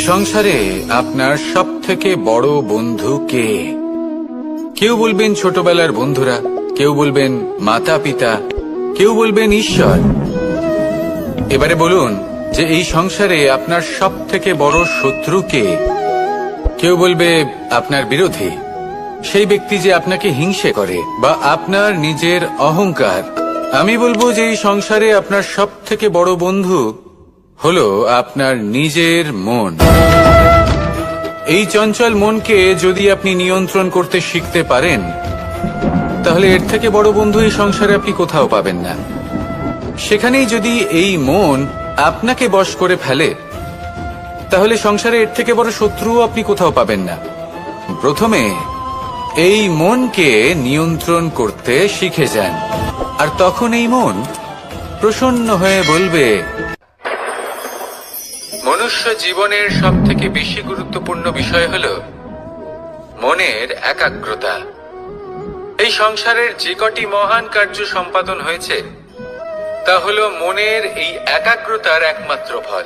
সংসারে আপনার সব থেকে বড় বন্ধু কে? কেউ বলবেন ছোটবেলার বন্ধুরা, কেউ বলবেন মাতা পিতা, কেউ বলবেন ঈশ্বর। এবারে বলুন যে এই সংসারে আপনার সব থেকে বড় শত্রু কে? কেউ বলবে আপনার বিরোধী, সেই ব্যক্তি যে আপনাকে হিংসে করে, বা আপনার নিজের অহংকার। আমি বলবো যে এই সংসারে আপনার সব থেকে বড় বন্ধু হলো আপনার নিজের মন। এই চঞ্চল মনকে যদি আপনি নিয়ন্ত্রণ করতে শিখতে পারেন, তাহলে এর থেকে বড় বন্ধু এই সংসারে আপনি কোথাও পাবেন না। সেখানেই যদি এই মন আপনাকে বশ করে ফেলে, তাহলে সংসারে এর থেকে বড় শত্রুও আপনি কোথাও পাবেন না। প্রথমে এই মনকে নিয়ন্ত্রণ করতে শিখে যান, আর তখন এই মন প্রসন্ন হয়ে বলবে, মনুষ্য জীবনের সব থেকে বেশি গুরুত্বপূর্ণ বিষয় হল মনের একাগ্রতা। এই সংসারের যে কটি মহান কার্য সম্পাদন হয়েছে তা হল মনের এই একাগ্রতার একমাত্র ফল।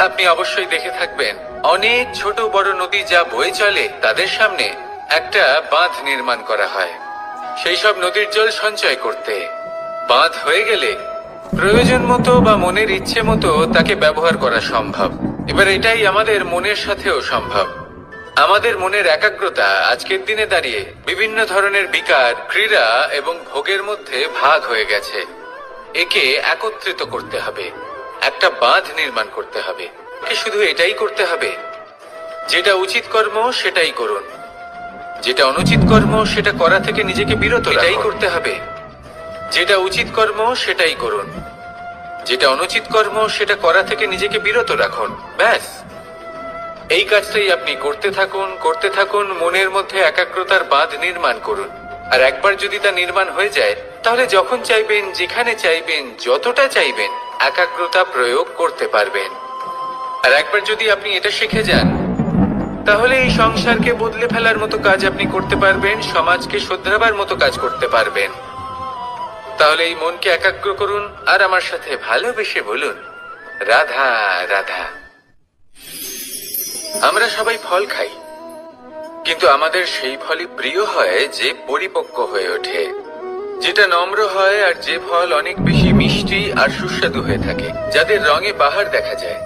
আপনি অবশ্যই দেখে থাকবেন, অনেক ছোট বড় নদী যা বয়ে চলে তাদের সামনে একটা বাঁধ নির্মাণ করা হয় সেই সব নদীর জল সঞ্চয় করতে। বাঁধ হয়ে গেলে প্রয়োজন মতো বা মনের ইচ্ছে মতো তাকে ব্যবহার করা সম্ভব। এবার এটাই আমাদের মনের সাথেও সম্ভব। আমাদের মনের একাগ্রতা আজকের দিনে দাঁড়িয়ে বিভিন্ন ধরনের বিকার, ক্রীড়া এবং ভোগের মধ্যে ভাগ হয়ে গেছে। একে একত্রিত করতে হবে, একটা বাঁধ নির্মাণ করতে হবে। শুধু এটাই করতে হবে, যেটা উচিত কর্ম সেটাই করুন, যেটা অনুচিত কর্ম সেটা করা থেকে নিজেকে বিরত এটাই করতে হবে। যেটা উচিত কর্ম সেটাই করুন, যেটা অনুচিত কর্ম সেটা করা থেকে নিজেকে বিরত রাখুন। ব্যাস, এই কাজটাই আপনি করতে থাকুন, করতে থাকুন। মনের মধ্যে একাগ্রতার বাঁধ নির্মাণ করুন। আর একবার যদি তা নির্মাণ হয়ে যায়, তাহলে যখন চাইবেন, যেখানে চাইবেন, যতটা চাইবেন একাগ্রতা প্রয়োগ করতে পারবেন। আর একবার যদি আপনি এটা শিখে যান, তাহলে এই সংসারকে বদলে ফেলার মতো কাজ আপনি করতে পারবেন, সমাজকে শোধরাবার মতো কাজ করতে পারবেন। তাহলে এই মনকে একাগ্র করুন আর আমার সাথে ভালোবেসে বলুন, রাধা রাধা। আমরা সবাই ফল খাই, কিন্তু আমাদের সেই ফলই প্রিয় হয় যে পরিপক্ক হয়ে ওঠে, যেটা নম্র হয়, আর যে ফল অনেক বেশি মিষ্টি আর সুস্বাদু হয়ে থাকে, যাদের রঙে বাহার দেখা যায়।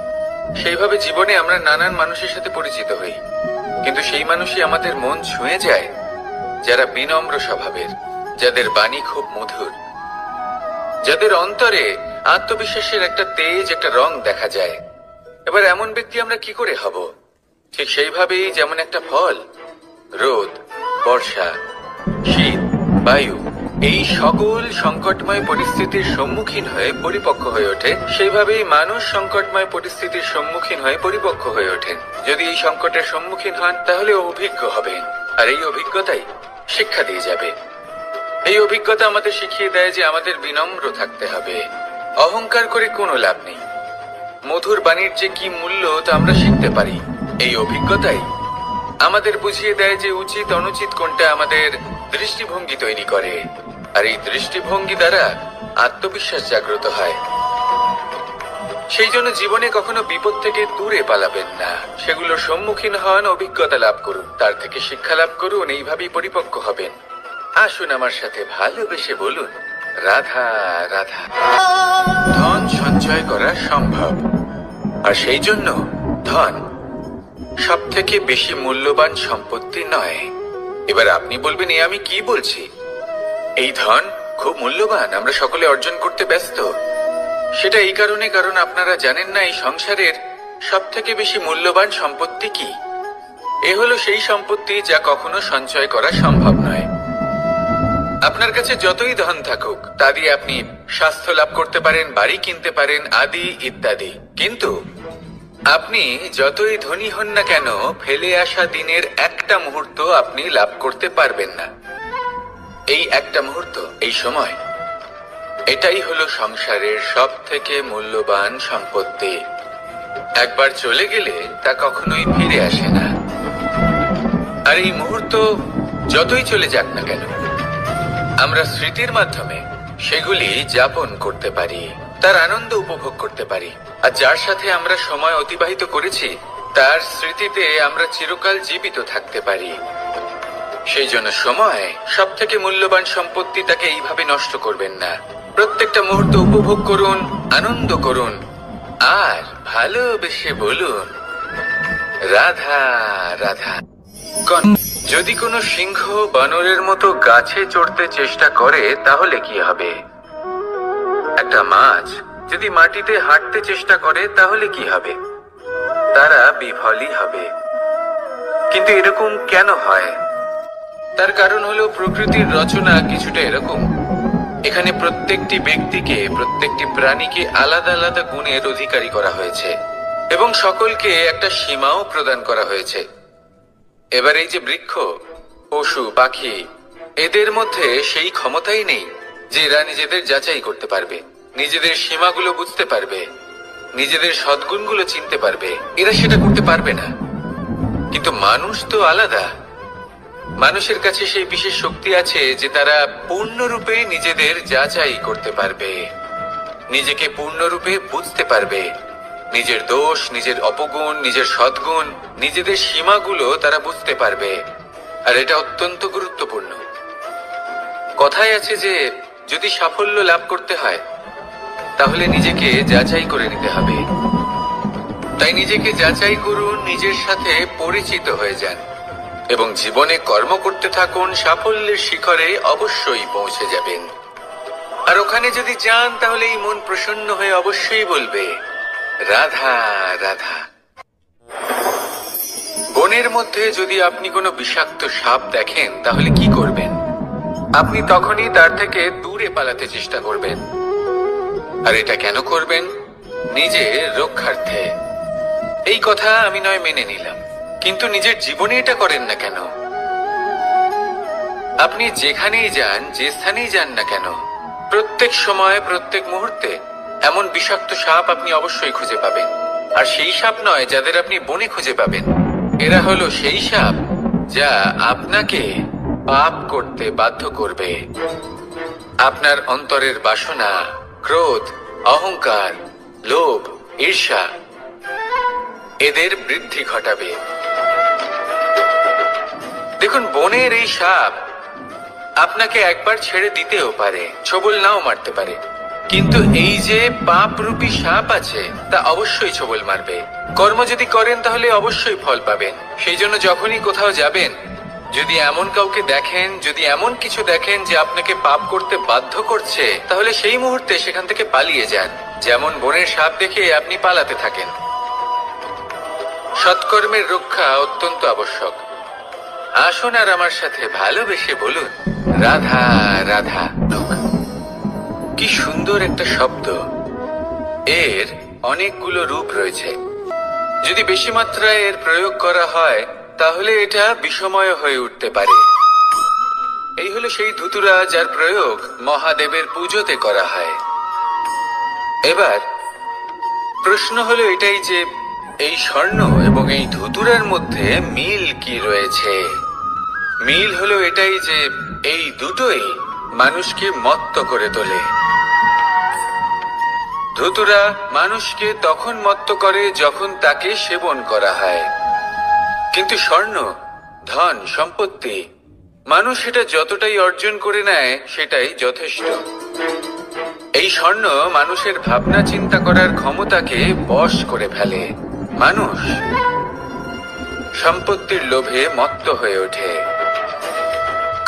সেইভাবে জীবনে আমরা নানান মানুষের সাথে পরিচিত হই, কিন্তু সেই মানুষই আমাদের মন ছুঁয়ে যায় যারা বিনম্র স্বভাবের, যাদের বাণী খুব মধুর, যাদের অন্তরে আত্মবিশ্বাসের একটা তেজ, একটা রং দেখা যায়। এবার এমন ব্যক্তি আমরা কি করে হব? ঠিক সেইভাবেই যেমন একটা ফল রোদ, বর্ষা, শীত, বায়ু এই সকল সংকটময় পরিস্থিতির সম্মুখীন হয়ে পরিপক্ক হয়ে ওঠে, সেইভাবেই মানুষ সংকটময় পরিস্থিতির সম্মুখীন হয়ে পরিপক্ক হয়ে ওঠেন। যদি এই সংকটের সম্মুখীন হন, তাহলে অভিজ্ঞ হবেন, আর এই অভিজ্ঞতাই শিক্ষা দিয়ে যাবে। এই অভিজ্ঞতা আমাদের শিখিয়ে দেয় যে আমাদের বিনম্র থাকতে হবে। অহংকার করে কোনো লাভ নেই। মধুর বাণীর যে কি মূল্য তা আমরা শিখতে পারি। এই অভিজ্ঞতাই আমাদের বুঝিয়ে দেয় যে উচিত অনুচিত কোনটা আমাদের দৃষ্টিভঙ্গি তৈরি করে, আর এই দৃষ্টিভঙ্গি দ্বারা আত্মবিশ্বাস জাগ্রত হয়। সেই জন্য জীবনে কখনো বিপদ থেকে দূরে পালাবেন না, সেগুলোর সম্মুখীন হন, অভিজ্ঞতা লাভ করুন, তার থেকে শিক্ষা লাভ করুন, এইভাবেই পরিপক্ক হবেন। আসুন আমার সাথে ভালোবেসে বলুন, রাধা রাধা। ধন সঞ্চয় করা সম্ভব, আর সেই জন্য ধন সব থেকে বেশি মূল্যবান সম্পত্তি নয়। এবার আপনি বলবেন, এ আমি কি বলছি? এই ধন খুব মূল্যবান, আমরা সকলে অর্জন করতে ব্যস্ত। সেটা এই কারণে, কারণ আপনারা জানেন না এই সংসারের সব থেকে বেশি মূল্যবান সম্পত্তি কি। এ হলো সেই সম্পত্তি যা কখনো সঞ্চয় করা সম্ভব নয়। আপনার কাছে যতই ধন থাকুক, তা দিয়ে আপনি স্বাস্থ্য লাভ করতে পারেন, বাড়ি কিনতে পারেন, আদি ইত্যাদি, কিন্তু আপনি যতই ধনী হন না কেন, ফেলে আসা দিনের একটা মুহূর্ত আপনি লাভ করতে পারবেন না। এই একটা মুহূর্ত, এই সময়, এটাই হলো সংসারের সব থেকে মূল্যবান সম্পত্তি। একবার চলে গেলে তা কখনোই ফিরে আসে না। আর এই মুহূর্ত যতই চলে যাক না কেন, আমরা স্মৃতির মাধ্যমে সেগুলি যাপন করতে পারি। তার আনন্দ উপভোগ করতে পারি, আর যার সাথে আমরা সময় অতিবাহিত করেছি তার স্মৃতিতে আমরা চিরকাল জীবিত থাকতে পারি। সেই জন্য সময় সব থেকে মূল্যবান সম্পত্তি, তাকে এইভাবে নষ্ট করবেন না। প্রত্যেকটা মুহূর্ত উপভোগ করুন, আনন্দ করুন, আর ভালোবেসে বলুন রাধা রাধা। যদি কোনো সিংহ বানরের মতো গাছে চড়তে চেষ্টা করে তাহলে কি হবে? একটা মাছ যদি মাটিতে হাঁটতে চেষ্টা করে তাহলে কি হবে? তারা বিফলই হবে। কিন্তু এরকম কেন হয়? তার কারণ হলো প্রকৃতির রচনা কিছুটা এরকম। এখানে প্রত্যেকটি ব্যক্তিকে, প্রত্যেকটি প্রাণীকে আলাদা আলাদা গুণের অধিকারী করা হয়েছে এবং সকলকে একটা সীমাও প্রদান করা হয়েছে। এবার এই যে বৃক্ষ, পশু, পাখি, এদের মধ্যে সেই ক্ষমতাই নেই যে এরা নিজেদের যাচাই করতে পারবে, নিজেদের সীমাগুলো বুঝতে পারবে, নিজেদের সদ্গুণগুলো চিনতে পারবে। এরা সেটা করতে পারবে না। কিন্তু মানুষ তো আলাদা। মানুষের কাছে সেই বিশেষ শক্তি আছে যে তারা পূর্ণরূপে নিজেদের যাচাই করতে পারবে, নিজেকে পূর্ণরূপে বুঝতে পারবে, নিজের দোষ, নিজের অপগুণ, নিজের সদ্গুণ, নিজেদের সীমাগুলো তারা বুঝতে পারবে। আর এটা অত্যন্ত গুরুত্বপূর্ণ। কথায় আছে যে যদি সাফল্য লাভ করতে হয় তাহলে নিজেকে যাচাই করে নিতে হবে। তাই নিজেকে যাচাই করুন, নিজের সাথে পরিচিত হয়ে যান এবং জীবনে কর্ম করতে থাকুন। সাফল্যের শিখরে অবশ্যই পৌঁছে যাবেন। আর ওখানে যদি যান তাহলে এই মন প্রসন্ন হয়ে অবশ্যই বলবে রাধা রাধা। বনের মধ্যে যদি আপনি কোনো বিষাক্ত সাপ দেখেন তাহলে কি করবেন? আপনি তখনই তার থেকে দূরে পালাতে চেষ্টা করবেন। আর এটা কেন করবেন? নিজের রক্ষার্থে। এই কথা আমি নয় মেনে নিলাম, কিন্তু নিজের জীবনে এটা করেন না কেন? আপনি যেখানেই যান, যে স্থানেই যান না কেন, প্রত্যেক সময়, প্রত্যেক মুহূর্তে এমন বিষাক্ত সাপ আপনি অবশ্যই খুঁজে পাবেন। আর সেই সাপ নয় যাদের আপনি বনে খুঁজে পাবেন। এরা হলো সেই সাপ যা আপনাকে পাপ করতে বাধ্য করবে। আপনার অন্তরের বাসনা, ক্রোধ, অহংকার, লোভ, ঈর্ষা এদের বৃদ্ধি ঘটাবে। দেখুন, বনের এই সাপ আপনাকে একবার ছেড়ে দিতেও পারে, ছোবল নাও মারতে পারে, কিন্তু এই যে পাপরূপী সাপ আছে তা অবশ্যই ছোবল মারবে। কর্ম যদি করেন তাহলে অবশ্যই ফল পাবেন। সেই জন্য যখনই কোথাও যাবেন, যদি এমন কাউকে দেখেন, যদি এমন কিছু দেখেন যে আপনাকে পাপ করতে বাধ্য করছে, তাহলে সেই মুহূর্তে সেখান থেকে পালিয়ে যান। যেমন বনের সাপ দেখে আপনি পালাতে থাকেন। সৎকর্মের রক্ষা অত্যন্ত আবশ্যক। আসুন আর আমার সাথে ভালোবেসে বলুন রাধা রাধা। কি সুন্দর একটা শব্দ। এর অনেকগুলো রূপ রয়েছে। যদি বেশি মাত্রায় এর প্রয়োগ করা হয় তাহলে এটা বিষময় হয়ে উঠতে পারে। এই হলো সেই ধুতুরা যার প্রয়োগ মহাদেবের পুজোতে করা হয়। এবার প্রশ্ন হলো এটাই যে এই স্বর্ণ এবং এই ধুতুরার মধ্যে মিল কি রয়েছে? মিল হলো এটাই যে এই দুটোই মানুষকে মত্ত করে তোলে। ধুতুরা মানুষকে তখন মত্ত করে যখন তাকে সেবন করা হয়, কিন্তু স্বর্ণ, ধন, সম্পত্তি, মানুষ এটা যতটাই অর্জন করে নেয় সেটাই যথেষ্ট। এই স্বর্ণ মানুষের ভাবনা চিন্তা করার ক্ষমতাকে বশ করে ফেলে। মানুষ সম্পত্তির লোভে মত্ত হয়ে ওঠে,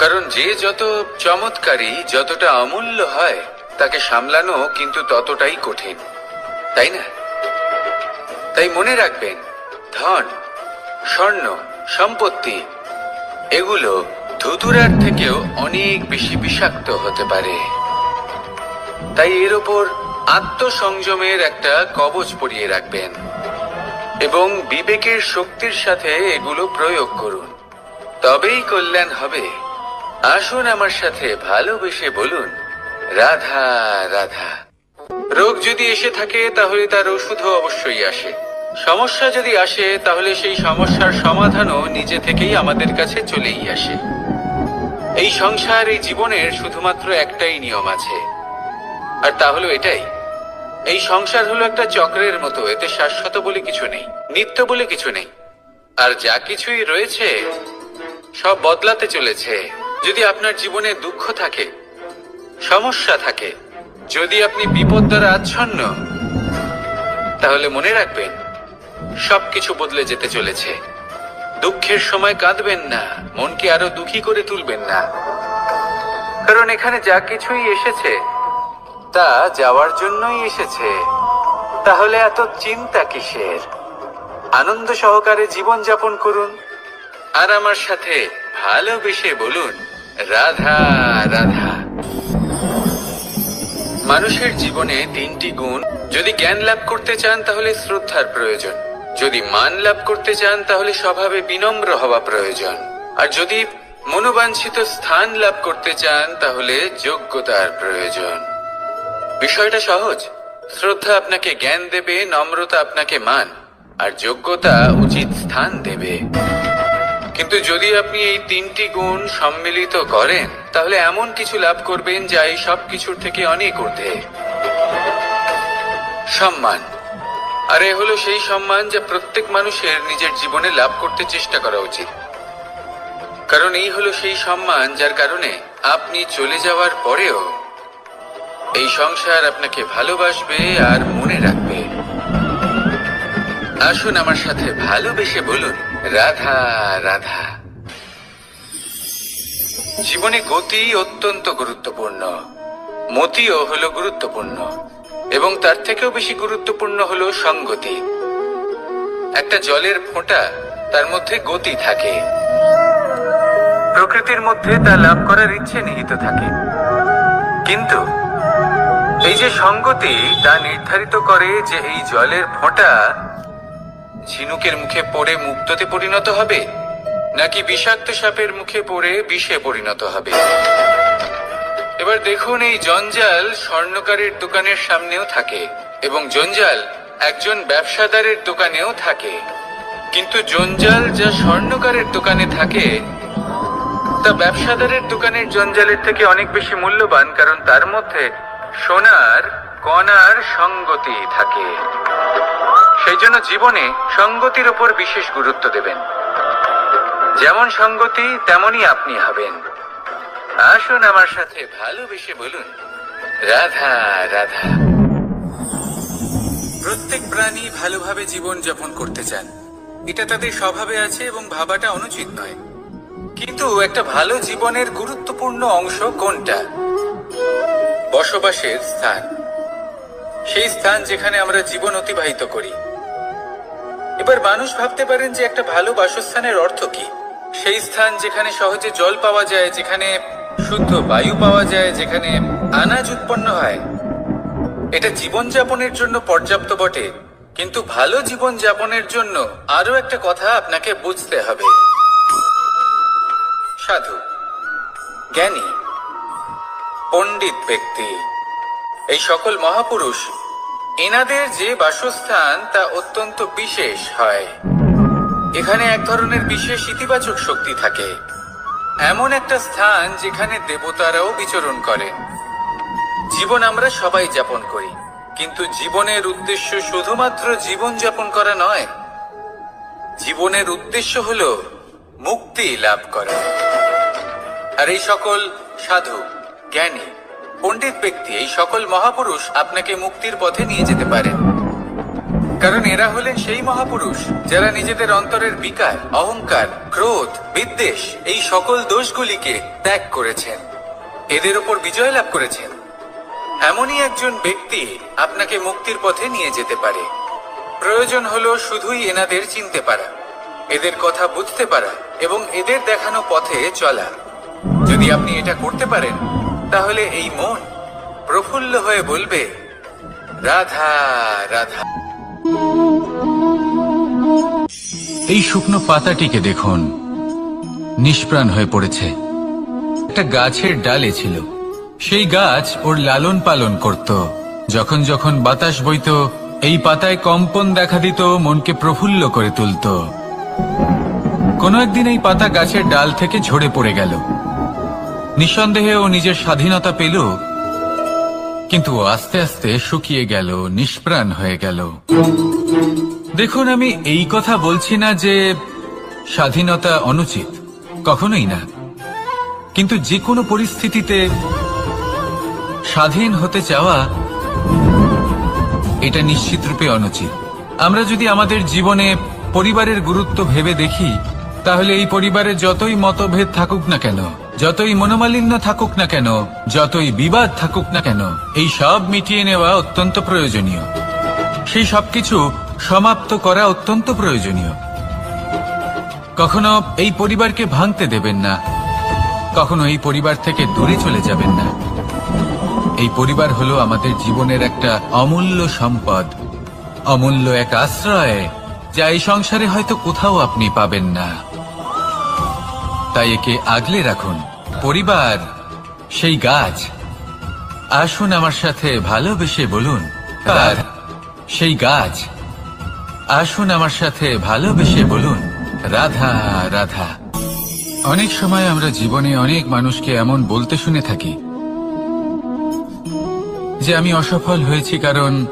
কারণ যে যত চমৎকারী, যতটা অমূল্য হয় তাকে সামলানো কিন্তু ততটাই কঠিন, তাই না? তাই মনে রাখবেন, ধন, স্বর্ণ, সম্পত্তি এগুলো ধুতুরার থেকেও অনেক বেশি বিষাক্ত হতে পারে। তাই এর ওপর আত্মসংযমের একটা কবচ পরিয়ে রাখবেন এবং বিবেকের শক্তির সাথে এগুলো প্রয়োগ করুন, তবেই কল্যাণ হবে। আসুন আমার সাথে ভালোবেসে বলুন রাধা রাধা। রোগ যদি এসে থাকে তাহলে তার ওষুধও অবশ্যই আসে। সমস্যা যদি আসে তাহলে সেই সমস্যার সমাধানও নিজে থেকেই আমাদের কাছে চলেই আসে। এই সংসার, এই জীবনের শুধুমাত্র একটাই নিয়ম আছে, আর তা হলো এটাই এই সংসার হলো একটা চক্রের মতো, এতে শাশ্বত বলে কিছু নেই, নিত্য বলে কিছু নেই। আর যা কিছুই রয়েছে সব বদলাতে চলেছে। যদি আপনার জীবনে দুঃখ থাকে, সমস্যা থাকে, যদি আপনি বিপদ দ্বারা আচ্ছন্ন, তাহলে মনে রাখবেন সবকিছু বদলে যেতে চলেছে। দুঃখের সময় কাঁদবেন না, মনকে আরো দুঃখী করে তুলবেন না, কারণ এখানে যা কিছুই এসেছে তা যাওয়ার জন্যই এসেছে। তাহলে এত চিন্তা কিসের? আনন্দ সহকারে জীবন যাপন করুন আর আমার সাথে ভালোবেসে বলুন রাধা রাধা। মানুষের জীবনে তিনটি গুণ। যদি জ্ঞান লাভ করতে চান তাহলে শ্রদ্ধার প্রয়োজন, যদি মান লাভ করতে চান তাহলে স্বভাবে বিনম্র হওয়া প্রয়োজন, আর যদি মনোবাঞ্ছিত স্থান লাভ করতে চান তাহলে যোগ্যতার প্রয়োজন। বিষয়টা সহজ। শ্রদ্ধা আপনাকে জ্ঞান দেবে, নম্রতা আপনাকে মান, আর যোগ্যতা উচিত স্থান দেবে। কিন্তু যদি আপনি এই তিনটি গুণ সম্মিলিত করেন তাহলে এমন কিছু লাভ করবেন যা এই সব কিছুর থেকে অনেক ঊর্ধ্বে। সম্মান। আর এ হলো সেই সম্মান যা প্রত্যেক মানুষের নিজের জীবনে লাভ করতে চেষ্টা করা উচিত, কারণ এই হলো সেই সম্মান যার কারণে আপনি চলে যাওয়ার পরেও এই সংসার আপনাকে ভালোবাসবে আর মনে রাখবে। আসুন আমার সাথে ভালোবেসে বলুন রাধা রাধা। জীবনে গতি অত্যন্ত গুরুত্বপূর্ণ, মতিও হলো গুরুত্বপূর্ণ, এবং তার থেকেও বেশি গুরুত্বপূর্ণ হলো সঙ্গতি। একটা জলের ফোঁটা, তার মধ্যে গতি থাকে, প্রকৃতির মধ্যে তা লাভ করার ইচ্ছে নিহিত থাকে, কিন্তু এই যে সঙ্গতি তা নির্ধারিত করে যে এই জলের ফোঁটা ঝিনুকের মুখে পড়ে মুক্ততে পরিণত হবে নাকি বিষাক্ত সাপের মুখে পড়ে বিষে পরিণত হবে। এবার দেখুন, এই জঞ্জাল স্বর্ণকারের দোকানের সামনেও থাকে এবং জঞ্জাল একজন ব্যবসাদারের দোকানেও থাকে, কিন্তু জঞ্জাল যা স্বর্ণকারের দোকানে থাকে তা ব্যবসাদারের দোকানের জঞ্জালের থেকে অনেক বেশি মূল্যবান, কারণ তার মধ্যে সোনার কণার সঙ্গতি থাকে। সেই জন্য জীবনে সঙ্গতির উপর বিশেষ গুরুত্ব দেবেন। যেমন সঙ্গতি তেমনই আপনি হবেন। আসুন আমার সাথে ভালোবেসে বলুন রাধা রাধা। প্রত্যেক প্রাণী ভালোভাবে জীবন যাপন করতে চান, এটা তাদের স্বভাবে আছে এবং ভাবাটা অনুচিত নয়। কিন্তু একটা ভালো জীবনের গুরুত্বপূর্ণ অংশ কোনটা? বসবাসের স্থান, সেই স্থান যেখানে আমরা জীবন অতিবাহিত করি। এবার মানুষ ভাবতে পারেন যে একটা ভালো বাসস্থানের অর্থ কি? সেই স্থান যেখানে সহজে জল পাওয়া যায়, যেখানে শুদ্ধ বায়ু পাওয়া যায়, যেখানে আনাজ উৎপন্ন হয়। এটা জীবনযাপনের জন্য পর্যাপ্ত বটে, কিন্তু ভালো জীবন যাপনের জন্য আরো একটা কথা আপনাকে বুঝতে হবে। সাধু, জ্ঞানী, পণ্ডিত ব্যক্তি, এই সকল মহাপুরুষ, এনাদের যে বাসস্থান তা অত্যন্ত বিশেষ হয়। এখানে এক ধরনের বিশেষ ইতিবাচক শক্তি থাকে, এমন একটা স্থান যেখানে দেবতারাও বিচরণ করেন। জীবন আমরা সবাই যাপন করি, কিন্তু জীবনের উদ্দেশ্য শুধুমাত্র জীবন যাপন করা নয়। জীবনের উদ্দেশ্য হলো মুক্তি লাভ করা। আর এই সকল সাধু, জ্ঞানী, পণ্ডিত ব্যক্তি, এই সকল মহাপুরুষ আপনাকে মুক্তির পথে নিয়ে যেতে পারেন, কারণ এরা হলেন সেই মহাপুরুষ যারা নিজেদের অন্তরের বিকার, অহংকার, ক্রোধ, বিদ্বেষ এই সকল দোষগুলিকে ত্যাগ করেছেন, এদের উপর বিজয় লাভ করেছেন। এমনই একজন ব্যক্তি আপনাকে মুক্তির পথে নিয়ে যেতে পারে। প্রয়োজন হলো শুধুই এনাদের চিনতে পারা, এদের কথা বুঝতে পারা এবং এদের দেখানো পথে চলা। যদি আপনি এটা করতে পারেন তাহলে এই মন প্রফুল্ল হয়ে বলবে রাধা রাধা। এই শুকনো পাতাটিকে দেখুন, নিষ্প্রাণ হয়ে পড়েছে। একটা গাছের ডালে ছিল, সেই গাছ ওর লালন পালন করত। যখন যখন বাতাস বইত, এই পাতায় কম্পন দেখা দিত, মনকে প্রফুল্ল করে তুলত। কোনো একদিন এই পাতা গাছের ডাল থেকে ঝরে পড়ে গেল। নিঃসন্দেহে ও নিজের স্বাধীনতা পেল, কিন্তু ও আস্তে আস্তে শুকিয়ে গেল, নিষ্প্রাণ হয়ে গেল। দেখুন, আমি এই কথা বলছি না যে স্বাধীনতা অনুচিত, কখনোই না। কিন্তু যে কোনো পরিস্থিতিতে স্বাধীন হতে চাওয়া এটা নিশ্চিতরূপে অনুচিত। আমরা যদি আমাদের জীবনে পরিবারের গুরুত্ব ভেবে দেখি, তাহলে এই পরিবারে যতই মতভেদ থাকুক না কেন, যতই মনোমালিন্য থাকুক না কেন, যতই বিবাদ থাকুক না কেন, এই সব মিটিয়ে নেওয়া অত্যন্ত প্রয়োজনীয়। সেই সবকিছু সমাপ্ত করা অত্যন্ত প্রয়োজনীয়। কখনো এই পরিবারকে ভাঙতে দেবেন না, কখনো এই পরিবার থেকে দূরে চলে যাবেন না। এই পরিবার হলো আমাদের জীবনের একটা অমূল্য সম্পদ, অমূল্য এক আশ্রয়, যা এই সংসারে হয়তো কোথাও আপনি পাবেন না। তাই একে আগলে রাখুন। পরিবার সেই গাছ। আসুন আমার সাথে ভালোবেসে বলুন, আর সেই গাছ। আসুন আমার সাথে ভালোবেসে বলুন, রাধা রাধা। অনেক সময় আমরা জীবনে অনেক মানুষকে এমন বলতে শুনে থাকি যে আমি অসফল হয়েছি কারণ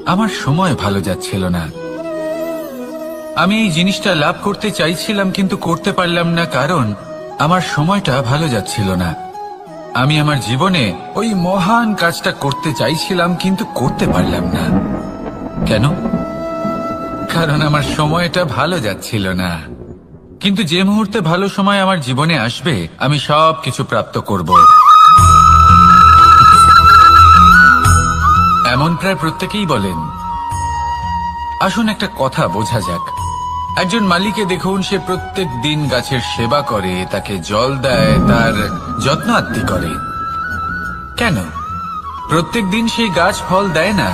আমার সময় ভালো যাচ্ছিল না। আমি এই জিনিসটা লাভ করতে চাইছিলাম কিন্তু করতে পারলাম না কারণ আমার সময়টা ভালো যাচ্ছিল না। আমি আমার জীবনে ওই মহান কাজটা করতে চাইছিলাম কিন্তু করতে পারলাম না। কেন? কারণ আমার সময়টা ভালো যাচ্ছিল না। কিন্তু যে মুহূর্তে ভালো সময় আমার জীবনে আসবে, আমি সব কিছু প্রাপ্ত করব। এমন প্রায় প্রত্যেকেই বলেন। আসুন একটা কথা বোঝা যাক। একজন মালিকে দেখুন, সে প্রত্যেক দিন গাছের সেবা করে, তাকে জল দেয়, তার যত্ন আত্তি করে। কেন? প্রত্যেক দিন সেই গাছ ফল দেয় না।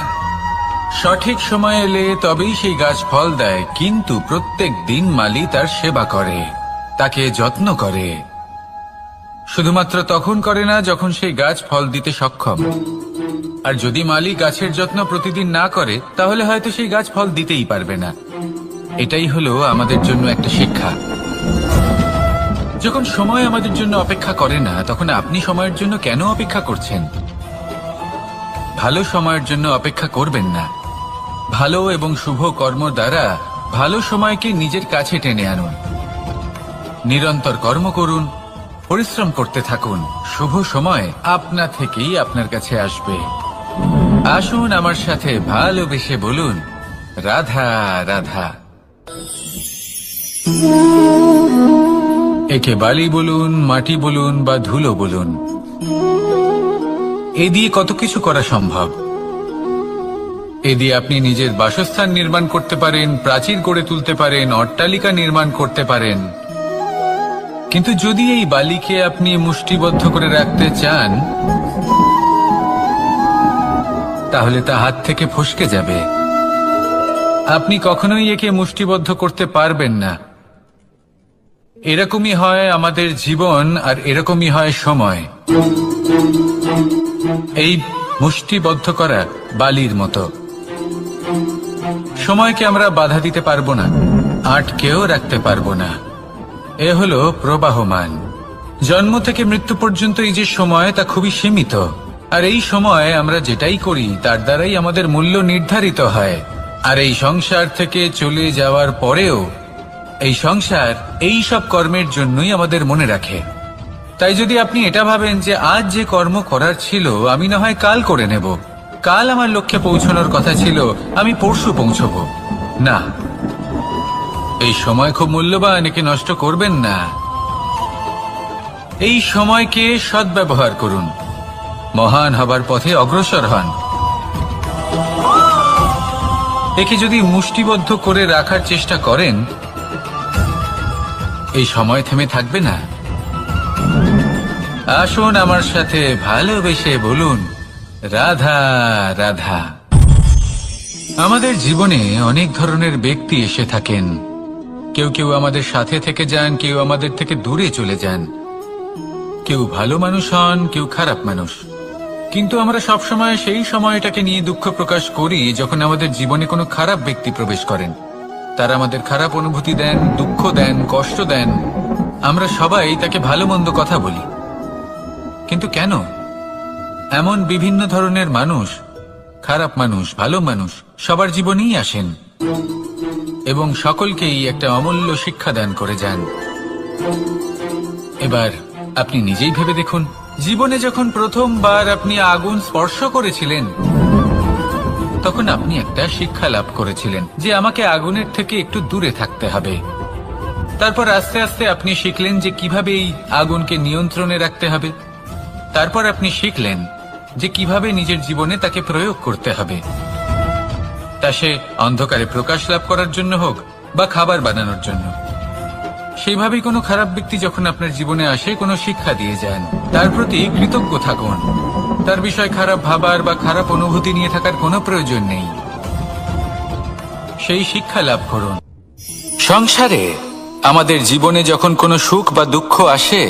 সঠিক সময় এলে তবেই সেই গাছ ফল দেয়, কিন্তু প্রত্যেক দিন মালি তার সেবা করে, তাকে যত্ন করে। শুধুমাত্র তখন করে না যখন সেই গাছ ফল দিতে সক্ষম। আর যদি মালি গাছের যত্ন প্রতিদিন না করে, তাহলে হয়তো সেই গাছ ফল দিতেই পারবে না। এটাই হলো আমাদের জন্য একটা শিক্ষা। যখন সময় আমাদের জন্য অপেক্ষা করে না, তখন আপনি সময়ের জন্য কেন অপেক্ষা করছেন? ভালো সময়ের জন্য অপেক্ষা করবেন না। ভালো এবং শুভ কর্ম দ্বারা ভালো সময়কে নিজের কাছে টেনে আনুন। নিরন্তর কর্ম করুন, পরিশ্রম করতে থাকুন। শুভ সময় আপনা থেকেই আপনার কাছে আসবে। আসুন আমার সাথে ভালোবেসে বলুন, রাধা রাধা। একে বালি বলুন, মাটি বলুন বা ধুলো বলুন, এ দিয়ে কত কিছু করা সম্ভব। এ দিয়ে আপনি নিজের বাসস্থান নির্মাণ করতে পারেন, প্রাচীর গড়ে তুলতে পারেন, অট্টালিকা নির্মাণ করতে পারেন। কিন্তু যদি এই বালিকে আপনি মুষ্টিবদ্ধ করে রাখতে চান, তাহলে তা হাত থেকে ফসকে যাবে। আপনি কখনোই একে মুষ্টিবদ্ধ করতে পারবেন না। এরকমই হয় আমাদের জীবন, আর এরকমই হয় সময়। এই মুষ্টিবদ্ধ করা বালির মতো। সময়কে আমরা বাধা দিতে পারবো না, আটকেও রাখতে পারবো না। এ হলো প্রবাহমান। জন্ম থেকে মৃত্যু পর্যন্ত এই যে সময়, তা খুবই সীমিত। আর এই সময় আমরা যেটাই করি তার দ্বারাই আমাদের মূল্য নির্ধারিত হয়। আর এই সংসার থেকে চলে যাওয়ার পরেও এই সংসার এই সব কর্মের জন্যই আমাদের মনে রাখে। তাই যদি আপনি এটা ভাবেন যে আজ যে কর্ম করার ছিল আমি না হয় কাল করে নেব, কাল আমার লক্ষ্যে পৌঁছানোর কথা ছিল আমি পরশু পৌঁছবো, না, এই সময় খুব মূল্যবান, একে নষ্ট করবেন না। এই সময়কে সদ্ব্যবহার করুন, মহান হবার পথে অগ্রসর হন। একে যদি মুষ্টিবদ্ধ করে রাখার চেষ্টা করেন, এই সময় থেমে থাকবে না। আসুন আমার সাথে ভালোবেসে বলুন, রাধা রাধা। আমাদের জীবনে অনেক ধরনের ব্যক্তি এসে থাকেন। কেউ কেউ আমাদের সাথে থেকে যান, কেউ আমাদের থেকে দূরে চলে যান। কেউ ভালো মানুষ হন, কেউ খারাপ মানুষ। কিন্তু আমরা সবসময় সেই সময়টাকে নিয়ে দুঃখ প্রকাশ করি যখন আমাদের জীবনে কোনো খারাপ ব্যক্তি প্রবেশ করেন। তারা আমাদের খারাপ অনুভূতি দেন, দুঃখ দেন, কষ্ট দেন। আমরা সবাই তাকে ভালো মন্দ কথা বলি। কিন্তু কেন? এমন বিভিন্ন ধরনের মানুষ, খারাপ মানুষ, ভালো মানুষ, সবার জীবনেই আসেন এবং সকলকেই একটা অমূল্য শিক্ষা দান করে যান। এবার আপনি নিজেই ভেবে দেখুন, জীবনে যখন প্রথমবার আপনি আগুন স্পর্শ করেছিলেন, তখন আপনি একটা শিক্ষা লাভ করেছিলেন যে আমাকে আগুনের থেকে একটু দূরে থাকতে হবে। তারপর আস্তে আস্তে আপনি শিখলেন যে কিভাবে এই আগুনকে নিয়ন্ত্রণে রাখতে হবে। তারপর আপনি শিখলেন যে কিভাবে নিজের জীবনে তাকে প্রয়োগ করতে হবে, তা সে অন্ধকারে প্রকাশ লাভ করার জন্য হোক বা খাবার বানানোর জন্য। সেইভাবেই কোনো খারাপ ব্যক্তি যখন আপনার জীবনে আসে কোনো শিক্ষা দিয়ে যান, তার প্রতি কৃতজ্ঞ থাকুন। তার বিষয় খারাপ ভাবার বা খারাপ অনুভূতি নিয়ে থাকার কোনো প্রয়োজন নেই। সেই শিক্ষা লাভ করুন। সংসারে আমাদের জীবনে যখন কোনো সুখ বা দুঃখ আসে,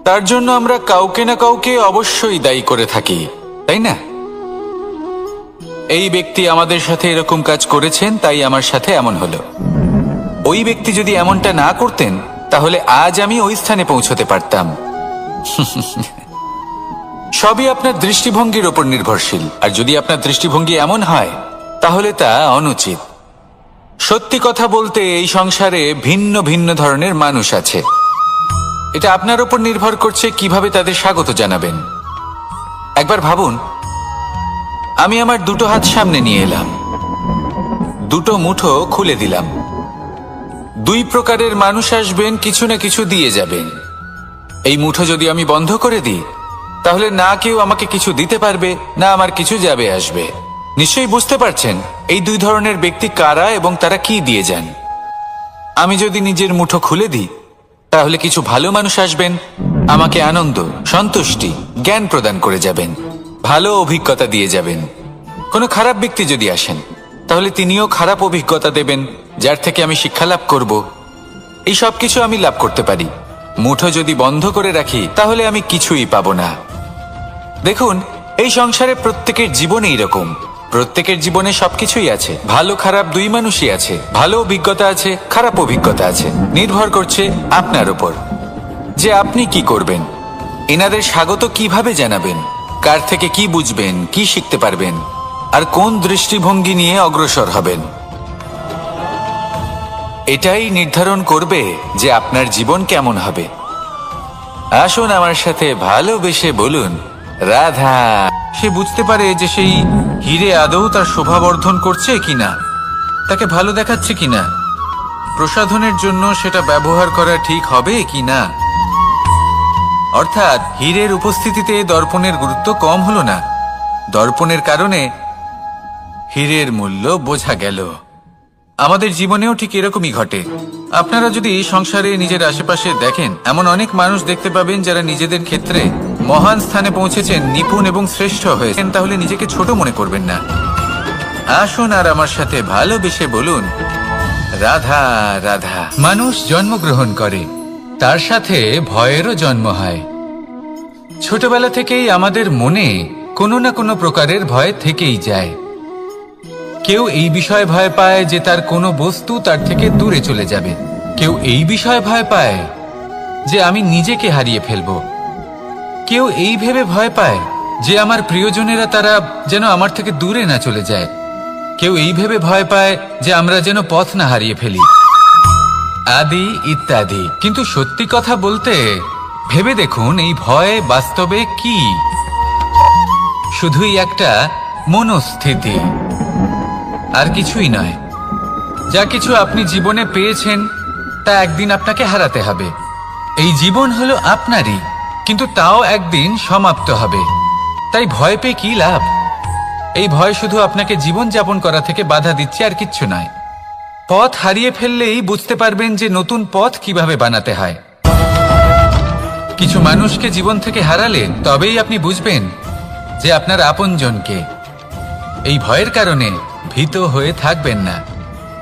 তার জন্য আমরা কাউকে না কাউকে অবশ্যই দায়ী করে থাকি, তাই না? এই ব্যক্তি আমাদের সাথে এরকম কাজ করেছেন, তাই আমার সাথে এমন হলো। ওই ব্যক্তি যদি এমনটা না করতেন, তাহলে আজ আমি ওই স্থানে পৌঁছতে পারতাম। সবই আপনার দৃষ্টিভঙ্গির ওপর নির্ভরশীল, আর যদি আপনার দৃষ্টিভঙ্গি এমন হয়, তাহলে তা অনুচিত। সত্যি কথা বলতে এই সংসারে ভিন্ন ভিন্ন ধরনের মানুষ আছে। এটা আপনার ওপর নির্ভর করছে কিভাবে তাদের স্বাগত জানাবেন। একবার ভাবুন, আমি আমার দুটো হাত সামনে নিয়ে এলাম, দুটো মুঠো খুলে দিলাম। দুই প্রকারের মানুষ আসবেন, কিছু না কিছু দিয়ে যাবেন। এই মুঠো যদি আমি বন্ধ করে দিই, তাহলে না কেউ আমাকে কিছু দিতে পারবে, না আমার কিছু যাবে আসবে। নিশ্চয়ই বুঝতে পারছেন এই দুই ধরনের ব্যক্তি কারা এবং তারা কি দিয়ে যান। আমি যদি নিজের মুঠো খুলে দিই, তাহলে কিছু ভালো মানুষ আসবেন, আমাকে আনন্দ, সন্তুষ্টি, জ্ঞান প্রদান করে যাবেন, ভালো অভিজ্ঞতা দিয়ে যাবেন। কোনো খারাপ ব্যক্তি যদি আসেন, তাহলে তিনিও খারাপ অভিজ্ঞতা দেবেন, যার থেকে আমি শিক্ষা লাভ করব। এই সব কিছু আমি লাভ করতে পারি। মুঠো যদি বন্ধ করে রাখি, তাহলে আমি কিছুই পাবো না। দেখুন, এই সংসারে প্রত্যেকের জীবনে এইরকম। প্রত্যেকের জীবনে সবকিছুই আছে, ভালো খারাপ দুই মানুষই আছে। ভালো অভিজ্ঞতা আছে, খারাপ অভিজ্ঞতা আছে। নির্ভর করছে আপনার উপর যে আপনি কি করবেন, এনাদের স্বাগত কিভাবে জানাবেন, কার থেকে কি বুঝবেন, কি শিখতে পারবেন, আর কোন দৃষ্টিভঙ্গি নিয়ে অগ্রসর হবেন। এটাই নির্ধারণ করবে যে আপনার জীবন কেমন হবে। আসুন আমার সাথে ভালোবেসে বলুন, রাধা। সে বুঝতে পারে যে সেই হিরে আদৌ তার শোভাবর্ধন করছে কিনা, তাকে ভালো দেখাচ্ছে কিনা, প্রসাধনের জন্য সেটা ব্যবহার করা ঠিক হবে কিনা। অর্থাৎ হীরের উপস্থিতিতে দর্পণের গুরুত্ব কম হলো না, দর্পণের কারণে হীরের মূল্য বোঝা গেল। আমাদের জীবনেও ঠিক এরকমই ঘটে। আপনারা যদি সংসারে নিজের আশেপাশে দেখেন, এমন অনেক মানুষ দেখতে পাবেন যারা নিজেদের ক্ষেত্রে মহান স্থানে পৌঁছেছেন, নিপুণ এবং শ্রেষ্ঠ হয়েছেন, তাহলে নিজেকে ছোট মনে করবেন না। আসুন আর আমার সাথে ভালোবেসে বলুন, রাধা রাধা। মানুষ জন্মগ্রহণ করে, তার সাথে ভয়েরও জন্ম হয়। ছোটবেলা থেকেই আমাদের মনে কোনো না কোনো প্রকারের ভয় থেকেই যায়। কেউ এই বিষয়ে ভয় পায় যে তার কোনো বস্তু তার থেকে দূরে চলে যাবে। কেউ এই বিষয়ে ভয় পায় যে আমি নিজেকে হারিয়ে ফেলব। কেউ এই ভেবে ভয় পায় যে আমার প্রিয়জনেরা তারা যেন আমার থেকে দূরে না চলে যায়। কেউ এই ভেবে ভয় পায় যে আমরা যেন পথ না হারিয়ে ফেলি, আদি ইত্যাদি। কিন্তু সত্যি কথা বলতে ভেবে দেখুন, এই ভয় বাস্তবে কি? শুধুই একটা মনস্থিতি, আর কিছুই নয়। যা কিছু আপনি জীবনে পেয়েছেন তা একদিন আপনাকে হারাতে হবে। এই জীবন হলো আপনারই, কিন্তু তাও একদিন সমাপ্ত হবে। তাই ভয় পেয়ে কি লাভ? এই ভয় শুধু আপনাকে জীবন যাপন করা থেকে বাধা দিচ্ছে, আর কিচ্ছু নয়। পথ হারিয়ে ফেললেই বুঝতে পারবেন যে নতুন পথ কিভাবে বানাতে হয়। কিছু মানুষকে জীবন থেকে হারালে তবেই আপনি বুঝবেন যে আপনার আপনজনকে। এই ভয়ের কারণে ভীত হয়ে থাকবেন না।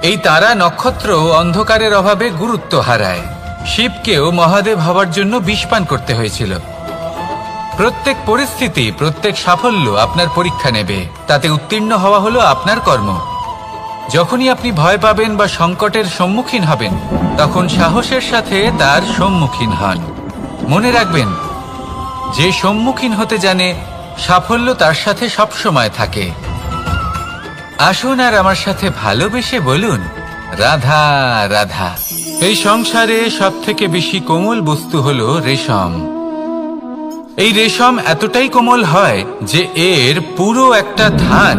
এই তারা নক্ষত্র অন্ধকারের অভাবে গুরুত্ব হারায়। শিবকেও মহাদেব হওয়ার জন্য বিষ পান করতে হয়েছিল। প্রত্যেক পরিস্থিতি, প্রত্যেক সাফল্য আপনার পরীক্ষা নেবে, তাতে উত্তীর্ণ হওয়া হলো আপনার কর্ম। যখনই আপনি ভয় পাবেন বা সংকটের সম্মুখীন হবেন, তখন সাহসের সাথে তার সম্মুখীন হন। মনে রাখবেন, যে সম্মুখীন হতে জানে সাফল্য তার সাথে সবসময় থাকে। আসুন আর আমার সাথে ভালোবেসে বলুন, রাধা রাধা। এই সংসারে সব থেকে বেশি কোমল বস্তু হলো রেশম। এই রেশম এতটাই কোমল হয় যে এর পুরো একটা থান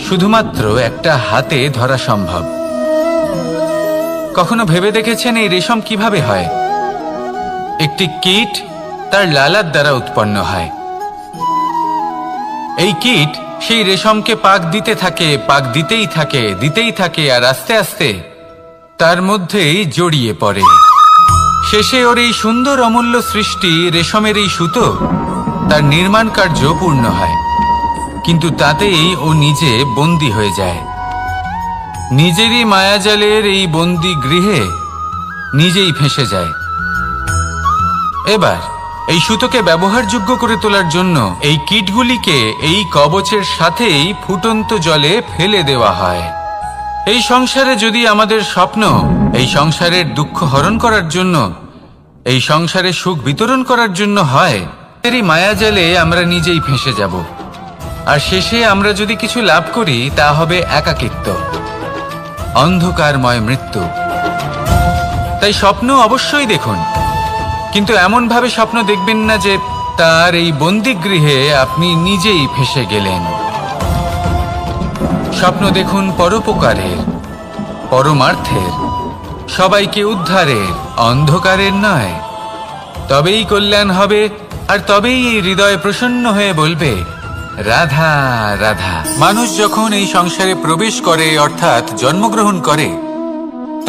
শুধুমাত্র একটা হাতে ধরা সম্ভব। কখনো ভেবে দেখেছেন এই রেশম কিভাবে হয়? একটি কীট তার লালার দ্বারা উৎপন্ন হয়। এই কীট সেই রেশমকে পাক দিতে থাকে, পাক দিতেই থাকে আর আস্তে আস্তে তার মধ্যেই জড়িয়ে পড়ে। শেষে ওর এই সুন্দর অমূল্য সৃষ্টি রেশমের এই সুতো তার নির্মাণ কার্য পূর্ণ হয়, কিন্তু তাতেই ও নিজে বন্দী হয়ে যায়। নিজেরই মায়াজালের এই বন্দী গৃহে নিজেই ফেঁসে যায়। এবার এই সুতোকে ব্যবহারযোগ্য করে তোলার জন্য এই কীটগুলিকে এই কবচের সাথেই ফুটন্ত জলে ফেলে দেওয়া হয়। এই সংসারে যদি আমাদের স্বপ্ন এই সংসারের দুঃখ হরণ করার জন্য, এই সংসারে সুখ বিতরণ করার জন্য হয়, এই মায়াজালে আমরা নিজেই ফেঁসে যাব। আর শেষে আমরা যদি কিছু লাভ করি তা হবে একাকিত্ব, অন্ধকারময় মৃত্যু। তাই স্বপ্ন অবশ্যই দেখুন, কিন্তু এমন ভাবে স্বপ্ন দেখবেন না যে তার এই বন্দিগৃহে আপনি নিজেই ফেঁসে গেলেন। স্বপ্ন দেখুন পরোপকারের, পরমার্থের, সবাইকে উদ্ধারের, অন্ধকারের নয়। তবেই কল্যাণ হবে, আর তবেই এই হৃদয় প্রসন্ন হয়ে বলবে, রাধা রাধা। মানুষ যখন এই সংসারে প্রবেশ করে, অর্থাৎ জন্মগ্রহণ করে,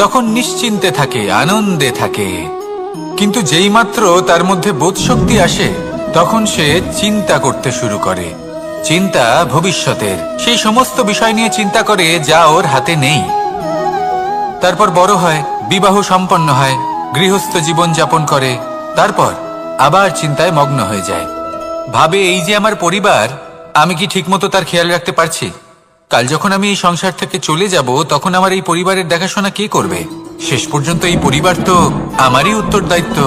তখন নিশ্চিন্তে থাকে, আনন্দে থাকে। কিন্তু যেই মাত্র তার মধ্যে বোধশক্তি আসে, তখন সে চিন্তা করতে শুরু করে। চিন্তা ভবিষ্যতের, সেই সমস্ত বিষয় নিয়ে চিন্তা করে যা ওর হাতে নেই। তারপর বড় হয়, বিবাহ সম্পন্ন হয়, গৃহস্থ জীবন যাপন করে, তারপর আবার চিন্তায় মগ্ন হয়ে যায়। ভাবে, এই যে আমার পরিবার, আমি কি ঠিকমতো তার খেয়াল রাখতে পারছি? কাল যখন আমি এই সংসার থেকে চলে যাব, তখন আমার এই পরিবারের দেখাশোনা কে করবে? শেষ পর্যন্ত এই পরিবার তো আমারই উত্তরদায়িত্ব।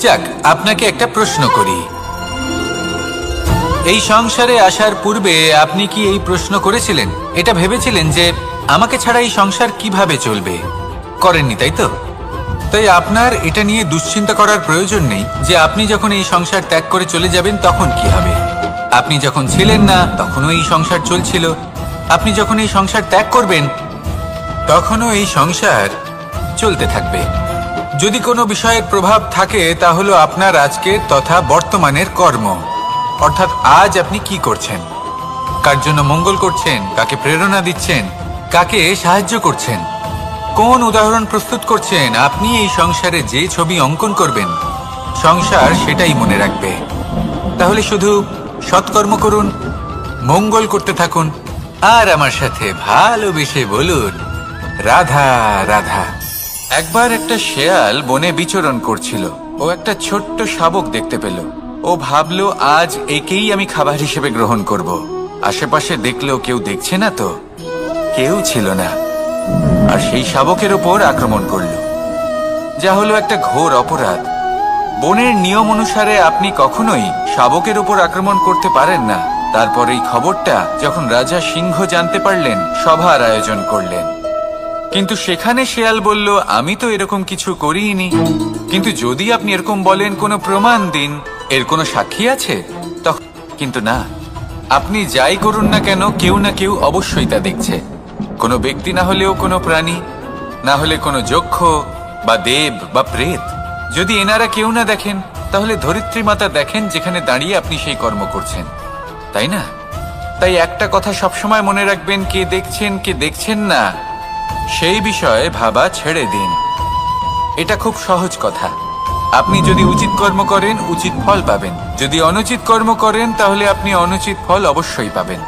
যাক, আপনাকে একটা প্রশ্ন করি। এই সংসারে আসার পূর্বে আপনি কি এই প্রশ্ন করেছিলেন, এটা ভেবেছিলেন যে আমাকে ছাড়া এই সংসার কিভাবে চলবে? করেননি, তাই তো? তাই আপনার এটা নিয়ে দুশ্চিন্তা করার প্রয়োজন নেই যে আপনি যখন এই সংসার ত্যাগ করে চলে যাবেন তখন কি হবে। আপনি যখন ছিলেন না তখনও এই সংসার চলছিল, আপনি যখন এই সংসার ত্যাগ করবেন তখনও এই সংসার চলতে থাকবে। যদি কোনো বিষয়ের প্রভাব থাকে তা হলো আপনার আজকের তথা বর্তমানের কর্ম, অর্থাৎ আজ আপনি কি করছেন, কার জন্য মঙ্গল করছেন, কাকে প্রেরণা দিচ্ছেন, কাকে সাহায্য করছেন, কোন উদাহরণ প্রস্তুত করছেন। আপনি এই সংসারে যে ছবি অঙ্কন করবেন, সংসার সেটাই মনে রাখবে। তাহলে শুধু সৎকর্ম করুন, মঙ্গল করতে থাকুন, আর আমার সাথে ভালোবেসে বলুন, রাধা রাধা। একবার একটা শেয়াল বনে বিচরণ করছিল। ও একটা ছোট্ট শাবক দেখতে পেল। ও ভাবলো, আজ একেই আমি খাবার হিসেবে গ্রহণ করব। আশেপাশে দেখলো কেউ দেখছে না তো, কেউ ছিল না, আর সেই শাবকের ওপর আক্রমণ করলো, যা হলো একটা ঘোর অপরাধ। বনের নিয়ম অনুসারে আপনি কখনোই শাবকের ওপর আক্রমণ করতে পারেন না। তারপর এই খবরটা যখন রাজা সিংহ জানতে পারলেন, সভার আয়োজন করলেন। কিন্তু সেখানে শেয়াল বলল, আমি তো এরকম কিছু করিনি। কিন্তু যদি আপনি এরকম বলেন, কোনো প্রমাণ দিন, এর কোনো সাক্ষী আছে? তখন কিন্তু না, আপনি যাই করুন না কেন, কেউ না কেউ অবশ্যই তা দেখছে। কোনো ব্যক্তি না হলেও কোনো প্রাণী, না হলে কোনো যক্ষ বা দেব বা প্রেত। যদি এনারা কেউ না দেখেন, তাহলে ধরিত্রী মাতা দেখেন, যেখানে দাঁড়িয়ে আপনি সেই কর্ম করছেন, তাই না? তাই একটা কথা সবসময় মনে রাখবেন, কে দেখছেন কে দেখছেন না সেই বিষয়ে ভাবা ছেড়ে দিন। এটা খুব সহজ কথা। আপনি যদি উচিত কর্ম করেন, উচিত ফল পাবেন। যদি অনুচিত কর্ম করেন, তাহলে আপনি অনুচিত ফল অবশ্যই পাবেন।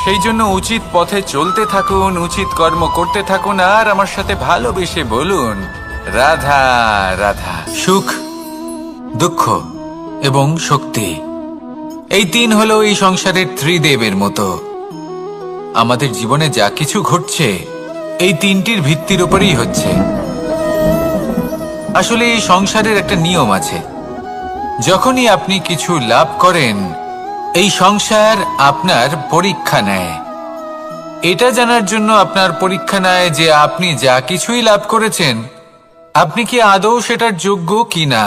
সেই জন্য উচিত পথে চলতে থাকুন, উচিত কর্ম করতে থাকুন, আর আমার সাথে ভালোবেসে বলুন, রাধা রাধা। সুখ, দুঃখ এবং শক্তি, এই তিন হলো এই সংসারের ত্রিদেবের মতো। আমাদের জীবনে যা কিছু ঘটছে এই তিনটির ভিত্তির উপরেই হচ্ছে। আসলে এই সংসারের একটা নিয়ম আছে, যখনই আপনি কিছু লাভ করেন, এই সংসার আপনার পরীক্ষা নেয়। এটা জানার জন্য আপনার পরীক্ষা নেয় যে আপনি যা কিছুই লাভ করেছেন, আপনি কি আদৌ সেটার যোগ্য কিনা।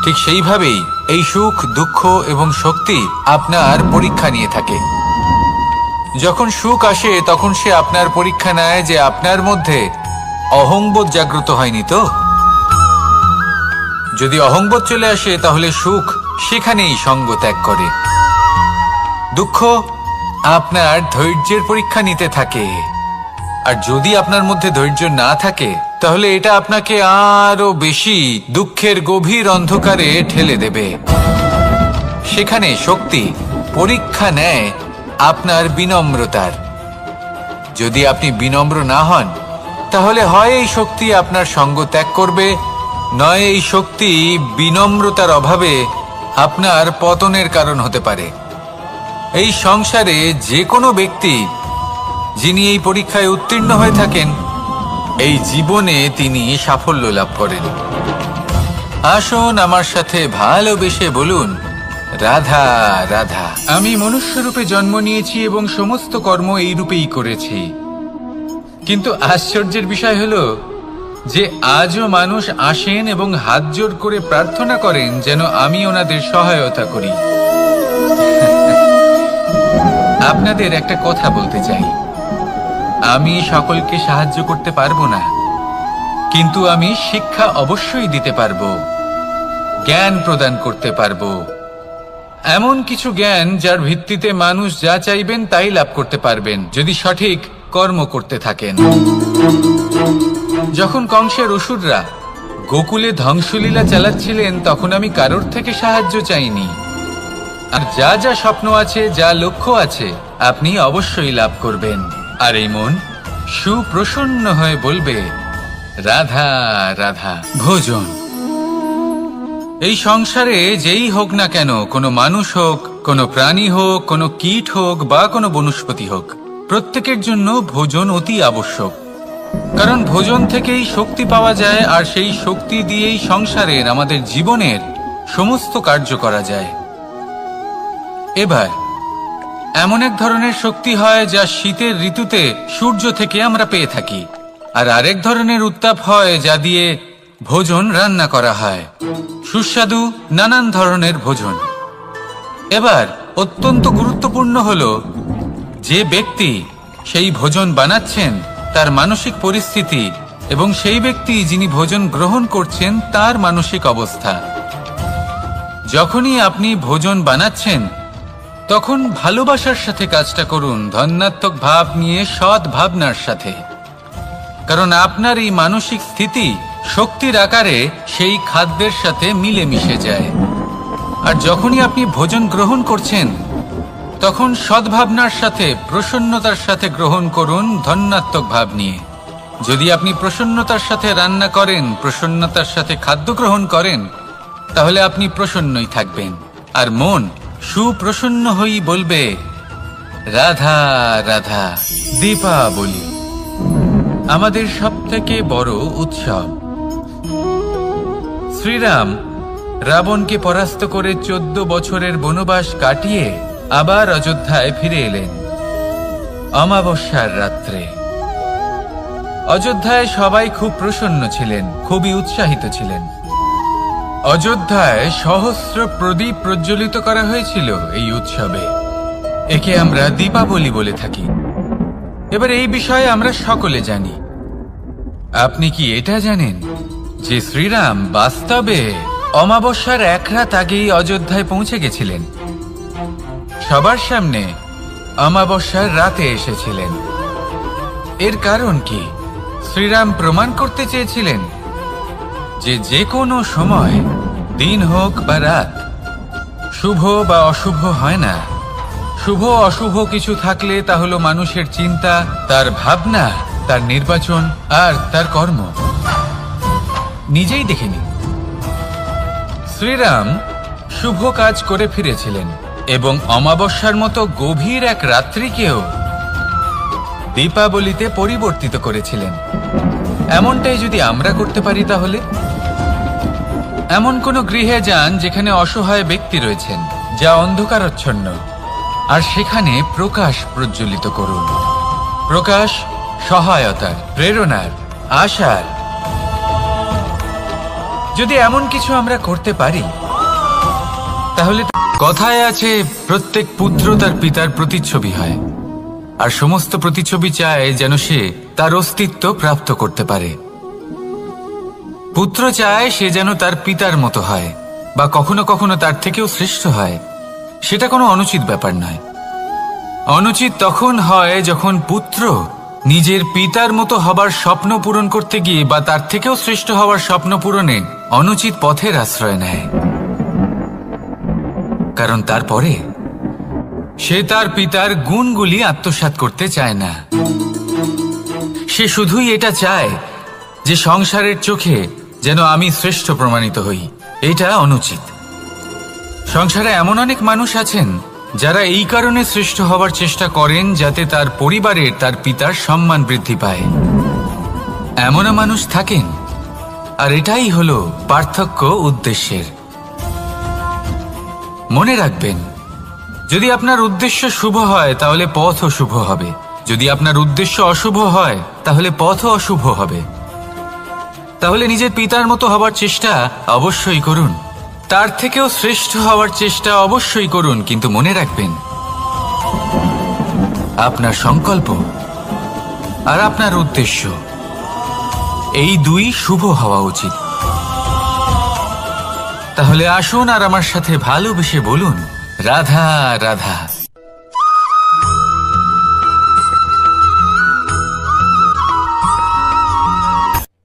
ঠিক সেইভাবেই এই সুখ, দুঃখ এবং শক্তি আপনার পরীক্ষা নিয়ে থাকে। যখন সুখ আসে তখন সে আপনার পরীক্ষা নেয় যে আপনার মধ্যে অহংবোধ জাগ্রত হয়নি তো। যদি অহংবোধ চলে আসে তাহলে সুখ সেখানেই সঙ্গ ত্যাগ করে। দুঃখ আপনার ধৈর্যের পরীক্ষা নিতে থাকে, আর যদি আপনার মধ্যে ধৈর্য না থাকে তাহলে এটা আপনাকে আরো বেশি দুঃখের গভীর অন্ধকারে ঠেলে দেবে। সেখানে শক্তি পরীক্ষা নেয় আপনার বিনম্রতার। যদি আপনি বিনম্র না হন তাহলে হয় এই শক্তি আপনার সঙ্গ ত্যাগ করবে, নয় এই শক্তি বিনম্রতার অভাবে আপনার পতনের কারণ হতে পারে। এই সংসারে যে কোনো ব্যক্তি যিনি এই পরীক্ষায় উত্তীর্ণ হয়ে থাকেন, এই জীবনে তিনি সাফল্য লাভ করেন। আসুন আমার সাথে ভালোবেসে বলুন, রাধা রাধা। আমি মনুষ্যরূপে জন্ম নিয়েছি এবং সমস্ত কর্ম এই রূপেই করেছি, কিন্তু আশ্চর্যের বিষয় হলো যে আজও মানুষ আসেন এবং হাত জোড় করে প্রার্থনা করেন যেন আমি ওনাদের সহায়তা করি। আপনাদের একটা কথা বলতে চাই, আমি সকলকে সাহায্য করতে পারবো না, কিন্তু আমি শিক্ষা অবশ্যই দিতে পারবো, জ্ঞান প্রদান করতে পারবো। এমন কিছু জ্ঞান যার ভিত্তিতে মানুষ যা চাইবেন তাই লাভ করতে পারবেন যদি সঠিক কর্ম করতে থাকেন। যখন কংসের অসুররা গোকুলে ধ্বংসলীলা চালাচ্ছিলেন তখন আমি কারোর থেকে সাহায্য চাইনি। আর যা যা স্বপ্ন আছে, যা লক্ষ্য আছে, আপনি অবশ্যই লাভ করবেন। আর এই মন সুপ্রসন্ন হয়ে বলবে, রাধা রাধা। ভোজন এই সংসারে যেই হোক না কেন, কোনো মানুষ হোক, কোনো প্রাণী হোক, কোনো কীট হোক বা কোনো বনস্পতি হোক, প্রত্যেকের জন্য ভোজন অতি আবশ্যক। কারণ ভোজন থেকেই শক্তি পাওয়া যায়, আর সেই শক্তি দিয়েই সংসারের, আমাদের জীবনের সমস্ত কার্য করা যায়। এবার এমন এক ধরনের শক্তি হয় যা শীতের ঋতুতে সূর্য থেকে আমরা পেয়ে থাকি, আর আরেক ধরনের উত্তাপ হয় যা দিয়ে ভোজন রান্না করা হয়, সুস্বাদু নানান ধরনের ভোজন। এবার অত্যন্ত গুরুত্বপূর্ণ হলো যে ব্যক্তি সেই ভোজন বানাচ্ছেন তার মানসিক পরিস্থিতি এবং সেই ব্যক্তি যিনি ভোজন গ্রহণ করছেন তার মানসিক অবস্থা। যখনই আপনি ভোজন বানাচ্ছেন তখন ভালোবাসার সাথে কাজটা করুন, ধন্যাত্মক ভাব নিয়ে, সৎ ভাবনার সাথে। কারণ আপনার এই মানসিক স্থিতি শক্তির আকারে সেই খাদ্যের সাথে মিলে মিশে যায়। আর যখনই আপনি ভোজন গ্রহণ করছেন তখন সদ্ভাবনার সাথে, প্রসন্নতার সাথে গ্রহণ করুন, ধন্যাত্মক ভাব নিয়ে। যদি আপনি প্রসন্নতার সাথে রান্না করেন, প্রসন্নতার সাথে খাদ্য গ্রহণ করেন, তাহলে আপনি প্রসন্নই থাকবেন। আর মন সুপ্রসন্ন হয়েই বলবে, রাধা রাধা। দীপাবলি আমাদের সবথেকে বড় উৎসব। শ্রীরাম রাবণকে পরাস্ত করে 14 বছরের বনবাস কাটিয়ে আবার অযোধ্যায় ফিরে এলেন অমাবস্যার রাত্রে। অযোধ্যায় সবাই খুব প্রসন্ন ছিলেন, খুবই উৎসাহিত ছিলেন। অযোধ্যায় সহস্র প্রদীপ প্রজ্বলিত করা হয়েছিল এই উৎসবে। একে আমরা দীপাবলি বলে থাকি। এবার এই বিষয়ে আমরা সকলে জানি। আপনি কি এটা জানেন যে শ্রীরাম বাস্তবে অমাবস্যার এক রাত আগেই অযোধ্যায় পৌঁছে গেছিলেন? সবার সামনে অমাবস্যার রাতে এসেছিলেন। এর কারণ কি? শ্রীরাম প্রমাণ করতে চেয়েছিলেন যে যে কোনো সময়, দিন হোক বা রাত, শুভ বা অশুভ হয় না। শুভ অশুভ কিছু থাকলে তা হলো মানুষের চিন্তা, তার ভাবনা, তার নির্বাচন আর তার কর্ম। নিজেই দেখে নিন, শ্রীরাম শুভ কাজ করে ফিরেছিলেন এবং অমাবস্যার মতো গভীর এক রাত্রিকেও দীপাবলিতে পরিবর্তিত করেছিলেন। এমনটাই যদি আমরা করতে পারি তাহলে এমন কোনো গৃহে যান যেখানে অসহায় ব্যক্তি রয়েছেন, যা অন্ধকারাচ্ছন্ন, আর সেখানে প্রকাশ প্রজ্বলিত করুন। প্রকাশ সহায়তার, প্রেরণার, আশার। যদি এমন কিছু আমরা করতে পারি, তাহলে কথায় আছে প্রত্যেক পুত্র তার পিতার প্রতিচ্ছবি হয়, আর সমস্ত প্রতিচ্ছবি চায় যেন সে তার অস্তিত্ব প্রাপ্ত করতে পারে। পুত্র চায় সে যেন তার পিতার মতো হয়, বা কখনো কখনো তার থেকেও শ্রেষ্ঠ হয়। সেটা কোনো অনুচিত ব্যাপার নয়। অনুচিত তখন হয় যখন পুত্র নিজের পিতার মতো হবার স্বপ্ন পূরণ করতে গিয়ে বা তার থেকেও শ্রেষ্ঠ হওয়ার স্বপ্ন পূরণে অনুচিত পথের আশ্রয় নেয়। কারণ তারপরে সে তার পিতার গুণগুলি আত্মসাৎ করতে চায় না। সে শুধুই এটা চায় যে সংসারের চোখে যেন আমি শ্রেষ্ঠ প্রমাণিত হই। এটা অনুচিত। সংসারে এমন অনেক মানুষ আছেন যারা এই কারণে শ্রেষ্ঠ হবার চেষ্টা করেন যাতে তার পরিবারের তার পিতার সম্মান বৃদ্ধি পায়। এমনও মানুষ থাকেন, আর এটাই হলো পার্থক্য উদ্দেশ্যের। মনে রাখবেন, যদি আপনার উদ্দেশ্য শুভ হয় তাহলে পথও শুভ হবে, যদি আপনার উদ্দেশ্য অশুভ হয় তাহলে পথও অশুভ হবে। তাহলে নিজের পিতার মতো হবার চেষ্টা অবশ্যই করুন, তার থেকেও শ্রেষ্ঠ হওয়ার চেষ্টা অবশ্যই করুন, কিন্তু মনে রাখবেন আপনার সংকল্প আর আপনার উদ্দেশ্য এই দুই শুভ হওয়া উচিত। তাহলে আসুন আর আমার সাথে ভালোবেসে বলুন, রাধা রাধা।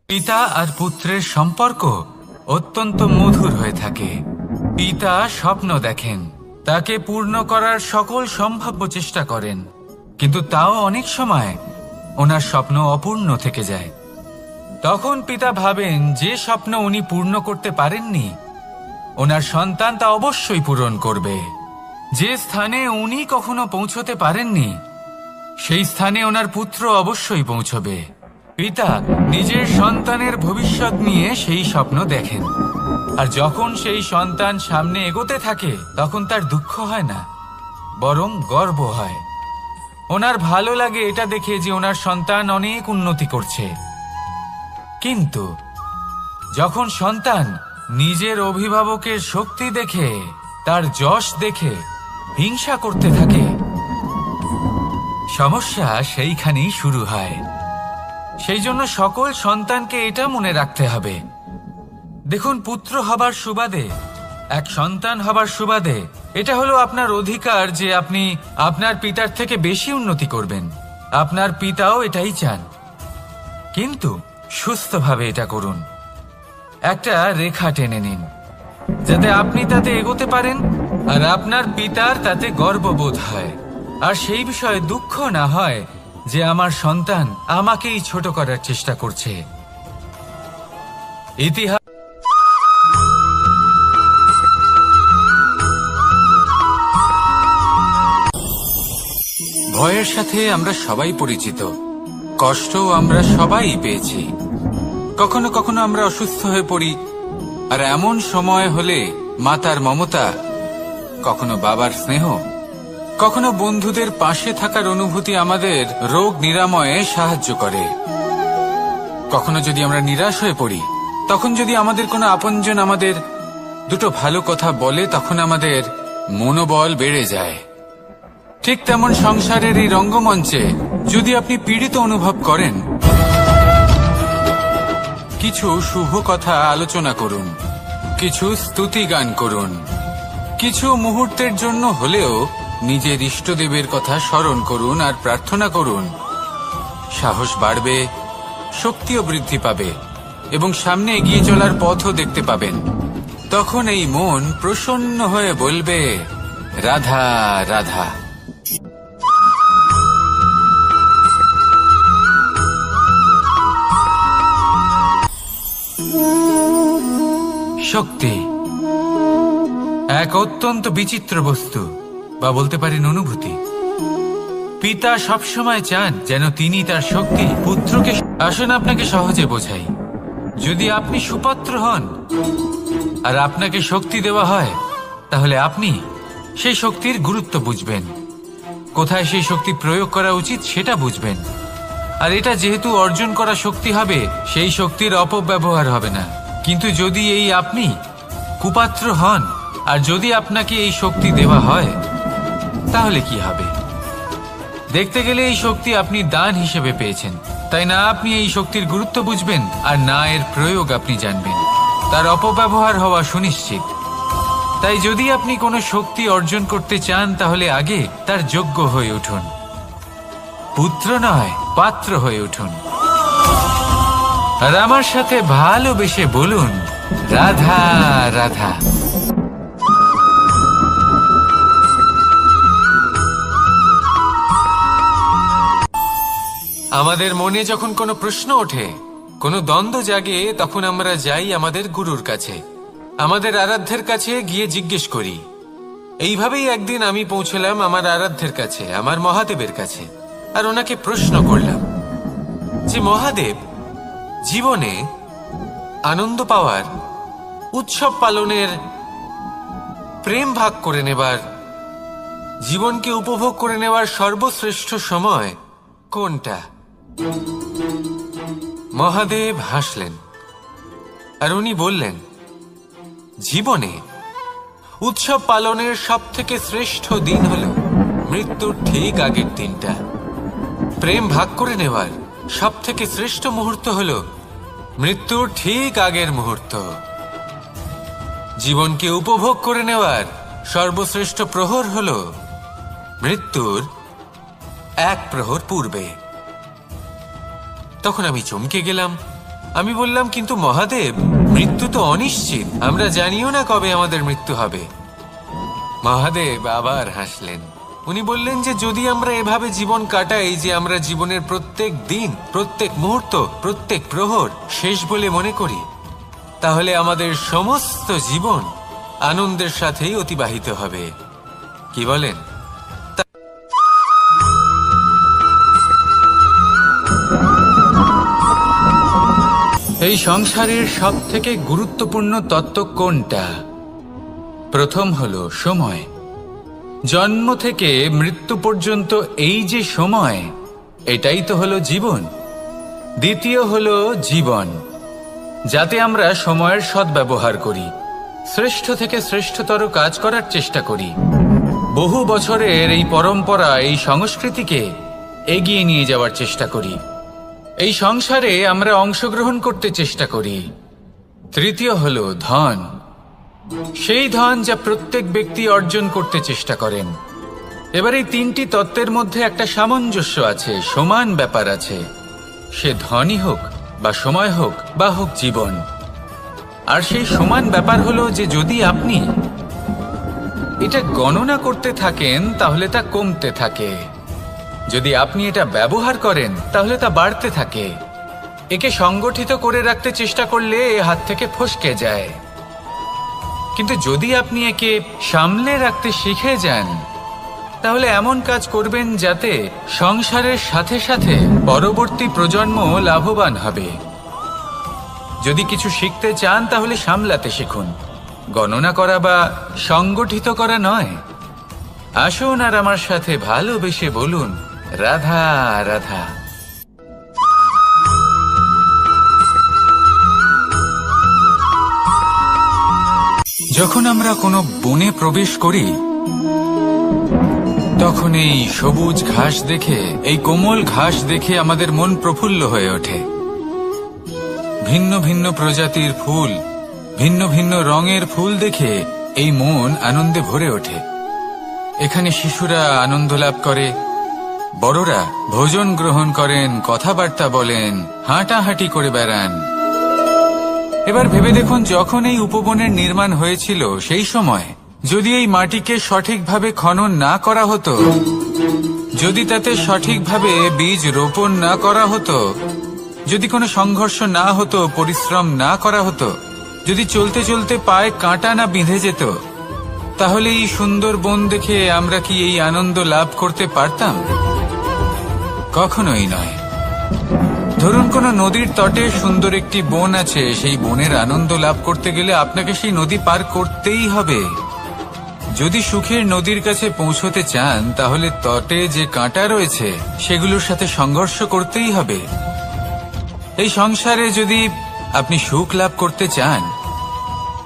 পিতা আর পুত্রের সম্পর্ক অত্যন্ত মধুর হয়ে থাকে। পিতা স্বপ্ন দেখেন, তাকে পূর্ণ করার সকল সম্ভাব্য চেষ্টা করেন, কিন্তু তাও অনেক সময় ওনার স্বপ্ন অপূর্ণ থেকে যায়। তখন পিতা ভাবেন যে স্বপ্ন উনি পূর্ণ করতে পারেননি, ওনার সন্তান তা অবশ্যই পূরণ করবে। যে স্থানে উনি কখনো পৌঁছতে পারেননি, সেই স্থানে ওনার পুত্র অবশ্যই পৌঁছবে। পিতা নিজের সন্তানের ভবিষ্যৎ নিয়ে সেই স্বপ্ন দেখেন, আর যখন সেই সন্তান সামনে এগোতে থাকে তখন তার দুঃখ হয় না, বরং গর্ব হয়। ওনার ভালো লাগে এটা দেখে যে ওনার সন্তান অনেক উন্নতি করছে। কিন্তু যখন সন্তান নিজের অভিভাবকের শক্তি দেখে, তার যশ দেখে হিংসা করতে থাকে, সমস্যা সেইখানেই শুরু হয়। সেই জন্য সকল সন্তানকে এটা মনে রাখতে হবে, দেখুন, পুত্র হবার সুবাদে, এক সন্তান হবার সুবাদে এটা হলো আপনার অধিকার যে আপনি আপনার পিতার থেকে বেশি উন্নতি করবেন। আপনার পিতাও এটাই চান, কিন্তু সুস্থভাবে এটা করুন। একটা রেখা টেনে নিন যাতে আপনি তাতে এগোতে পারেন আর আপনার পিতার তাতে গর্ববোধ হয়, আর সেই বিষয়ে দুঃখ না হয় যে আমার সন্তান আমাকেই ছোট করার চেষ্টা করছে। ইতিহাস ভয়ের সাথে আমরা সবাই পরিচিত, কষ্টও আমরা সবাই পেয়েছি। কখনো কখনো আমরা অসুস্থ হয়ে পড়ি, আর এমন সময় হলে মাতার মমতা, কখনো বাবার স্নেহ, কখনো বন্ধুদের পাশে থাকার অনুভূতি আমাদের রোগ নিরাময়ে সাহায্য করে। কখনো যদি আমরা নিরাশ হয়ে পড়ি, তখন যদি আমাদের কোনো আপনজন আমাদের দুটো ভালো কথা বলে, তখন আমাদের মনোবল বেড়ে যায়। ঠিক তেমন সংসারের এই রঙ্গমঞ্চে যদি আপনি পীড়িত অনুভব করেন, কিছু শুভ কথা আলোচনা করুন, কিছু স্তুতি গান করুন, কিছু মুহূর্তের জন্য হলেও নিজের ইষ্টদেবের কথা স্মরণ করুন আর প্রার্থনা করুন। সাহস বাড়বে, শক্তিও বৃদ্ধি পাবে এবং সামনে এগিয়ে চলার পথও দেখতে পাবেন। তখন এই মন প্রসন্ন হয়ে বলবে, রাধা রাধা। শক্তি এক অত্যন্ত বিচিত্র বস্তু, বা বলতে পারেন অনুভূতি। পিতা সবসময় চান যেন তিনি তার শক্তি পুত্রকে। আসুন আপনাকে সহজে বোঝাই। যদি আপনি সুপাত্র হন আর আপনাকে শক্তি দেওয়া হয়, তাহলে আপনি সেই শক্তির গুরুত্ব বুঝবেন, কোথায় সেই শক্তি প্রয়োগ করা উচিত সেটা বুঝবেন। আর এটা যেহেতু অর্জন করা শক্তি হবে, সেই শক্তির অপব্যবহার হবে না। কিন্তু যদি এই আপনি কুপাত্র হন আর যদি আপনাকে এই শক্তি দেওয়া হয়, তাহলে কি হবে? দেখতে গেলে এই শক্তি আপনি দান হিসেবে পেয়েছেন, তাই না আপনি এই শক্তির গুরুত্ব বুঝবেন আর না এর প্রয়োগ আপনি জানবেন। তার অপব্যবহার হওয়া সুনিশ্চিত। তাই যদি আপনি কোনো শক্তি অর্জন করতে চান, তাহলে আগে তার যোগ্য হয়ে উঠুন। পুত্র নয়, পাত্র হয়ে উঠুন। আর আমার সাথে ভালোবেসে বলুন, রাধা রাধা। আমাদের মনে যখন কোনো প্রশ্ন ওঠে, কোনো দ্বন্দ্ব জাগে, তখন আমরা যাই আমাদের গুরুর কাছে, আমাদের আরাধ্যের কাছে গিয়ে জিজ্ঞেস করি। এইভাবেই একদিন আমি পৌঁছলাম আমার আরাধ্যের কাছে, আমার মহাদেবের কাছে, আর ওনাকে প্রশ্ন করলাম যে মহাদেব, জীবনে আনন্দ পাওয়ার, উৎসব পালনের, প্রেম ভাগ করে নেবার, জীবনকে উপভোগ করে নেওয়ার সর্বশ্রেষ্ঠ সময় কোনটা? মহাদেব হাসলেন আর উনি বললেন, জীবনে উৎসব পালনের সব থেকে শ্রেষ্ঠ দিন হল মৃত্যুর ঠিক আগের দিনটা। প্রেম ভাগ করে নেওয়ার সব থেকে শ্রেষ্ঠ মুহূর্ত হল মৃত্যুর ঠিক আগের মুহূর্ত। জীবনকে উপভোগ করে নেওয়ার সর্বশ্রেষ্ঠ প্রহর হল মৃত্যুর এক প্রহর পূর্বে। তখন আমি চমকে গেলাম। আমি বললাম, কিন্তু মহাদেব, মৃত্যু তো অনিশ্চিত, আমরা জানিও না কবে আমাদের মৃত্যু হবে। মহাদেব আবার হাসলেন। উনি বললেন যে যদি আমরা এভাবে জীবন কাটাই যে আমরা জীবনের প্রত্যেক দিন, প্রত্যেক মুহূর্ত, প্রত্যেক প্রহর শেষ বলে মনে করি, তাহলে আমাদের সমস্ত জীবন আনন্দের সাথেই অতিবাহিত হবে। কি বলেন? এই সংসারের সব থেকে গুরুত্বপূর্ণ তত্ত্ব কোনটা? প্রথম হলো সময়। জন্ম থেকে মৃত্যু পর্যন্ত এই যে সময়, এটাই তো হলো জীবন। দ্বিতীয় হলো জীবন, যাতে আমরা সময়ের সদ্ব্যবহার করি, শ্রেষ্ঠ থেকে শ্রেষ্ঠতর কাজ করার চেষ্টা করি। বহু বছরের এই পরম্পরা, এই সংস্কৃতিকে এগিয়ে নিয়ে যাওয়ার চেষ্টা করি। এই সংসারে আমরা অংশগ্রহণ করতে চেষ্টা করি। তৃতীয় হলো ধন, সেই ধন যা প্রত্যেক ব্যক্তি অর্জন করতে চেষ্টা করেন। এবার এই তিনটি তত্ত্বের মধ্যে একটা সামঞ্জস্য আছে, সমান ব্যাপার আছে। সে ধনই হোক বা সময় হোক বা হোক জীবন। আর সেই সমান ব্যাপার হলো যে যদি আপনি এটা গণনা করতে থাকেন, তাহলে তা কমতে থাকে। যদি আপনি এটা ব্যবহার করেন, তাহলে তা বাড়তে থাকে। একে সংগঠিত করে রাখতে চেষ্টা করলে এ হাত থেকে ফসকে যায়। কিন্তু যদি আপনি একে সামলে রাখতে শিখে যান, তাহলে এমন কাজ করবেন যাতে সংসারের সাথে সাথে পরবর্তী প্রজন্ম লাভবান হবে। যদি কিছু শিখতে চান, তাহলে সামলাতে শিখুন, গণনা করা বা সংগঠিত করা নয়। আসুন আর আমার সাথে ভালোবেসে বলুন, রাধা রাধা। যখন আমরা কোনো বনে প্রবেশ করি, তখন এই সবুজ ঘাস দেখে, এই কোমল ঘাস দেখে আমাদের মন প্রফুল্ল হয়ে ওঠে। ভিন্ন ভিন্ন প্রজাতির ফুল, ভিন্ন ভিন্ন রঙের ফুল দেখে এই মন আনন্দে ভরে ওঠে। এখানে শিশুরা আনন্দ লাভ করে, বড়রা ভোজন গ্রহণ করেন, কথাবার্তা বলেন, হাঁটাহাঁটি করে বেড়ান। এবার ভেবে দেখুন, যখন এই উপবনের নির্মাণ হয়েছিল, সেই সময় যদি এই মাটিকে সঠিকভাবে খনন না করা হতো, যদি তাতে সঠিকভাবে বীজ রোপণ না করা হতো, যদি কোনো সংঘর্ষ না হতো, পরিশ্রম না করা হতো, যদি চলতে চলতে পায়ে কাঁটা না বিঁধে যেত, তাহলে এই সুন্দর বন দেখে আমরা কি এই আনন্দ লাভ করতে পারতাম? কখনোই নয়। ধরুন কোনো নদীর তটে সুন্দর একটি বন আছে, সেই বনের আনন্দ লাভ করতে গেলে আপনাকে সেই নদী পার করতেই হবে। যদি সুখের নদীর কাছে পৌঁছতে চান তাহলে তটে যে কাঁটা রয়েছে সেগুলোর সাথে সংঘর্ষ করতেই হবে। এই সংসারে যদি আপনি সুখ লাভ করতে চান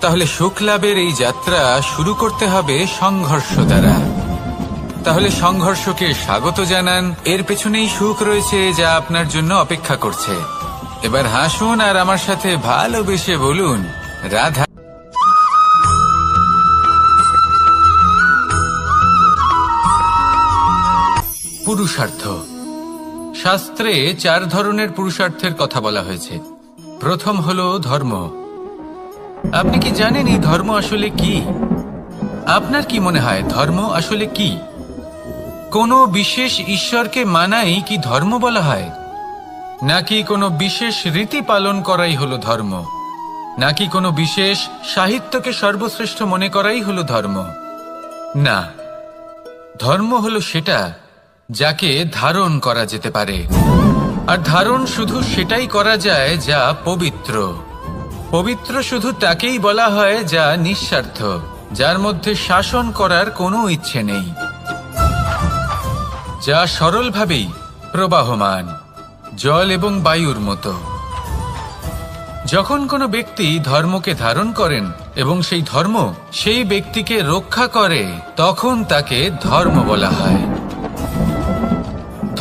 তাহলে সুখ লাভের এই যাত্রা শুরু করতে হবে সংঘর্ষ দ্বারা। তাহলে সংঘর্ষকে স্বাগত জানান, এর পেছনেই সুখ রয়েছে যা আপনার জন্য অপেক্ষা করছে। এবার হাসুন আর আমার সাথে ভালোবেসে বলুন, রাধা। পুরুষার্থ। শাস্ত্রে 4 ধরনের পুরুষার্থের কথা বলা হয়েছে। প্রথম হলো ধর্ম। আপনি কি জানেন এই ধর্ম আসলে কি? আপনার কি মনে হয় ধর্ম আসলে কি? কোনো বিশেষ ঈশ্বরকে মানাই কি ধর্ম বলা হয়? নাকি কোনো বিশেষ রীতি পালন করাই হলো ধর্ম? নাকি কোনো বিশেষ সাহিত্যকে সর্বশ্রেষ্ঠ মনে করাই হলো ধর্ম? না, ধর্ম হলো সেটা যাকে ধারণ করা যেতে পারে। আর ধারণ শুধু সেটাই করা যায় যা পবিত্র। পবিত্র শুধু তাকেই বলা হয় যা নিঃস্বার্থ, যার মধ্যে শাসন করার কোনো ইচ্ছে নেই, যা সরলভাবেই প্রবাহমান, জল এবং বায়ুর মতো। যখন কোনো ব্যক্তি ধর্মকে ধারণ করেন এবং সেই ধর্ম সেই ব্যক্তিকে রক্ষা করে, তখন তাকে ধর্ম বলা হয়।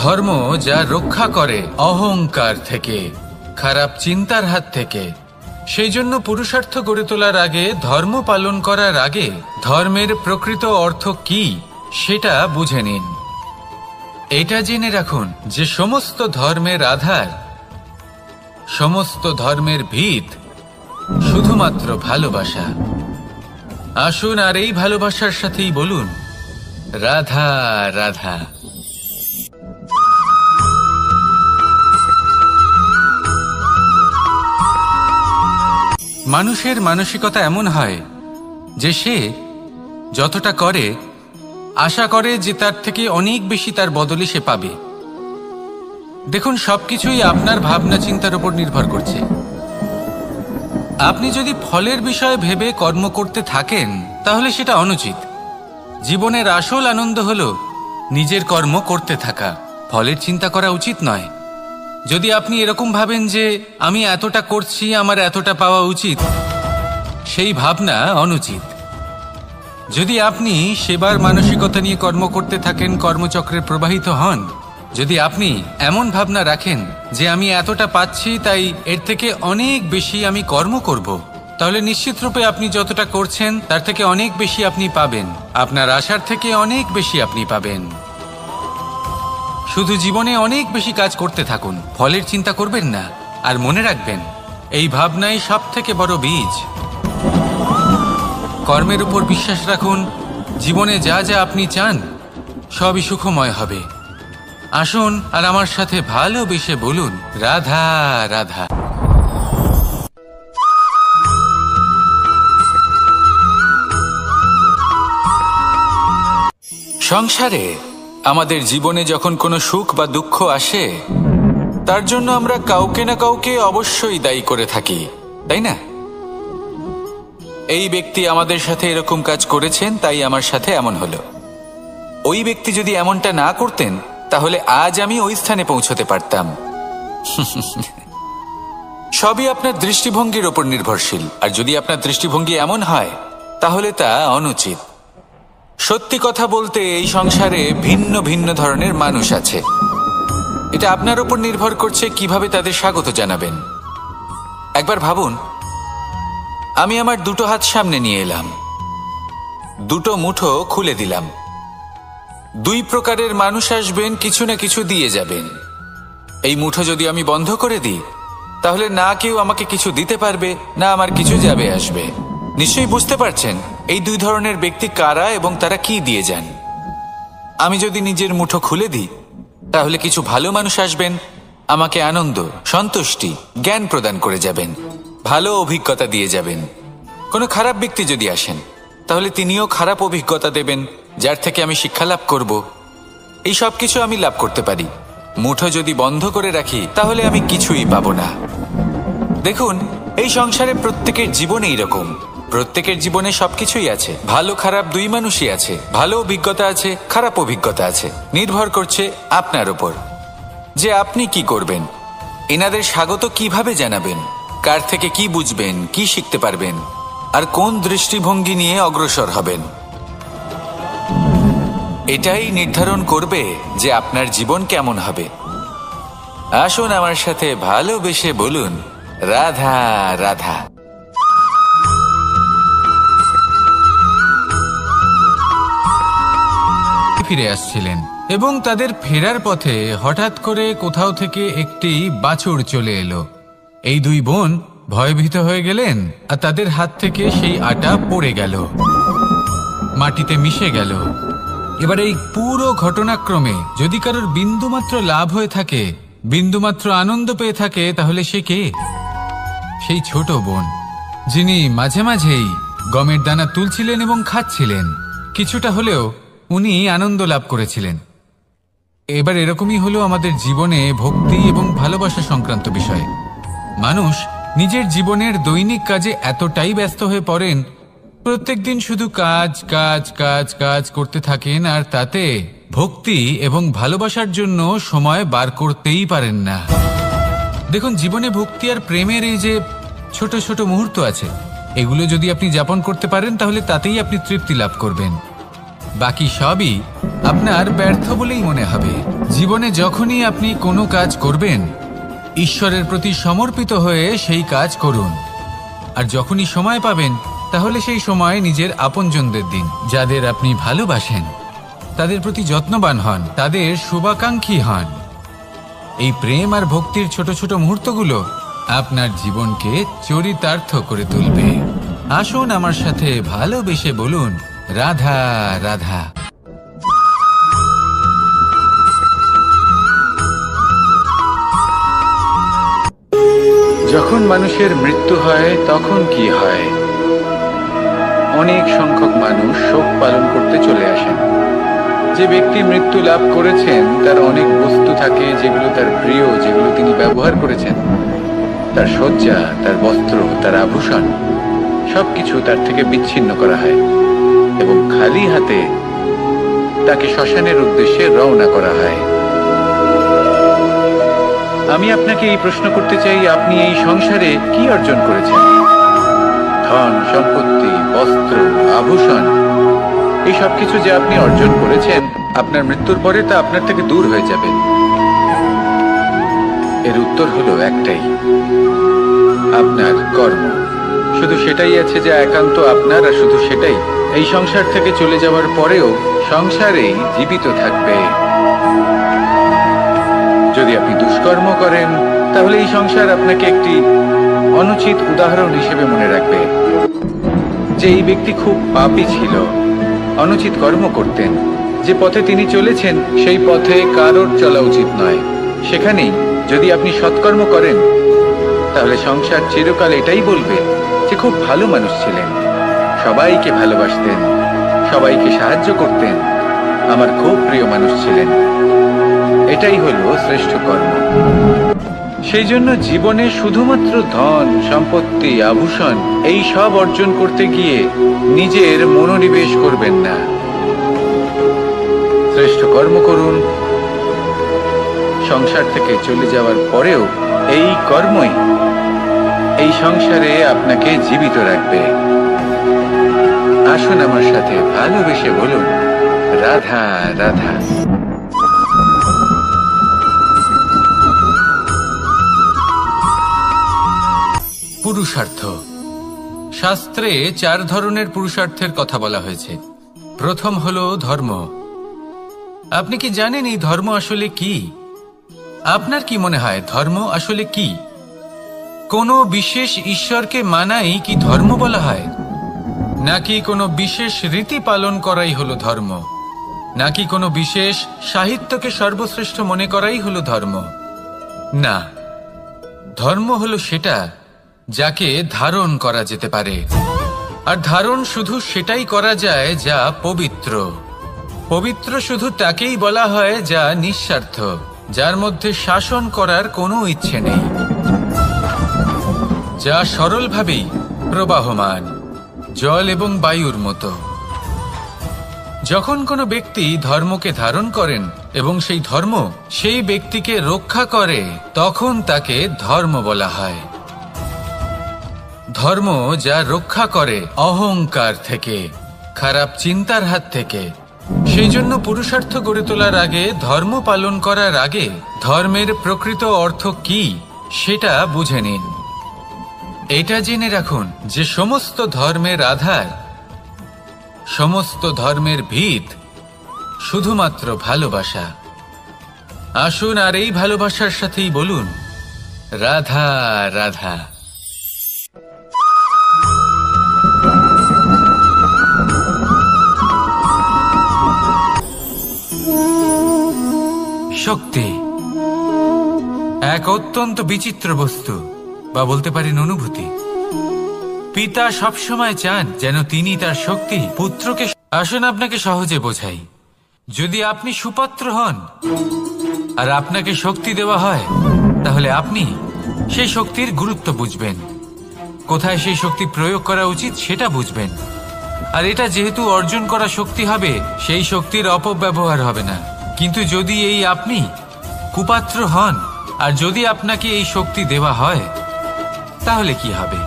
ধর্ম যা রক্ষা করে অহংকার থেকে, খারাপ চিন্তার হাত থেকে। সেই জন্য পুরুষার্থ গড়ে তোলার আগে, ধর্ম পালন করার আগে ধর্মের প্রকৃত অর্থ কি সেটা বুঝে নিন। এটা জেনে রাখুন যে সমস্ত ধর্মের আধার, সমস্ত ধর্মের ভিত শুধুমাত্র ভালোবাসা। আসুন আর এই ভালোবাসার সাথেই বলুন, রাধা রাধা। মানুষের মানসিকতা এমন হয় যে সে যতটা করে আশা করে যে তার থেকে অনেক বেশি তার বদলে সে পাবে। দেখুন, সবকিছুই আপনার ভাবনা চিন্তার উপর নির্ভর করছে। আপনি যদি ফলের বিষয়ে ভেবে কর্ম করতে থাকেন তাহলে সেটা অনুচিত। জীবনের আসল আনন্দ হলো নিজের কর্ম করতে থাকা, ফলের চিন্তা করা উচিত নয়। যদি আপনি এরকম ভাবেন যে আমি এতটা করছি, আমার এতটা পাওয়া উচিত, সেই ভাবনা অনুচিত। যদি আপনি সেবার মানসিকতা নিয়ে কর্ম করতে থাকেন, কর্মচক্রে প্রবাহিত হন, যদি আপনি এমন ভাবনা রাখেন যে আমি এতটা পাচ্ছি তাই এর থেকে অনেক বেশি আমি কর্ম করব, তাহলে নিশ্চিতরূপে আপনি যতটা করছেন তার থেকে অনেক বেশি আপনি পাবেন। আপনার আশার থেকে অনেক বেশি আপনি পাবেন। শুধু জীবনে অনেক বেশি কাজ করতে থাকুন, ফলের চিন্তা করবেন না। আর মনে রাখবেন, এই ভাবনাই সব থেকে বড় বীজ। কর্মের উপর বিশ্বাস রাখুন, জীবনে যা যা আপনি চান সবই সুখময় হবে। আসুন আর আমার সাথে ভালোবেসে বলুন, রাধা রাধা। সংসারে আমাদের জীবনে যখন কোনো সুখ বা দুঃখ আসে, তার জন্য আমরা কাউকে না কাউকে অবশ্যই দায়ী করে থাকি, তাই না? এই ব্যক্তি আমাদের সাথে এরকম কাজ করেছেন তাই আমার সাথে এমন হলো। ওই ব্যক্তি যদি এমনটা না করতেন তাহলে আজ আমি ওই স্থানে পৌঁছতে পারতাম। সবই আপনার দৃষ্টিভঙ্গির ওপর নির্ভরশীল। আর যদি আপনার দৃষ্টিভঙ্গি এমন হয় তাহলে তা অনুচিত। সত্যি কথা বলতে এই সংসারে ভিন্ন ভিন্ন ধরনের মানুষ আছে। এটা আপনার উপর নির্ভর করছে কিভাবে তাদের স্বাগত জানাবেন। একবার ভাবুন, আমি আমার দুটো হাত সামনে নিয়ে এলাম, দুটো মুঠো খুলে দিলাম। দুই প্রকারের মানুষ আসবেন, কিছু না কিছু দিয়ে যাবেন। এই মুঠো যদি আমি বন্ধ করে দিই তাহলে না কেউ আমাকে কিছু দিতে পারবে, না আমার কিছু যাবে আসবে। নিশ্চয়ই বুঝতে পারছেন এই দুই ধরনের ব্যক্তি কারা এবং তারা কি দিয়ে যান। আমি যদি নিজের মুঠো খুলে দিই তাহলে কিছু ভালো মানুষ আসবেন, আমাকে আনন্দ, সন্তুষ্টি, জ্ঞান প্রদান করে যাবেন, ভালো অভিজ্ঞতা দিয়ে যাবেন। কোনো খারাপ ব্যক্তি যদি আসেন তাহলে তিনিও খারাপ অভিজ্ঞতা দেবেন, যার থেকে আমি শিক্ষা লাভ করব। এই সব কিছু আমি লাভ করতে পারি। মুঠো যদি বন্ধ করে রাখি তাহলে আমি কিছুই পাবো না। দেখুন, এই সংসারে প্রত্যেকের জীবনে এইরকম। প্রত্যেকের জীবনে সবকিছুই আছে, ভালো খারাপ দুই মানুষই আছে, ভালো অভিজ্ঞতা আছে, খারাপ অভিজ্ঞতা আছে। নির্ভর করছে আপনার উপর যে আপনি কি করবেন। এনাদের স্বাগত কিভাবে জানাবেন, কার থেকে কি বুঝবেন, কি শিখতে পারবেন, আর কোন দৃষ্টিভঙ্গি নিয়ে অগ্রসর হবেন। এটাই নির্ধারণ করবে যে আপনার জীবন কেমন হবে। আসুন আমার সাথে ভালোবেসে বলুন, রাধা রাধা। ফিরে আসছিলেন এবং তাদের ফেরার পথে হঠাৎ করে কোথাও থেকে একটি বাছুর চলে এলো। এই দুই বোন ভয়ভীত হয়ে গেলেন আর তাদের হাত থেকে সেই আটা পড়ে গেল, মাটিতে মিশে গেল। এবার এই পুরো ঘটনাক্রমে যদি কারোর বিন্দুমাত্র লাভ হয়ে থাকে, বিন্দুমাত্র আনন্দ পেয়ে থাকে, তাহলে সে কে? সেই ছোট বোন, যিনি মাঝে মাঝেই গমের দানা তুলছিলেন এবং খাচ্ছিলেন। কিছুটা হলেও উনি আনন্দ লাভ করেছিলেন। এবার এরকমই হলো আমাদের জীবনে ভক্তি এবং ভালোবাসা সংক্রান্ত বিষয়। মানুষ নিজের জীবনের দৈনিক কাজে এতটাই ব্যস্ত হয়ে পড়েন, প্রত্যেকদিন শুধু কাজ কাজ কাজ কাজ করতে থাকেন, আর তাতে ভক্তি এবং ভালোবাসার জন্য সময় বার করতেই পারেন না। দেখুন, জীবনে ভক্তি আর প্রেমের এই যে ছোট ছোট মুহূর্ত আছে, এগুলো যদি আপনি যাপন করতে পারেন তাহলে তাতেই আপনি তৃপ্তি লাভ করবেন। বাকি সবই আপনার ব্যর্থ বলেই মনে হবে। জীবনে যখনই আপনি কোনো কাজ করবেন, ঈশ্বরের প্রতি সমর্পিত হয়ে সেই কাজ করুন। আর যখনই সময় পাবেন, তাহলে সেই সময় নিজের আপনজনদের দিন। যাদের আপনি ভালোবাসেন তাদের প্রতি যত্নবান হন, তাদের শুভাকাঙ্ক্ষী হন। এই প্রেম আর ভক্তির ছোট ছোট মুহূর্তগুলো আপনার জীবনকে চরিতার্থ করে তুলবে। আসুন আমার সাথে ভালোবেসে বলুন, রাধা রাধা। যখন মানুষের মৃত্যু হয় তখন কি হয়? অনেক সংখ্যক মানুষ শোক পালন করতে চলে আসেন। যে ব্যক্তি মৃত্যু লাভ করেছেন তার অনেক বস্তু থাকে যেগুলো তার প্রিয়, যেগুলো তিনি ব্যবহার করেছেন। তার শয্যা, তার বস্ত্র, তার আভূষণ সবকিছু তার থেকে বিচ্ছিন্ন করা হয় এবং খালি হাতে তাকে শ্মশানের উদ্দেশ্যে রওনা করা হয়। আমি আপনাকে এই প্রশ্ন করতে চাই, আপনি এই সংসারে কি অর্জন করেছেন? ধন সম্পত্তি, বস্ত্র, আভূষণ, এই সব কিছু যে আপনি অর্জন করেছেন, আপনার মৃত্যুর পরে তা আপনার থেকে দূর হয়ে যাবে। এর উত্তর হলো একটাই, আপনার কর্ম। শুধু সেটাই আছে যা একান্ত আপনার, আর শুধু সেটাই এই সংসার থেকে চলে যাওয়ার পরেও সংসারেই জীবিত থাকবে। যদি আপনি দুষ্কর্ম করেন, তাহলে এই সংসার আপনাকে একটি অনুচিত উদাহরণ হিসেবে মনে রাখবে যে এই ব্যক্তি খুব পাপী ছিল, অনুচিত কর্ম করতেন। যে পথে তিনি চলেছেন সেই পথে কারোর চলা উচিত নয়। সেখানেই যদি আপনি সৎকর্ম করেন, তাহলে সংসার চিরকাল এটাই বলবে যে খুব ভালো মানুষ ছিলেন, সবাইকে ভালোবাসতেন, সবাইকে সাহায্য করতেন, আমার খুব প্রিয় মানুষ ছিলেন। এটাই হলো শ্রেষ্ঠ কর্ম। সেই জন্য জীবনে শুধুমাত্র ধন সম্পত্তি, আভূষণ এই সব অর্জন করতে গিয়ে নিজের মনোনিবেশ করবেন না। শ্রেষ্ঠ কর্ম করুন। সংসার থেকে চলে যাওয়ার পরেও এই কর্মই এই সংসারে আপনাকে জীবিত রাখবে। আসুন আমার সাথে ভালোবেসে বলুন, রাধা রাধা। পুরুষার্থ। শাস্ত্রে 4 ধরনের পুরুষার্থের কথা বলা হয়েছে। প্রথম হলো ধর্ম। আপনি কি জানেন এই ধর্ম আসলে কি? আপনার কি মনে হয় ধর্ম আসলে কি? কোনো বিশেষ ঈশ্বরকে মানাই কি ধর্ম বলা হয়? নাকি কোনো বিশেষ রীতি পালন করাই হলো ধর্ম? নাকি কোনো বিশেষ সাহিত্যকে সর্বশ্রেষ্ঠ মনে করাই হলো ধর্ম? না, ধর্ম হলো সেটা যাকে ধারণ করা যেতে পারে। আর ধারণ শুধু সেটাই করা যায় যা পবিত্র। পবিত্র শুধু তাকেই বলা হয় যা নিঃস্বার্থ। যার মধ্যে শাসন করার কোনো ইচ্ছে নেই, যা সরলভাবেই প্রবাহমান, জল এবং বায়ুর মতো। যখন কোনো ব্যক্তি ধর্মকে ধারণ করেন এবং সেই ধর্ম সেই ব্যক্তিকে রক্ষা করে, তখন তাকে ধর্ম বলা হয়। ধর্ম যা রক্ষা করে অহংকার থেকে, খারাপ চিন্তার হাত থেকে। সেই জন্য পুরুষার্থ গড়ে তোলার আগে, ধর্ম পালন করার আগে ধর্মের প্রকৃত অর্থ কি সেটা বুঝে নিন। এটা জেনে রাখুন যে সমস্ত ধর্মের আধার, সমস্ত ধর্মের ভিত শুধুমাত্র ভালোবাসা। আসুন আর এই ভালোবাসার সাথেই বলুন, রাধা রাধা। শক্তি এক অত্যন্ত বিচিত্র বস্তু, বা বলতে পারেন অনুভূতি। পিতা সবসময় চান যেন তিনি তার শক্তি পুত্রকে। আসুন আপনাকে সহজে বোঝাই। যদি আপনি সুপাত্র হন আর আপনাকে শক্তি দেওয়া হয়, তাহলে আপনি সেই শক্তির গুরুত্ব বুঝবেন, কোথায় সেই শক্তি প্রয়োগ করা উচিত সেটা বুঝবেন। আর এটা যেহেতু অর্জন করা শক্তি হবে, সেই শক্তির অপব্যবহার হবে না। কিন্তু যদি এই আপনি কুপাত্র হন আর যদি আপনাকে এই শক্তি দেওয়া হয়, তাহলে কি হবে?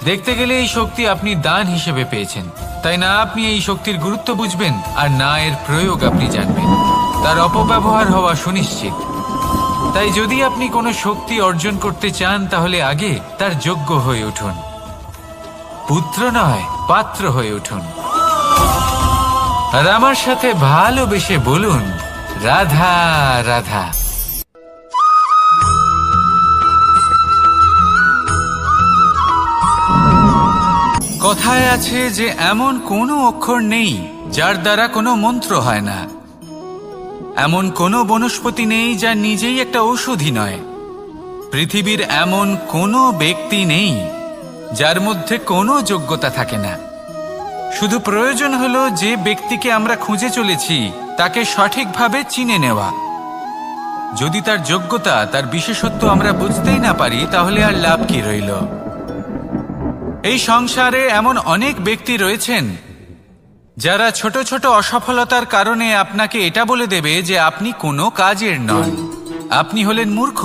দেখতে গেলে এই শক্তি আপনি দান হিসেবে পেয়েছেন, তাই না আপনি এই শক্তির গুরুত্ব বুঝবেন আর না এর প্রয়োগ আপনি জানবেন। তার অপব্যবহার হওয়া সুনিশ্চিত। তাই যদি আপনি কোনো শক্তি অর্জন করতে চান, তাহলে আগে তার যোগ্য হয়ে উঠুন। পুত্র নয়, পাত্র হয়ে উঠুন। আর আমার সাথে ভালোবেসে বলুন, রাধা রাধা। কথায় আছে যে এমন কোনো অক্ষর নেই যার দ্বারা কোনো মন্ত্র হয় না। এমন কোনো বনস্পতি নেই যা নিজেই একটা ঔষধি নয়। পৃথিবীর এমন কোনো ব্যক্তি নেই যার মধ্যে কোনো যোগ্যতা থাকে না। শুধু প্রয়োজন হলো যে ব্যক্তিকে আমরা খুঁজে চলেছি তাকে সঠিকভাবে চিনে নেওয়া। যদি তার যোগ্যতা, তার বিশেষত্ব আমরা বুঝতেই না পারি, তাহলে আর লাভ কি রইল? এই সংসারে এমন অনেক ব্যক্তি রয়েছেন যারা ছোট ছোট অসফলতার কারণে আপনাকে এটা বলে দেবে যে আপনি কোনো কাজের নন, আপনি হলেন মূর্খ,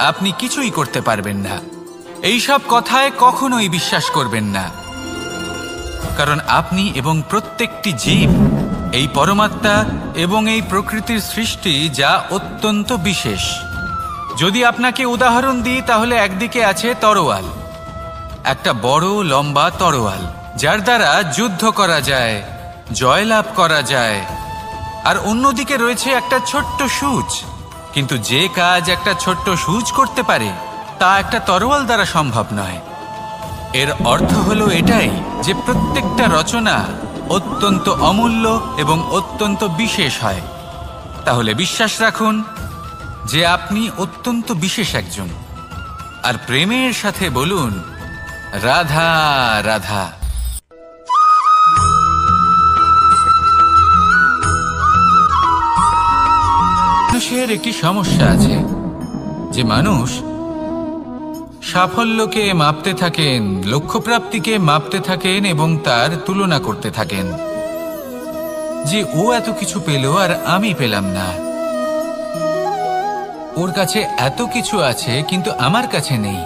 আপনি কিছুই করতে পারবেন না। এইসব কথায় কখনোই বিশ্বাস করবেন না, কারণ আপনি এবং প্রত্যেকটি জীব এই পরমাত্মা এবং এই প্রকৃতির সৃষ্টি, যা অত্যন্ত বিশেষ। যদি আপনাকে উদাহরণ দিই, তাহলে একদিকে আছে তরোয়াল, একটা বড় লম্বা তরোয়াল, যার দ্বারা যুদ্ধ করা যায়, জয়লাভ করা যায়। আর অন্যদিকে রয়েছে একটা ছোট্ট সূচ। কিন্তু যে কাজ একটা ছোট্ট সূচ করতে পারে, তা একটা তরোয়াল দ্বারা সম্ভব নয়। এর অর্থ হলো এটাই যে প্রত্যেকটা রচনা অত্যন্ত অমূল্য এবং অত্যন্ত বিশেষ হয়। তাহলে বিশ্বাস রাখুন যে আপনি অত্যন্ত বিশেষ একজন। আর প্রেমের সাথে বলুন, রাধা রাধা। মানুষের একটি সমস্যা আছে যে মানুষ সাফল্যকে মাপতে থাকেন, লক্ষ্যপ্রাপ্তিকে মাপতে থাকেন এবং তার তুলনা করতে থাকেন যে ও এত কিছু পেল আর আমি পেলাম না, ওর কাছে এত কিছু আছে কিন্তু আমার কাছে নেই।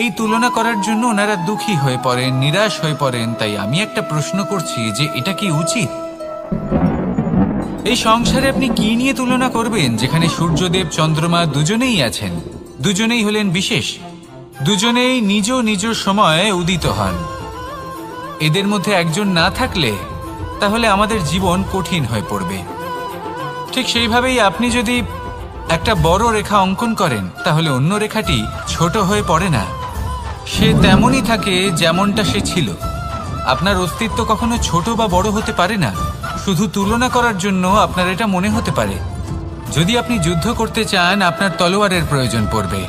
এই তুলনা করার জন্য ওনারা দুঃখী হয়ে পড়েন, নিরাশ হয়ে পড়েন। তাই আমি একটা প্রশ্ন করছি যে এটা কি উচিত? এই সংসারে আপনি কি নিয়ে তুলনা করবেন, যেখানে সূর্যদেব চন্দ্রমা দুজনেই আছেন, দুজনেই হলেন বিশেষ, দুজনেই নিজ নিজ সময়ে উদিত হন। এদের মধ্যে একজন না থাকলে তাহলে আমাদের জীবন কঠিন হয়ে পড়বে। ঠিক সেইভাবেই আপনি যদি একটা বড় রেখা অঙ্কন করেন, তাহলে অন্য রেখাটি ছোট হয়ে পড়ে না, সে তেমনই থাকে যেমনটা সে ছিল। আপনার অস্তিত্ব কখনো ছোট বা বড় হতে পারে না। শুধু তুলনা করার জন্য আপনার এটা মনে হতে পারে। যদি আপনি যুদ্ধ করতে চান, আপনার তলোয়ারের প্রয়োজন পড়বে।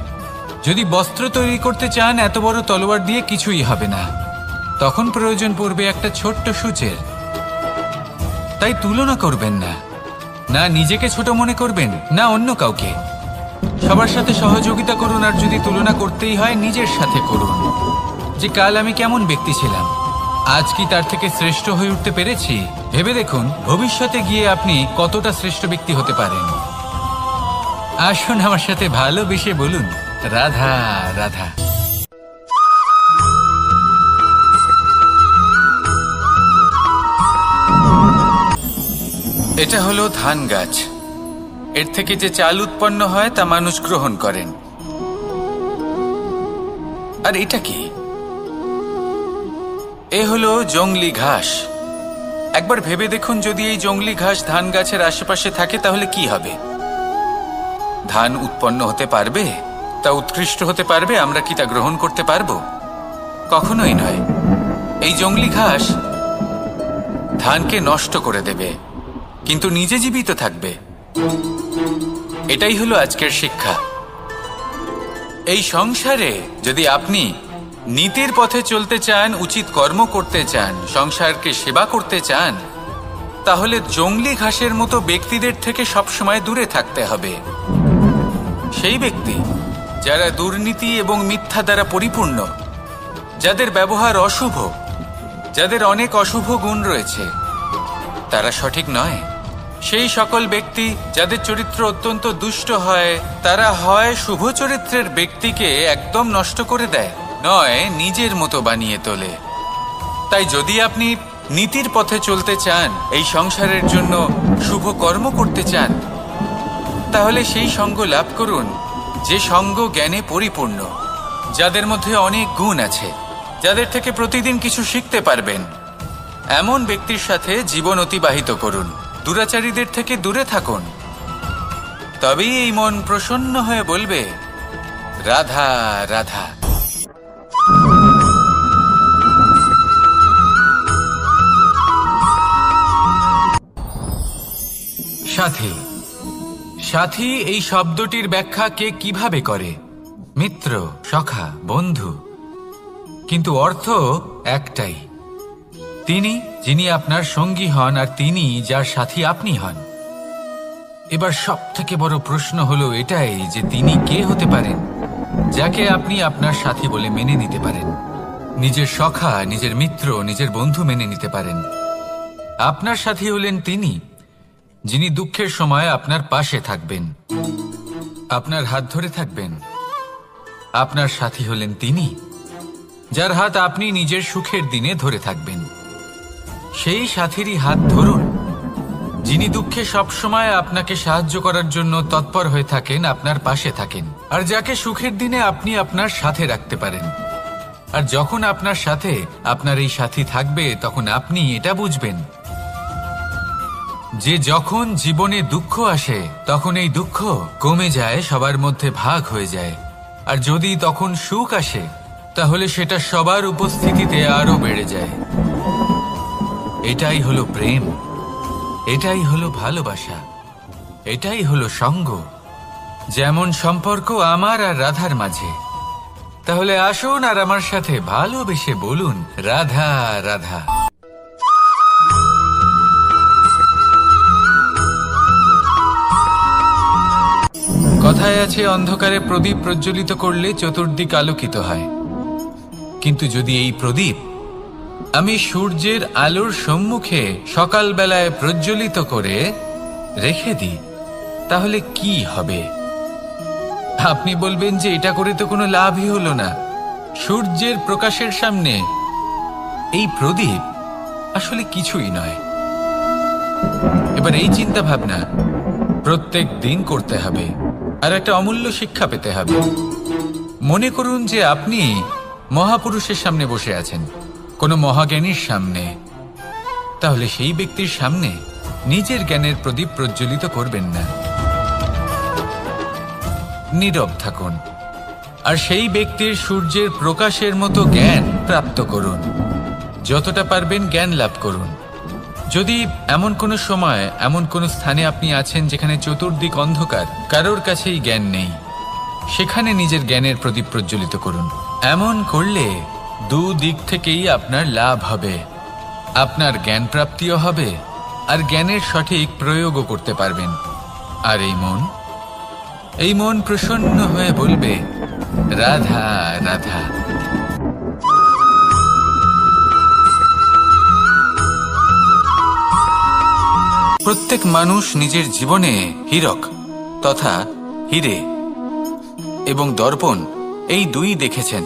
যদি বস্ত্র তৈরি করতে চান, এত বড় তলোয়ার দিয়ে কিছুই হবে না, তখন প্রয়োজন পড়বে একটা ছোট্ট সূচের। তাই তুলনা করবেন না। না নিজেকে ছোট মনে করবেন না অন্য কাউকে। সবার সাথে সহযোগিতা করুন, আর যদি তুলনা করতেই হয় নিজের সাথে করুন, যে কাল আমি কেমন ব্যক্তি ছিলাম, আজ কি তার থেকে শ্রেষ্ঠ হয়ে উঠতে পেরেছি। ভেবে দেখুন ভবিষ্যতে গিয়ে আপনি কতটা শ্রেষ্ঠ ব্যক্তি হতে পারেন। আসুন আমার সাথে ভালোবেসে বলুন, রাধা রাধা। এটা হলো ধান গাছ। এর থেকে যে চাল উৎপন্ন হয় তা মানুষ গ্রহণ করেন। আর এটা কি? এ হলো জংলি ঘাস। একবার ভেবে দেখুন, যদি এই জংলি ঘাস ধান গাছের আশেপাশে থাকে তাহলে কি হবে? ধান উৎপন্ন হতে পারবে? তা উৎকৃষ্ট হতে পারবে? আমরা কি তা গ্রহণ করতে পারবো? কখনোই নয়। এই জংলি ঘাস ধানকে নষ্ট করে দেবে, কিন্তু নিজে জীবিত থাকবে। এটাই হলো আজকের শিক্ষা। এই সংসারে যদি আপনি নীতির পথে চলতে চান, উচিত কর্ম করতে চান, সংসারকে সেবা করতে চান, তাহলে জংলি ঘাসের মতো ব্যক্তিদের থেকে সবসময় দূরে থাকতে হবে। সেই ব্যক্তি যারা দুর্নীতি এবং মিথ্যা দ্বারা পরিপূর্ণ, যাদের ব্যবহার অশুভ, যাদের অনেক অশুভ গুণ রয়েছে, তারা সঠিক নয়। সেই সকল ব্যক্তি যাদের চরিত্র অত্যন্ত দুষ্ট হয়, তারা হয় শুভ চরিত্রের ব্যক্তিকে একদম নষ্ট করে দেয়, নয় নিজের মতো বানিয়ে তোলে। তাই যদি আপনি নীতির পথে চলতে চান, এই সংসারের জন্য শুভ কর্ম করতে চান, তাহলে সেই সঙ্গ লাভ করুন যে সঙ্গ জ্ঞানে পরিপূর্ণ, যাদের মধ্যে অনেক গুণ আছে, যাদের থেকে প্রতিদিন কিছু শিখতে পারবেন। এমন ব্যক্তির সাথে জীবন অতিবাহিত করুন। দুরাচারীদের থেকে দূরে থাকুন। তবেই এই মন প্রসন্ন হয়ে বলবে, রাধা রাধা। সাথী। সাথী এই শব্দটির ব্যাখ্যা কে কিভাবে করে? মিত্র, সখা, বন্ধু। কিন্তু অর্থ একটাই, তিনি যিনি আপনার সঙ্গী হন আর তিনি যার সাথী আপনি হন। এবার সব থেকে বড় প্রশ্ন হলো এটাই যে তিনি কে হতে পারেন যাকে আপনি আপনার সাথী বলে মেনে নিতে পারেন, নিজের সখা, নিজের মিত্র, নিজের বন্ধু মেনে নিতে পারেন। আপনার সাথী হলেন তিনি যিনি দুঃখের সময় আপনার পাশে থাকবেন, আপনার হাত ধরে থাকবেন। আপনার সাথী হলেন তিনি যার হাত আপনি নিজের সুখের দিনে ধরে থাকবেন। সেই সাথীরই হাত ধরুন যিনি দুঃখে সবসময় আপনাকে সাহায্য করার জন্য তৎপর হয়ে থাকেন, আপনার পাশে থাকেন, আর যাকে সুখের দিনে আপনি আপনার সাথে রাখতে পারেন। আর যখন আপনার সাথে আপনার এই সাথী থাকবে, তখন আপনি এটা বুঝবেন যে যখন জীবনে দুঃখ আসে, তখন এই দুঃখ কমে যায়, সবার মধ্যে ভাগ হয়ে যায়। আর যদি তখন সুখ আসে, তাহলে সেটা সবার উপস্থিতিতে আরো বেড়ে যায়। এটাই হলো প্রেম, এটাই হলো ভালোবাসা, এটাই হলো সঙ্গ। যেমন সম্পর্ক আমার আর রাধার মাঝে। তাহলে আসুন আর আমার সাথে ভালোবেসে বলুন, রাধা রাধা। কথায় আছে, অন্ধকারে প্রদীপ প্রজ্বলিত করলে চতুর্দিক আলোকিত হয়। কিন্তু যদি এই প্রদীপ আমি সূর্যের আলোর সম্মুখে সকালবেলায় প্রজ্বলিত করে রেখে দিই, তাহলে কি হবে? আপনি বলবেন যে এটা করে তো কোনো লাভই হলো না। সূর্যের প্রকাশের সামনে এই প্রদীপ আসলে কিছুই নয়। এবার এই চিন্তা ভাবনা প্রত্যেক দিন করতে হবে, আর একটা অমূল্য শিক্ষা পেতে হবে। মনে করুন যে আপনি মহাপুরুষের সামনে বসে আছেন, কোনো মহাজ্ঞানীর সামনে। তাহলে সেই ব্যক্তির সামনে নিজের জ্ঞানের প্রদীপ প্রজ্বলিত করবেন না, নীরব থাকুন, আর সেই ব্যক্তির সূর্যের প্রকাশের মতো জ্ঞান প্রাপ্ত করুন। যতটা পারবেন জ্ঞান লাভ করুন। যদি এমন কোনো সময়, এমন কোনো স্থানে আপনি আছেন যেখানে চতুর্দিক অন্ধকার, কারোর কাছেই জ্ঞান নেই, সেখানে নিজের জ্ঞানের প্রদীপ প্রজ্বলিত করুন। এমন করলে দুদিক থেকেই আপনার লাভ হবে। আপনার জ্ঞান প্রাপ্তিও হবে, আর জ্ঞানের সঠিক প্রয়োগও করতে পারবেন। আর এই মন প্রসন্ন হয়ে বলবে, রাধা রাধা। প্রত্যেক মানুষ নিজের জীবনে হীরক তথা হীরে এবং দর্পণ এই দুই দেখেছেন।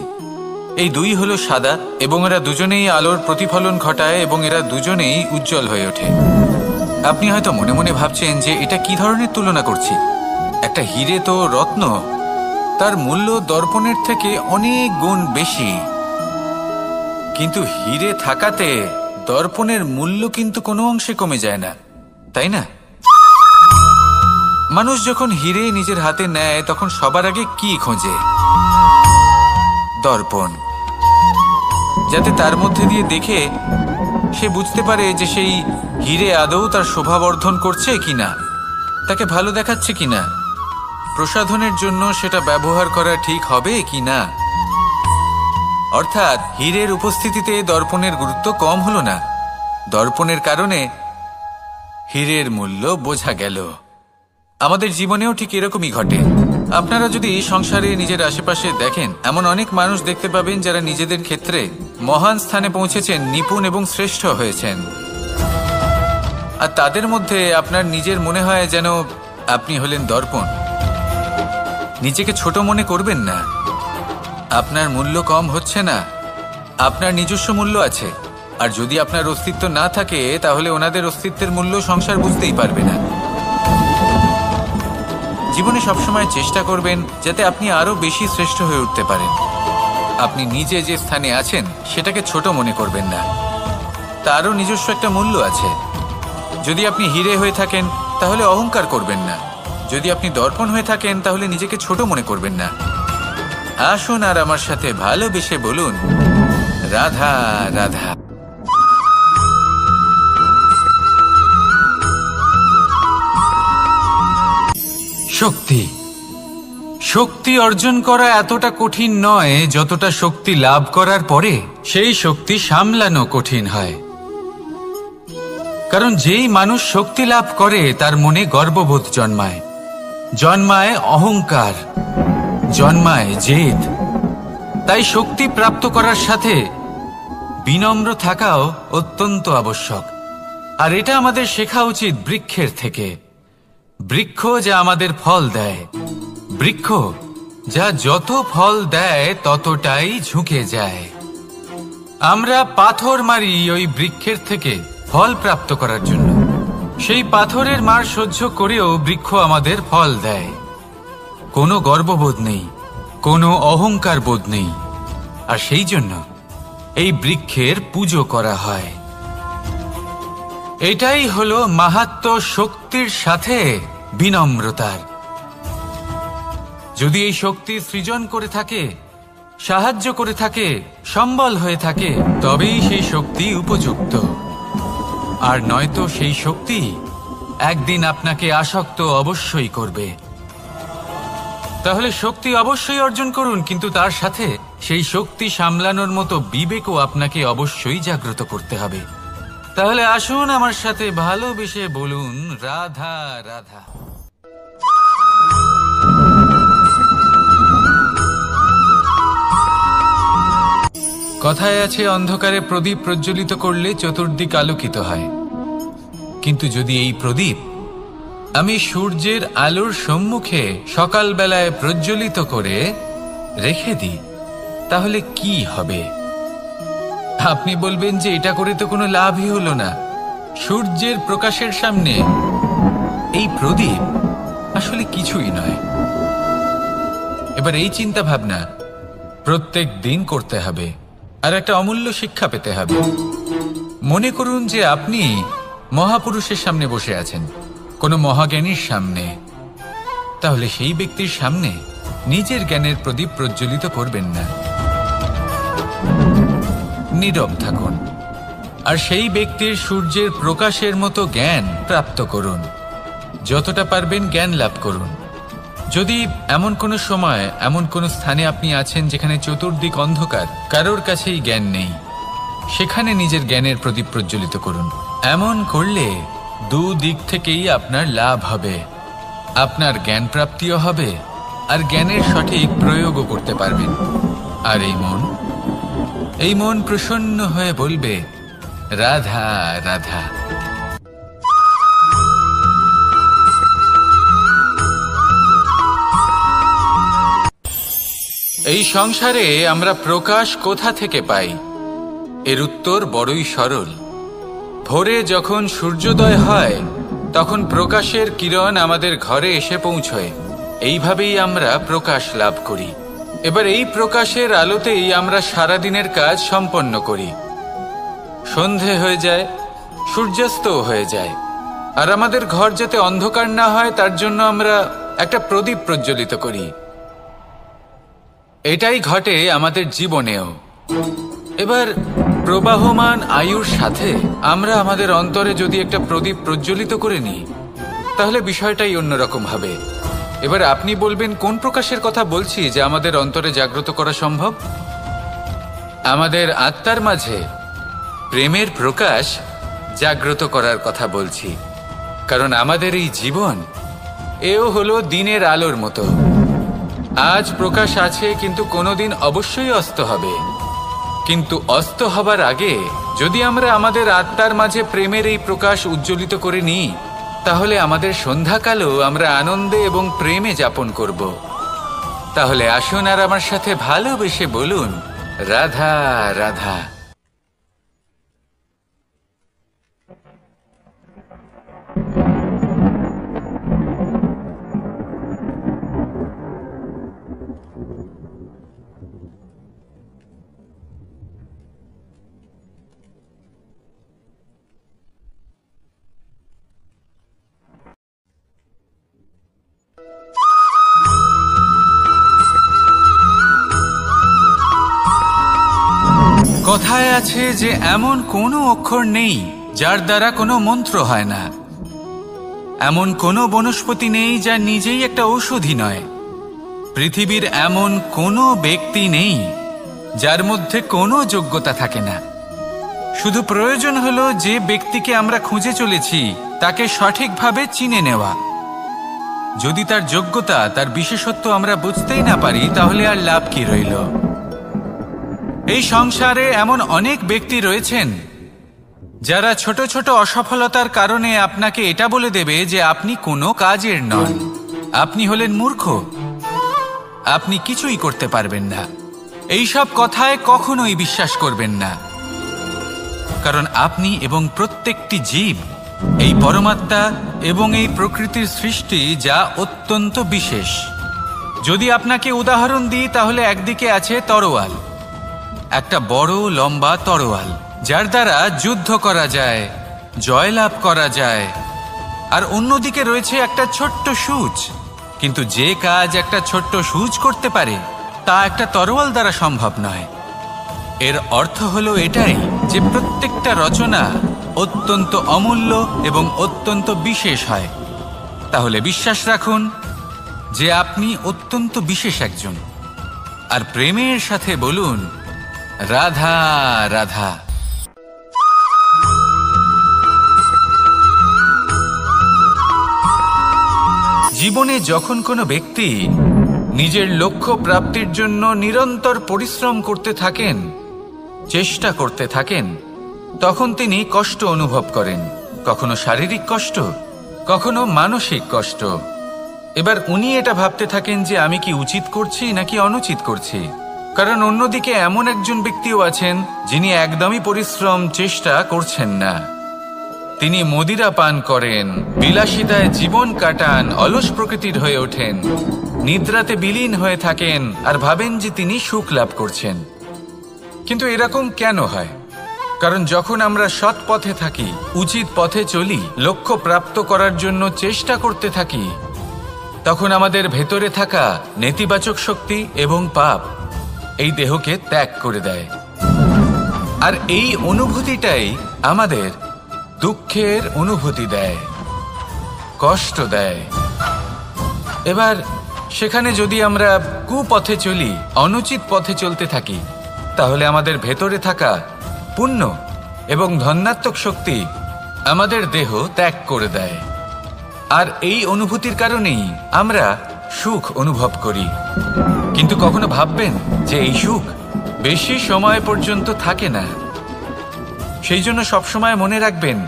এই দুই হলো সাদা এবং এরা দুজনেই আলোর প্রতিফলন ঘটায় এবং এরা দুজনেই উজ্জ্বল হয়ে ওঠে। আপনি হয়তো মনে মনে ভাবছেন যে এটা কি ধরনের তুলনা করছি। একটা হীরে তো রত্ন, তার মূল্য দর্পণের থেকে অনেক গুণ বেশি। কিন্তু হীরে থাকাতে দর্পণের মূল্য কিন্তু কোনো অংশে কমে যায় না, তাই না? মানুষ যখন হীরে নিজের হাতে নেয় তখন সবার আগে কি খোঁজে? দর্পণ, যাতে তার মধ্যে দিয়ে দেখে সে বুঝতে পারে যে সেই হীরে আদৌ তার শোভাবর্ধন করছে কিনা, তাকে ভালো দেখাচ্ছে কিনা, প্রসাধনের জন্য সেটা ব্যবহার করা ঠিক হবে কিনা। অর্থাৎ হীরের উপস্থিতিতে দর্পণের গুরুত্ব কম হলো না, দর্পণের কারণে হীরের মূল্য বোঝা গেল। আমাদের জীবনেও ঠিক এরকমই ঘটে। আপনারা যদি সংসারে নিজের আশেপাশে দেখেন, এমন অনেক মানুষ দেখতে পাবেন যারা নিজেদের ক্ষেত্রে মহান স্থানে পৌঁছেছেন, নিপুণ এবং শ্রেষ্ঠ হয়েছেন। আর তাদের মধ্যে আপনার নিজের মনে হয় যেন আপনি হলেন দর্পণ। নিজেকে ছোট মনে করবেন না। আপনার মূল্য কম হচ্ছে না, আপনার নিজস্ব মূল্য আছে। আর যদি আপনার অস্তিত্ব না থাকে তাহলে ওনাদের অস্তিত্বের মূল্য সংসার বুঝতেই পারবে না। জীবনে সবসময় চেষ্টা করবেন যাতে আপনি আরো বেশি শ্রেষ্ঠ হয়ে উঠতে পারেন। আপনি নিজে যে স্থানে আছেন সেটাকে ছোট মনে করবেন না, তারও নিজস্ব একটা মূল্য আছে। যদি আপনি হীরে হয়ে থাকেন তাহলে অহংকার করবেন না, যদি আপনি দর্পণ হয়ে থাকেন তাহলে নিজেকে ছোট মনে করবেন না। আসুন আর আমার সাথে ভালোবেসে বলুন, রাধা রাধা। শক্তি, শক্তি অর্জন করা এতটা কঠিন নয় যতটা শক্তি লাভ করার পরে সেই শক্তি সামলানো কঠিন হয়। কারণ যেই মানুষ শক্তি লাভ করে তার মনে গর্ববোধ জন্মায়, জন্মায় অহংকার, জন্মায় জেদ। তাই শক্তি প্রাপ্ত করার সাথে বিনম্র থাকাও অত্যন্ত আবশ্যক। আর এটা আমাদের শেখা উচিত বৃক্ষের থেকে। বৃক্ষ যা আমাদের ফল দেয়, বৃক্ষ যা যত ফল দেয় ততটাই ঝুঁকে যায়। আমরা পাথর মারি ওই বৃক্ষের থেকে ফল প্রাপ্ত করার জন্য। সেই পাথরের মার সহ্য করেও বৃক্ষ আমাদের ফল দেয়। কোনো গর্ববোধ নেই, কোনো অহংকার বোধ নেই। আর সেই জন্য এই বৃক্ষের পুজো করা হয়। এটাই হলো মাহাত্ম্য শক্তির সাথে বিনম্রতার। যদি এই শক্তি সৃজন করে থাকে, সাহায্য করে থাকে, সম্বল হয়ে থাকে, তবেই সেই শক্তি উপযুক্ত। আর নয়তো সেই শক্তি একদিন আপনাকে আসক্ত অবশ্যই করবে। তাহলে শক্তি অবশ্যই অর্জন করুন, কিন্তু তার সাথে সেই শক্তি সামলানোর মতো বিবেকও আপনাকে অবশ্যই জাগ্রত করতে হবে। তাহলে আসুন আমার সাথে ভালোবেসে বলুন, রাধা রাধা। কথায় আছে, অন্ধকারে প্রদীপ প্রজ্বলিত করলে চতুর্দিক আলোকিত হয়। কিন্তু যদি এই প্রদীপ আমি সূর্যের আলোর সম্মুখে সকালবেলায় প্রজ্বলিত করে রেখে দিই, তাহলে কি হবে? আপনি বলবেন যে এটা করে তো কোনো লাভই হলো না। সূর্যের প্রকাশের সামনে এই প্রদীপ আসলে কিছুই নয়। এবার এই চিন্তা ভাবনা প্রত্যেক দিন করতে হবে, আর একটা অমূল্য শিক্ষা পেতে হবে। মনে করুন যে আপনি মহাপুরুষের সামনে বসে আছেন, কোনো মহাজ্ঞানীর সামনে। তাহলে সেই ব্যক্তির সামনে নিজের জ্ঞানের প্রদীপ প্রজ্বলিত করবেন না, নীরব থাকুন। আর সেই ব্যক্তির সূর্যের প্রকাশের মতো জ্ঞান প্রাপ্ত করুন। যতটা পারবেন জ্ঞান লাভ করুন। যদি এমন কোনো সময়, এমন কোনো স্থানে আপনি আছেন যেখানে চতুর্দিক অন্ধকার, কারোর কাছেই জ্ঞান নেই, সেখানে নিজের জ্ঞানের প্রদীপ প্রজ্বলিত করুন। এমন করলে দুদিক থেকেই আপনার লাভ হবে। আপনার জ্ঞান প্রাপ্তিও হবে আর জ্ঞানের সঠিক প্রয়োগও করতে পারবেন। আর এই মন প্রসন্ন হয়ে বলবে, রাধা রাধা। এই সংসারে আমরা প্রকাশ কোথা থেকে পাই? এর উত্তর বড়ই সরল। ভোরে যখন সূর্যোদয় হয় তখন প্রকাশের কিরণ আমাদের ঘরে এসে পৌঁছয়। এইভাবেই আমরা প্রকাশ লাভ করি। এবার এই প্রকাশের আলোতেই আমরা সারাদিনের কাজ সম্পন্ন করি। সন্ধে হয়ে যায়, সূর্যাস্তও হয়ে যায়। আর আমাদের ঘর যাতে অন্ধকার না হয় তার জন্য আমরা একটা প্রদীপ প্রজ্বলিত করি। এটাই ঘটে আমাদের জীবনেও। এবার প্রবাহমান আয়ুর সাথে আমরা আমাদের অন্তরে যদি একটা প্রদীপ প্রজ্বলিত করে নিই তাহলে বিষয়টাই অন্যরকম হবে। এবার আপনি বলবেন কোন প্রকাশের কথা বলছি যা আমাদের অন্তরে জাগ্রত করা সম্ভব? আমাদের আত্মার মাঝে প্রেমের প্রকাশ জাগ্রত করার কথা বলছি। কারণ আমাদের এই জীবন এও হলো দিনের আলোর মতো। আজ প্রকাশ আছে কিন্তু কোনোদিন অবশ্যই অস্ত হবে। কিন্তু অস্ত হবার আগে যদি আমরা আমাদের আত্মার মাঝে প্রেমের এই প্রকাশ উজ্জ্বলিত করে নিই তাহলে আমাদের সন্ধ্যাকালও আমরা আনন্দে এবং প্রেমে যাপন করব। তাহলে আসুন আর আমার সাথে ভালোবেসে বলুন, রাধা রাধা। কথায় আছে যে এমন কোনো অক্ষর নেই যার দ্বারা কোনো মন্ত্র হয় না। এমন কোনো বনস্পতি নেই যা নিজেই একটা ঔষধি নয়। পৃথিবীর এমন কোনো ব্যক্তি নেই যার মধ্যে কোনো যোগ্যতা থাকে না। শুধু প্রয়োজন হলো যে ব্যক্তিকে আমরা খুঁজে চলেছি তাকে সঠিকভাবে চিনে নেওয়া। যদি তার যোগ্যতা, তার বিশেষত্ব আমরা বুঝতেই না পারি তাহলে আর লাভ কি রইল? এই সংসারে এমন অনেক ব্যক্তি রয়েছেন যারা ছোট ছোট অসফলতার কারণে আপনাকে এটা বলে দেবে যে আপনি কোনো কাজের নন, আপনি হলেন মূর্খ, আপনি কিছুই করতে পারবেন না। এইসব কথায় কখনোই বিশ্বাস করবেন না। কারণ আপনি এবং প্রত্যেকটি জীব এই পরমাত্মা এবং এই প্রকৃতির সৃষ্টি যা অত্যন্ত বিশেষ। যদি আপনাকে উদাহরণ দিই তাহলে একদিকে আছে তরোয়াল, একটা বড় লম্বা তরোয়াল যার দ্বারা যুদ্ধ করা যায়, জয়লাভ করা যায়। আর অন্যদিকে রয়েছে একটা ছোট্ট সূচ। কিন্তু যে কাজ একটা ছোট্ট সূচ করতে পারে তা একটা তরোয়াল দ্বারা সম্ভব নয়। এর অর্থ হলো এটাই যে প্রত্যেকটা রচনা অত্যন্ত অমূল্য এবং অত্যন্ত বিশেষ হয়। তাহলে বিশ্বাস রাখুন যে আপনি অত্যন্ত বিশেষ একজন। আর প্রেমের সাথে বলুন, রাধা রাধা। জীবনে যখন কোনো ব্যক্তি নিজের লক্ষ্য প্রাপ্তির জন্য নিরন্তর পরিশ্রম করতে থাকেন, চেষ্টা করতে থাকেন, তখন তিনি কষ্ট অনুভব করেন। কখনো শারীরিক কষ্ট, কখনো মানসিক কষ্ট। এবার উনি এটা ভাবতে থাকেন যে আমি কি উচিত করছি নাকি অনুচিত করছি। কারণ অন্যদিকে এমন একজন ব্যক্তিও আছেন যিনি একদমই পরিশ্রম, চেষ্টা করছেন না। তিনি মদিরা পান করেন, বিলাসিতায় জীবন কাটান, অলস প্রকৃতির হয়ে ওঠেন, নিদ্রাতে বিলীন হয়ে থাকেন আর ভাবেন যে তিনি সুখ লাভ করছেন। কিন্তু এরকম কেন হয়? কারণ যখন আমরা সৎ পথে থাকি, উচিত পথে চলি, লক্ষ্য প্রাপ্ত করার জন্য চেষ্টা করতে থাকি, তখন আমাদের ভেতরে থাকা নেতিবাচক শক্তি এবং পাপ এই দেহকে ত্যাগ করে দেয়। আর এই অনুভূতিটাই আমাদের দুঃখের অনুভূতি দেয়, কষ্ট দেয়। এবার সেখানে যদি আমরা কুপথে চলি, অনুচিত পথে চলতে থাকি, তাহলে আমাদের ভেতরে থাকা পুণ্য এবং ধনাত্মক শক্তি আমাদের দেহ ত্যাগ করে দেয়, আর এই অনুভূতির কারণেই আমরা সুখ অনুভব করি। কিন্তু কখনো ভাববেন যে এই সুখ বেশি সময় পর্যন্ত থাকে না। সেই জন্য সবসময় মনে রাখবেন,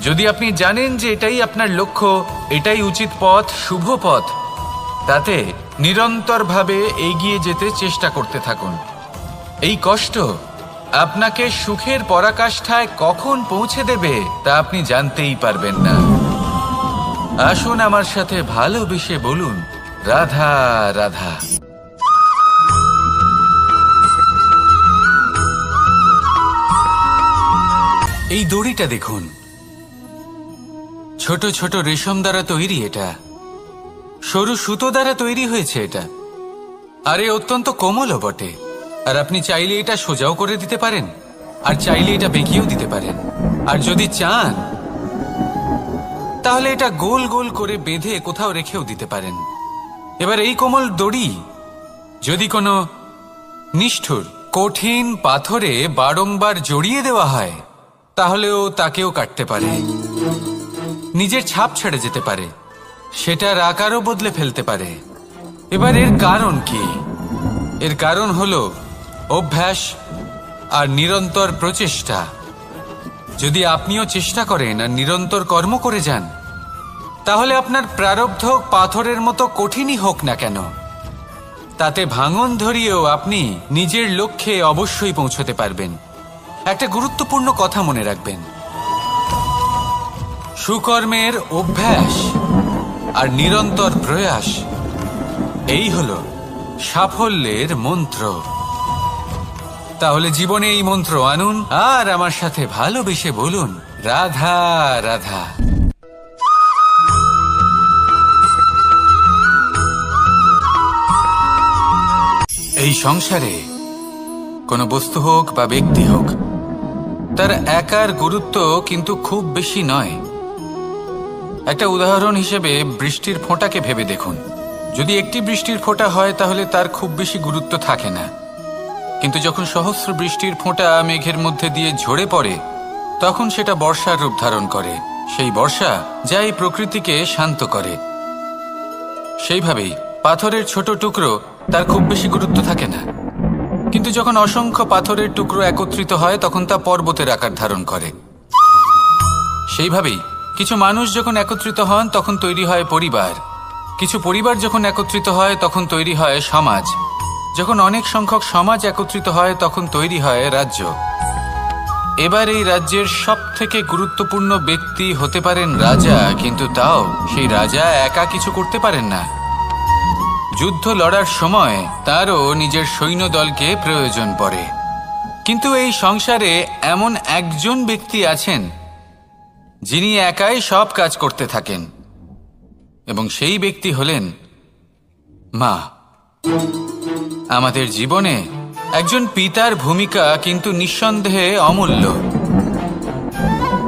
যদি আপনি জানেন যে এটাই আপনার লক্ষ্য, এটাই উচিত পথ, শুভ পথ, তাতে নিরন্তরভাবে এগিয়ে যেতে চেষ্টা করতে থাকুন। এই কষ্ট আপনাকে সুখের পরাকাষ্ঠায় কখন পৌঁছে দেবে তা আপনি জানতেই পারবেন না। আসুন আমার সাথে ভালোবেসে বলুন, রাধা রাধা। এই দড়িটা দেখুন, ছোট ছোট রেশম দ্বারা তৈরি, এটা সরু সুতো দ্বারা তৈরি হয়েছে এটা, আর এ অত্যন্ত কোমলও বটে। আর আপনি চাইলে এটা সোজাও করে দিতে পারেন, আর চাইলে এটা বেঁকিয়েও দিতে পারেন, আর যদি চান তাহলে এটা গোল গোল করে বেঁধে কোথাও রেখেও দিতে পারেন। এবার এই কোমল দড়ি যদি কোনো নিষ্ঠুর কঠিন পাথরে বারংবার জড়িয়ে দেওয়া হয়, তাহলেও তাকেও কাটতে পারে, নিজের ছাপ ছেড়ে যেতে পারে, সেটার আকারও বদলে ফেলতে পারে। এবার এর কারণ কি? এর কারণ হলো অভ্যাস আর নিরন্তর প্রচেষ্টা। যদি আপনিও চেষ্টা করেন আর নিরন্তর কর্ম করে যান, তাহলে আপনার প্রারব্ধ পাথরের মতো কঠিনই হোক না কেন, তাতে ভাঙন ধরিয়েও আপনি নিজের লক্ষ্যে অবশ্যই পৌঁছতে পারবেন। একটা গুরুত্বপূর্ণ কথা মনে রাখবেন, সুকর্মের অভ্যাস আর নিরন্তর প্রয়াস, এই হলো সাফল্যের মন্ত্র। তাহলে জীবনে এই মন্ত্র আনুন আর আমার সাথে ভালোবেসে বলুন, রাধা রাধা। এই সংসারে কোনো বস্তু হোক বা ব্যক্তি হোক, তার একার গুরুত্ব কিন্তু খুব বেশি নয়। একটা উদাহরণ হিসেবে বৃষ্টির ফোঁটাকে ভেবে দেখুন। যদি একটি বৃষ্টির ফোঁটা হয় তাহলে তার খুব বেশি গুরুত্ব থাকে না, কিন্তু যখন সহস্র বৃষ্টির ফোঁটা মেঘের মধ্যে দিয়ে ঝরে পড়ে, তখন সেটা বর্ষার রূপ ধারণ করে। সেই বর্ষা যা এই প্রকৃতিকে শান্ত করে। সেইভাবেই পাথরের ছোট টুকরো, তার খুব বেশি গুরুত্ব থাকে না, কিন্তু যখন অসংখ্য পাথরের টুকরো একত্রিত হয় তখন তা পর্বতের আকার ধারণ করে। সেইভাবেই কিছু মানুষ যখন একত্রিত হন তখন তৈরি হয় পরিবার, কিছু পরিবার যখন একত্রিত হয় তখন তৈরি হয় সমাজ, যখন অনেক সংখ্যক সমাজ একত্রিত হয় তখন তৈরি হয় রাজ্য। এবার এই রাজ্যের সবথেকে গুরুত্বপূর্ণ ব্যক্তি হতে পারেন রাজা, কিন্তু তাও সেই রাজা একা কিছু করতে পারেন না। যুদ্ধ লড়ার সময় তারও নিজের সৈন্যদলকে প্রয়োজন পড়ে। কিন্তু এই সংসারে এমন একজন ব্যক্তি আছেন যিনি একাই সব কাজ করতে থাকেন, এবং সেই ব্যক্তি হলেন মা। আমাদের জীবনে একজন পিতার ভূমিকা কিন্তু নিঃসন্দেহে অমূল্য,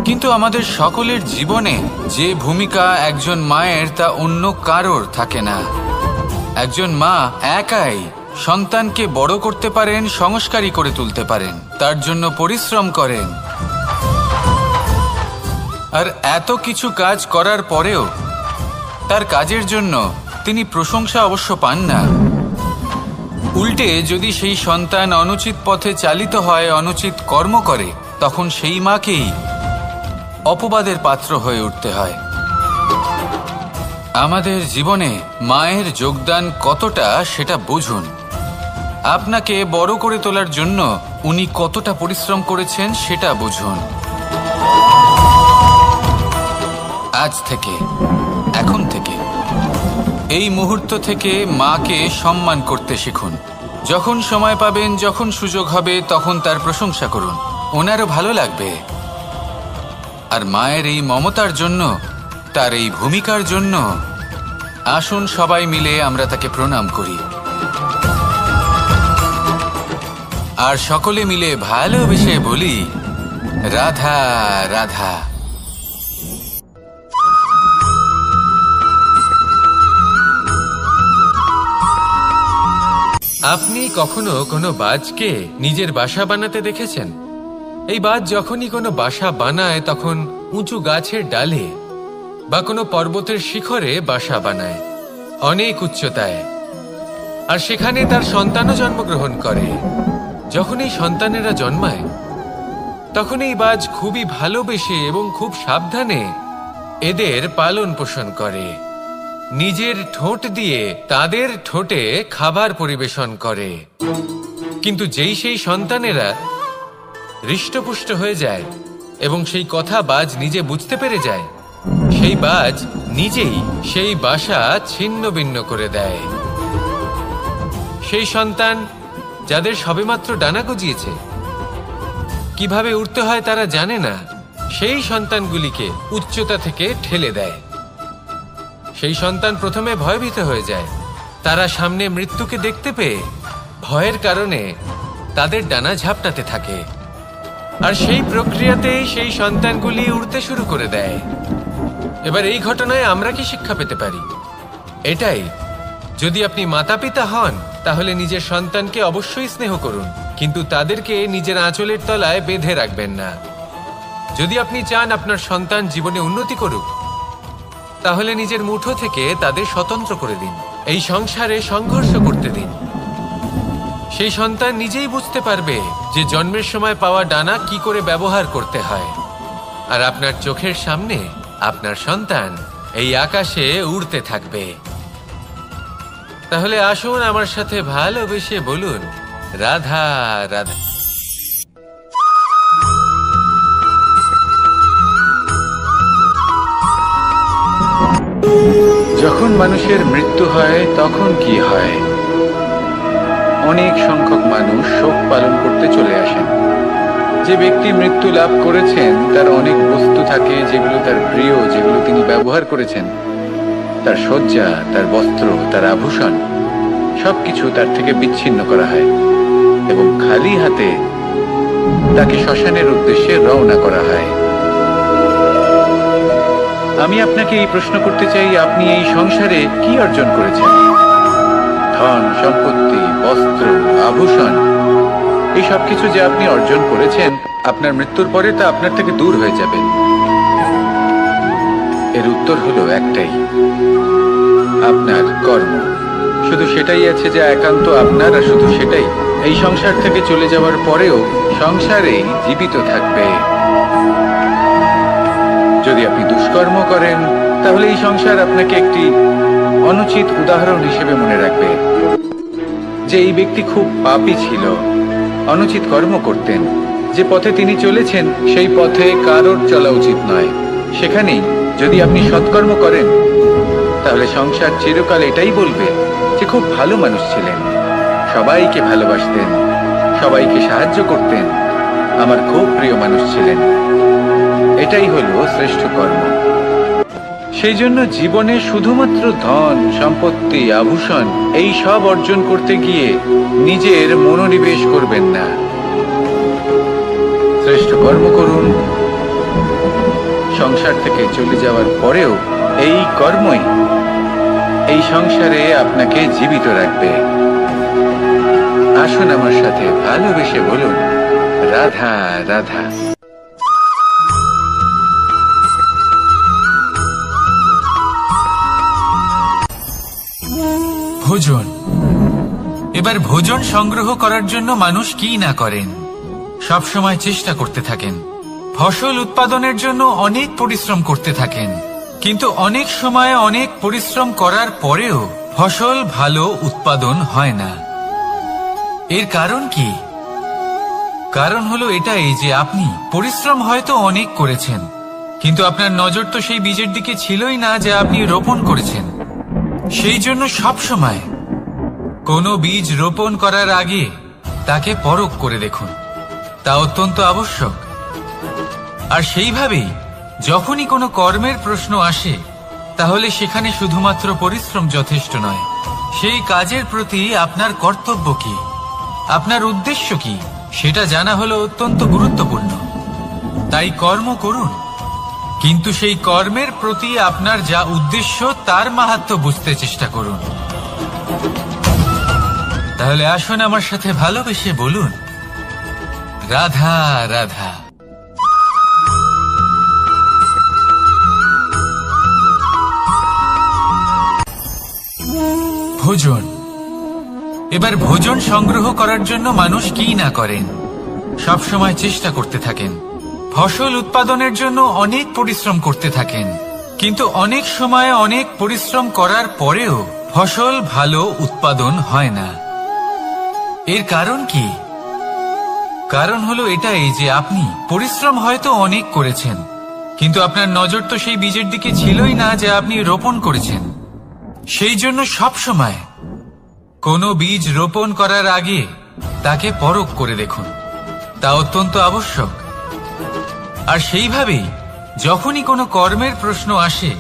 কিন্তু আমাদের সকলের জীবনে যে ভূমিকা একজন মায়ের তা অন্য কারোর থাকে না। একজন মা একাই সন্তানকে বড় করতে পারেন, সংস্কারী করে তুলতে পারেন, তার জন্য পরিশ্রম করেন। আর এত কিছু কাজ করার পরেও তার কাজের জন্য তিনি প্রশংসা অবশ্য পান না। উল্টে যদি সেই সন্তান অনুচিত পথে চালিত হয়, অনুচিত কর্ম করে, তখন সেই মাকেই অপবাদের পাত্র হয়ে উঠতে হয়। আমাদের জীবনে মায়ের যোগদান কতটা সেটা বুঝুন। আপনাকে বড় করে তোলার জন্য উনি কতটা পরিশ্রম করেছেন সেটা বুঝুন। আজ থেকে, এখন থেকে, এই মুহূর্ত থেকে মাকে সম্মান করতে শিখুন। যখন সময় পাবেন, যখন সুযোগ হবে, তখন তার প্রশংসা করুন, ওনারও ভালো লাগবে। আর মায়ের এই মমতার জন্য, তার এই ভূমিকার জন্য আসুন সবাই মিলে আমরা তাকে প্রণাম করি, আর সকলে মিলে ভালোবেসে বলি, রাধা রাধা। আপনি কখনো কোনো বাজকে নিজের বাসা বানাতে দেখেছেন? এই বাজ যখনই কোনো বাসা বানায় তখন উঁচু গাছের ডালে বা কোনো পর্বতের শিখরে বাসা বানায়, অনেক উচ্চতায়, আর সেখানে তার সন্তানও জন্মগ্রহণ করে। যখন এই সন্তানেরা জন্মায় তখন এই বাজ খুবই ভালোবেসে এবং খুব সাবধানে এদের পালন পোষণ করে। নিজের ঠোঁট দিয়ে তাদের ঠোঁটে খাবার পরিবেশন করে। কিন্তু যেই সেই সন্তানেরা হৃষ্টপুষ্ট হয়ে যায় এবং সেই কথা বাজ নিজে বুঝতে পেরে যায়, সেই বাজ নিজেই সেই বাসা ছিন্ন ভিন্ন করে দেয়। সেই সন্তান যাদের সবেমাত্র ডানা গজিয়েছে, কিভাবে উড়তে হয় তারা জানে না, সেই সন্তানগুলিকে উচ্চতা থেকে ঠেলে দেয়। সেই সন্তান প্রথমে ভয়ভীত হয়ে যায়। তারা সামনে মৃত্যুকে দেখতে পেয়ে ভয়ের কারণে তাদের ডানা ঝাপটাতে থাকে, আর সেই প্রক্রিয়াতেই সেই সন্তানগুলি উড়তে শুরু করে দেয়। এবার এই ঘটনায় আমরা কি শিক্ষা পেতে পারি? এটাই, যদি আপনি মাতা পিতা হন তাহলে নিজের সন্তানকে অবশ্যই স্নেহ করুন, কিন্তু তাদেরকে নিজের আঁচলের তলায় বেঁধে রাখবেন না। যদি আপনি চান আপনার সন্তান জীবনে উন্নতি করুক, তাহলে নিজের মুঠো থেকে তাদের স্বতন্ত্র করে দিন। এই সংসারে সংঘর্ষ করতে দিন। সেই সন্তান নিজেই বুঝতে পারবে যে জন্মের সময় পাওয়া ডানা কি করে ব্যবহার করতে হয়। আর আপনার চোখের সামনে আপনার সন্তান এই আকাশে উড়তে থাকবে। তাহলে আসুন আমার সাথে ভালোবেসে বলুন, রাধা রাধা। যখন মানুষের মৃত্যু হয় তখন কি হয়? অনেক সংখ্যক মানুষ শোক পালন করতে চলে আসেন। যে ব্যক্তি মৃত্যু লাভ করেছেন তার অনেক বস্তু থাকে যেগুলো তার প্রিয়, যেগুলো তিনি ব্যবহার করেছেন। তার শয্যা, তার বস্ত্র, তার আভূষণ সবকিছু তার থেকে বিচ্ছিন্ন করা হয় এবং খালি হাতে তাকে শ্মশানের উদ্দেশ্যে রওনা করা হয়। আমি আপনাকে এই প্রশ্ন করতে চাই, আপনি এই সংসারে কি অর্জন করেছেন? ধন সম্পত্তি, বস্ত্র, আভূষণ, এই সবকিছু যে আপনি অর্জন করেছেন, আপনার মৃত্যুর পরে তা আপনার থেকে দূর হয়ে যাবে। এর উত্তর হলো একটাই, আপনার কর্ম। শুধু সেটাই আছে যা একান্ত আপনার, আর শুধু সেটাই এই সংসার থেকে চলে যাওয়ার পরেও সংসারেই জীবিত থাকবে। যদি আপনি দুষ্কর্ম করেন তাহলে এই সংসার আপনাকে একটি অনুচিত উদাহরণ হিসেবে মনে রাখবে যে এই ব্যক্তি খুব পাপী ছিল, অনুচিত কর্ম করতেন। যে পথে তিনি চলেছেন সেই পথে কারোর চলা উচিত নয়। সেখানেই যদি আপনি সৎকর্ম করেন তাহলে সংসার চিরকাল এটাই বলবে যে খুব ভালো মানুষ ছিলেন, সবাইকে ভালোবাসতেন, সবাইকে সাহায্য করতেন, আমার খুব প্রিয় মানুষ ছিলেন। এটাই হলো শ্রেষ্ঠ কর্ম। সেই জন্য জীবনে শুধুমাত্র ধন সম্পত্তি, আভূষণ এই সব অর্জন করতে গিয়ে নিজের মনোনিবেশ করবেন না। শ্রেষ্ঠ কর্ম করুন। সংসার থেকে চলে যাওয়ার পরেও এই কর্মই এই সংসারে আপনাকে জীবিত রাখবে। আসুন আমার সাথে ভালোবেসে বলুন, রাধা রাধা। ভোজন। এবার ভোজন সংগ্রহ করার জন্য মানুষ কি না করেন, সব সময় চেষ্টা করতে থাকেন। ফসল উৎপাদনের জন্য অনেক পরিশ্রম করতে থাকেন, কিন্তু অনেক সময় অনেক পরিশ্রম করার পরেও ফসল ভালো উৎপাদন হয় না। এর কারণ কি? কারণ হলো এটাই যে আপনি পরিশ্রম হয়তো অনেক করেছেন, কিন্তু আপনার নজর তো সেই বীজের দিকে ছিলই না যা আপনি রোপণ করেছেন। সেই জন্য সব সময় কোনো বীজ রোপণ করার আগে তাকে পরখ করে দেখুন, তা অত্যন্ত আবশ্যক। আর সেইভাবেই যখনই কোনো কর্মের প্রশ্ন আসে তাহলে সেখানে শুধুমাত্র পরিশ্রম যথেষ্ট নয়, সেই কাজের প্রতি আপনার কর্তব্য কি, আপনার উদ্দেশ্য কি, সেটা জানা হলো অত্যন্ত গুরুত্বপূর্ণ। তাই কর্ম করুন, কিন্তু সেই কর্মের প্রতি আপনার যা উদ্দেশ্য তার মাহাত্ম্য বুঝতে চেষ্টা করুন। তাহলে আসুন আমার সাথে ভালোবেসে বলুন, রাধা রাধা। ভোজন। এবার ভোজন সংগ্রহ করার জন্য মানুষ কি না করেন, সব সময় চেষ্টা করতে থাকেন। ফসল উৎপাদনের জন্য অনেক পরিশ্রম করতে থাকেন, কিন্তু অনেক সময় অনেক পরিশ্রম করার পরেও ফসল ভালো উৎপাদন হয় না। এর কারণ কি? কারণ হলো এটাই যে আপনি পরিশ্রম হয়তো অনেক করেছেন, কিন্তু আপনার নজর তো সেই বীজের দিকে ছিলই না যে আপনি রোপণ করেছেন। সেই জন্য সব সময় কোনো বীজ রোপণ করার আগে তাকে পরখ করে দেখুন, তা অত্যন্ত আবশ্যক। আর সেইভাবেই যখনই কোনো কর্মের প্রশ্ন আসে,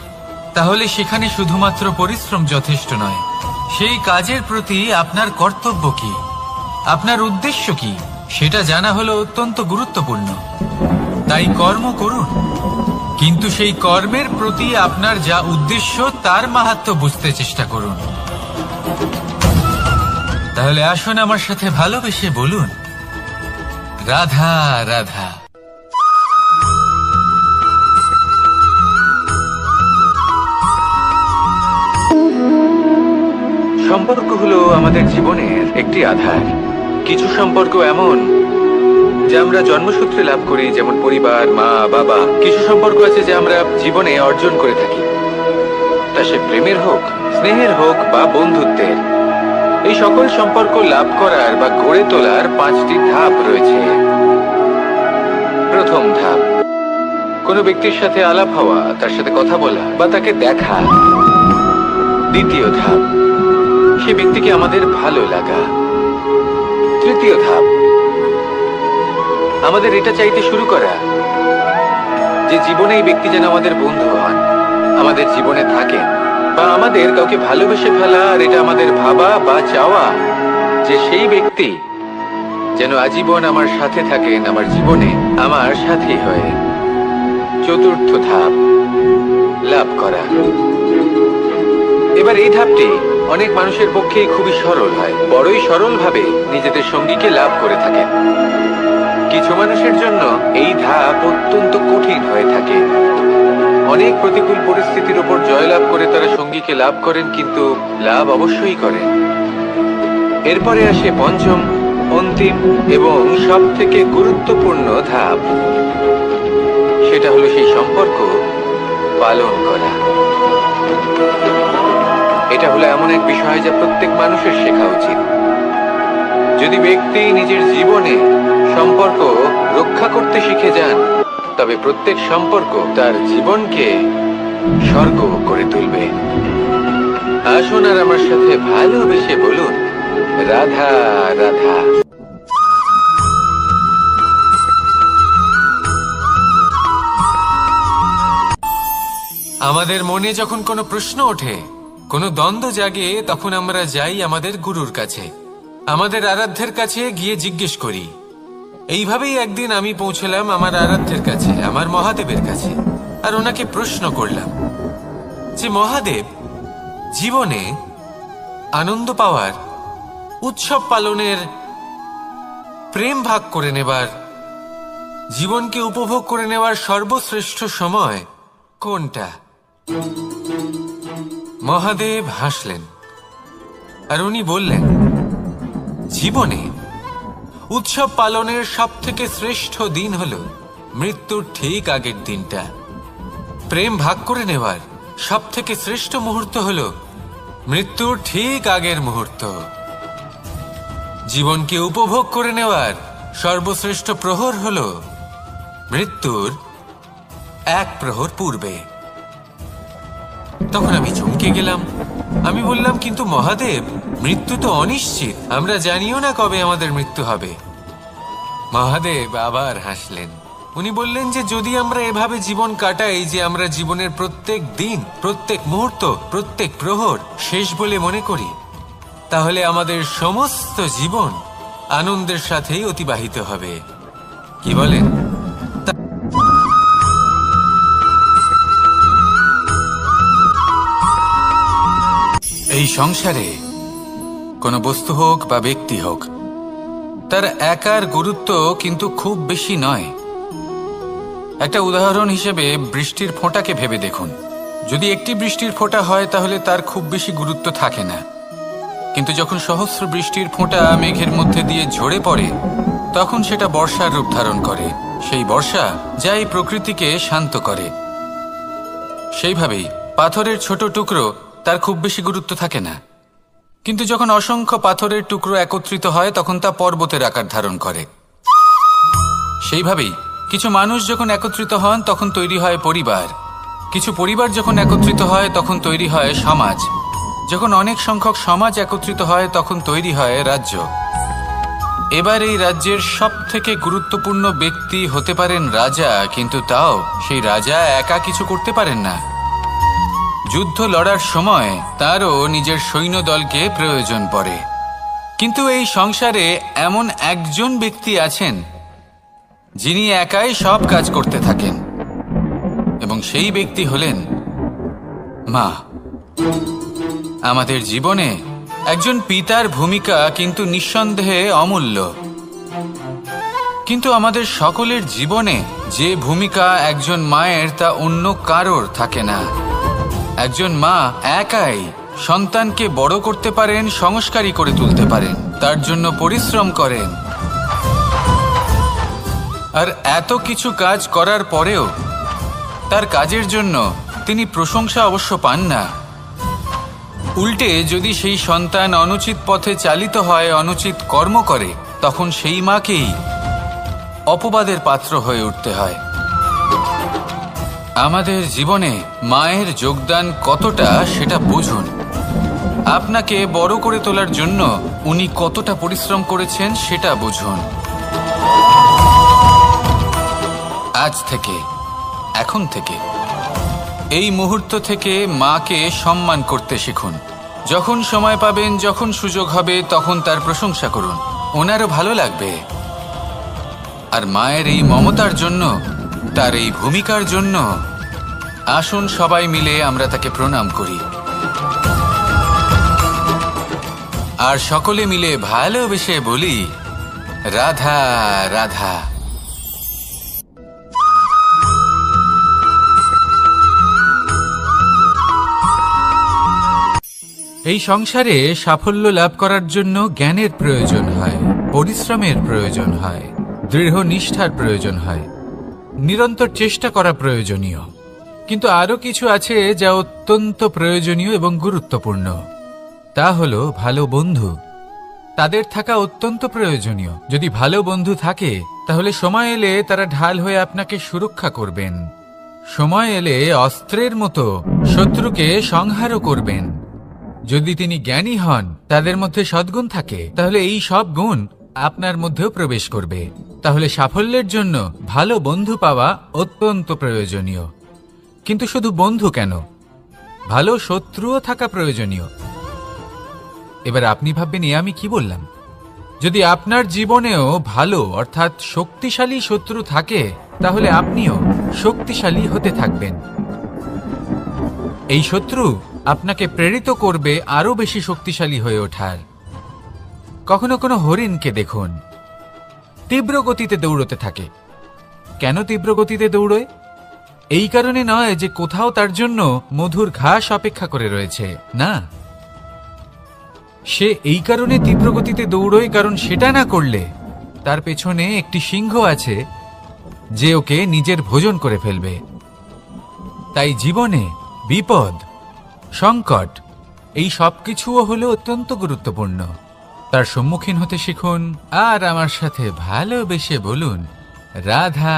তাহলে সেখানে শুধুমাত্র পরিশ্রম যথেষ্ট নয়, সেই কাজের প্রতি আপনার কর্তব্য কি, আপনার উদ্দেশ্য কি, সেটা জানা হলো অত্যন্ত গুরুত্বপূর্ণ। তাই কর্ম করুন, কিন্তু সেই কর্মের প্রতি আপনার যা উদ্দেশ্য তার মাহাত্ম্য বুঝতে চেষ্টা করুন। তাহলে আসুন আমার সাথে ভালোবেসে বলুন, রাধা রাধা। সম্পর্ক হলো আমাদের জীবনের একটি আধার। কিছু সম্পর্ক এমন যা আমরা জন্মসূত্রে লাভ করি, যেমন পরিবার, মা, বাবা। কিছু সম্পর্ক আছে যা আমরা জীবনে অর্জন করে থাকি, তা সে প্রেমের হোক, স্নেহের হোক বা বন্ধুত্বের। এই সকল সম্পর্ক লাভ করার বা গড়ে তোলার 5টি ধাপ রয়েছে। প্রথম ধাপ, কোনো ব্যক্তির সাথে আলাপ হওয়া, তার সাথে কথা বলা বা তাকে দেখা। দ্বিতীয় ধাপ, সে ব্যক্তিকে আমাদের ভালো লাগা। তৃতীয় ধাপ, আমাদের এটা চাইতে শুরু করা যে জীবনে এই ব্যক্তি যেন আমাদের বন্ধু হন, আমাদের জীবনে থাকেন, বা আমাদের কাউকে ভালোবেসে ফেলা। আর এটা আমাদের ভাবা বা চাওয়া যে সেই ব্যক্তি যেন আজীবন আমার সাথে থাকেন, আমার জীবনে আমার সাথী হয়ে। চতুর্থ ধাপ, লাভ করা। এবার এই ধাপটি অনেক মানুষের পক্ষেই খুবই সরল হয়, বড়ই সরল ভাবে নিজেদের সঙ্গীকে লাভ করে থাকেন। কিছু মানুষের জন্য এই ধাপ অত্যন্ত কঠিন হয়ে থাকে। অনেক প্রতিকূল পরিস্থিতির উপর জয়লাভ করে তারা সঙ্গীকে লাভ করেন, কিন্তু লাভ অবশ্যই করেন। এরপরে আসে পঞ্চম, অন্তিম এবং সব থেকে গুরুত্বপূর্ণ ধাপ। সেটা হলো সেই সম্পর্ক পালন করা। এটা হলো এমন এক বিষয় যা প্রত্যেক মানুষের শেখা উচিত। যদি ব্যক্তি নিজের জীবনে সম্পর্ক রক্ষা করতে শিখে যান, তবে প্রত্যেক সম্পর্ক তার জীবনকে স্বর্গ করে তুলবে। আসুন আর আমার সাথে ভালোবেসে বলুন, রাধা রাধা। আমাদের মনে যখন কোনো প্রশ্ন ওঠে, কোনো দ্বন্দ্ব জাগে, তখন আমরা যাই আমাদের গুরুর কাছে, আমাদের আরাধ্যের কাছে গিয়ে জিজ্ঞেস করি। এইভাবেই একদিন আমি পৌঁছলাম আমার আরাধ্যের কাছে, আমার মহাদেবের কাছে, আর ওনাকে প্রশ্ন করলাম যে মহাদেব, জীবনে আনন্দ পাওয়ার, উৎসব পালনের, প্রেম ভাগ করে নেবার, জীবনকে উপভোগ করে নেওয়ার সর্বশ্রেষ্ঠ সময় কোনটা? মহাদেব হাসলেন আর উনি বললেন, জীবনে উৎসব পালনের সব থেকে শ্রেষ্ঠ দিন হল মৃত্যুর ঠিক আগের দিনটা। প্রেম ভাগ করে নেওয়ার সব থেকে শ্রেষ্ঠ মুহূর্ত হল মৃত্যুর ঠিক আগের মুহূর্ত। জীবনকে উপভোগ করে নেওয়ার সর্বশ্রেষ্ঠ প্রহর হল মৃত্যুর 1 প্রহর পূর্বে। তখন আমি চমকে গেলাম। আমি বললাম, কিন্তু মহাদেব, মৃত্যু তো অনিশ্চিত, আমরা জানিও না কবে আমাদের মৃত্যু হবে। মহাদেব আবার হাসলেন। উনি বললেন যে যদি আমরা এভাবে জীবন কাটাই যে আমরা জীবনের প্রত্যেক দিন, প্রত্যেক মুহূর্ত, প্রত্যেক প্রহর শেষ বলে মনে করি, তাহলে আমাদের সমস্ত জীবন আনন্দের সাথেই অতিবাহিত হবে। কি বলেন? এই সংসারে কোনো বস্তু হোক বা ব্যক্তি হোক, তার একার গুরুত্ব কিন্তু খুব বেশি নয়। একটা উদাহরণ হিসেবে বৃষ্টির ফোঁটাকে ভেবে দেখুন। যদি একটি বৃষ্টির ফোঁটা হয় তাহলে তার খুব বেশি গুরুত্ব থাকে না, কিন্তু যখন সহস্র বৃষ্টির ফোঁটা মেঘের মধ্যে দিয়ে ঝরে পড়ে তখন সেটা বর্ষার রূপ ধারণ করে। সেই বর্ষা যা এই প্রকৃতিকে শান্ত করে। সেইভাবেই পাথরের ছোট টুকরো তার খুব বেশি গুরুত্ব থাকে না, কিন্তু যখন অসংখ্য পাথরের টুকরো একত্রিত হয় তখন তা পর্বতের আকার ধারণ করে। সেইভাবেই কিছু মানুষ যখন একত্রিত হন তখন তৈরি হয় পরিবার, কিছু পরিবার যখন একত্রিত হয় তখন তৈরি হয় সমাজ, যখন অনেক সংখ্যক সমাজ একত্রিত হয় তখন তৈরি হয় রাজ্য। এবার এই রাজ্যের সবথেকে গুরুত্বপূর্ণ ব্যক্তি হতে পারেন রাজা, কিন্তু তাও সেই রাজা একা কিছু করতে পারেন না। যুদ্ধ লড়ার সময় তারও নিজের সৈন্যদলকে প্রয়োজন পড়ে। কিন্তু এই সংসারে এমন একজন ব্যক্তি আছেন যিনি একাই সব কাজ করতে থাকেন, এবং সেই ব্যক্তি হলেন মা। আমাদের জীবনে একজন পিতার ভূমিকা কিন্তু নিঃসন্দেহে অমূল্য, কিন্তু আমাদের সকলের জীবনে যে ভূমিকা একজন মায়ের তা অন্য কারোর থাকে না। একজন মা একাই সন্তানকে বড় করতে পারেন, সংস্কারী করে তুলতে পারেন, তার জন্য পরিশ্রম করেন। আর এত কিছু কাজ করার পরেও তার কাজের জন্য তিনি প্রশংসা অবশ্য পান না। উল্টে যদি সেই সন্তান অনুচিত পথে চালিত হয়, অনুচিত কর্ম করে, তখন সেই মাকেই অপবাদের পাত্র হয়ে উঠতে হয়। আমাদের জীবনে মায়ের যোগদান কতটা সেটা বুঝুন। আপনাকে বড় করে তোলার জন্য উনি কতটা পরিশ্রম করেছেন সেটা বুঝুন। আজ থেকে, এখন থেকে, এই মুহূর্ত থেকে মাকে সম্মান করতে শিখুন। যখন সময় পাবেন, যখন সুযোগ হবে, তখন তার প্রশংসা করুন, ওনারও ভালো লাগবে। আর মায়ের এই মমতার জন্য, তার এই ভূমিকার জন্য আসুন সবাই মিলে আমরা তাকে প্রণাম করি, আর সকলে মিলে ভালোবেসে বলি, রাধা রাধা। এই সংসারে সাফল্য লাভ করার জন্য জ্ঞানের প্রয়োজন হয়, পরিশ্রমের প্রয়োজন হয়, দৃঢ় নিষ্ঠার প্রয়োজন হয়, নিরন্তর চেষ্টা করা প্রয়োজনীয়। কিন্তু আরো কিছু আছে যা অত্যন্ত প্রয়োজনীয় এবং গুরুত্বপূর্ণ। তা হলো ভালো বন্ধু। তাদের থাকা অত্যন্ত প্রয়োজনীয়। যদি ভালো বন্ধু থাকে তাহলে সময় এলে তারা ঢাল হয়ে আপনাকে সুরক্ষা করবেন। সময় এলে অস্ত্রের মতো শত্রুকে সংহারও করবেন। যদি তিনি জ্ঞানী হন, তাদের মধ্যে সদ্গুণ থাকে, তাহলে এই সব গুণ আপনার মধ্যেও প্রবেশ করবে। তাহলে সাফল্যের জন্য ভালো বন্ধু পাওয়া অত্যন্ত প্রয়োজনীয়। কিন্তু শুধু বন্ধু কেন, ভালো শত্রুও থাকা প্রয়োজনীয়। এবার আপনি ভাববেন, আমি কি বললাম? যদি আপনার জীবনেও ভালো অর্থাৎ শক্তিশালী শত্রু থাকে, তাহলে আপনিও শক্তিশালী হতে থাকবেন। এই শত্রু আপনাকে প্রেরিত করবে আরো বেশি শক্তিশালী হয়ে ওঠার। কখনো কোনো হরিণকে দেখুন, তীব্র গতিতে দৌড়তে থাকে। কেন তীব্র গতিতে দৌড়য়? এই কারণে নয় যে কোথাও তার জন্য মধুর ঘাস অপেক্ষা করে রয়েছে, না। সে এই কারণে তীব্র গতিতে দৌড়য় কারণ সেটা না করলে তার পেছনে একটি সিংহ আছে যে ওকে নিজের ভোজন করে ফেলবে। তাই জীবনে বিপদ, সংকট, এই সবকিছুও হলো অত্যন্ত গুরুত্বপূর্ণ। তার সম্মুখীন হতে শিখুন আর আমার সাথে ভালোবেসে বলুন, রাধা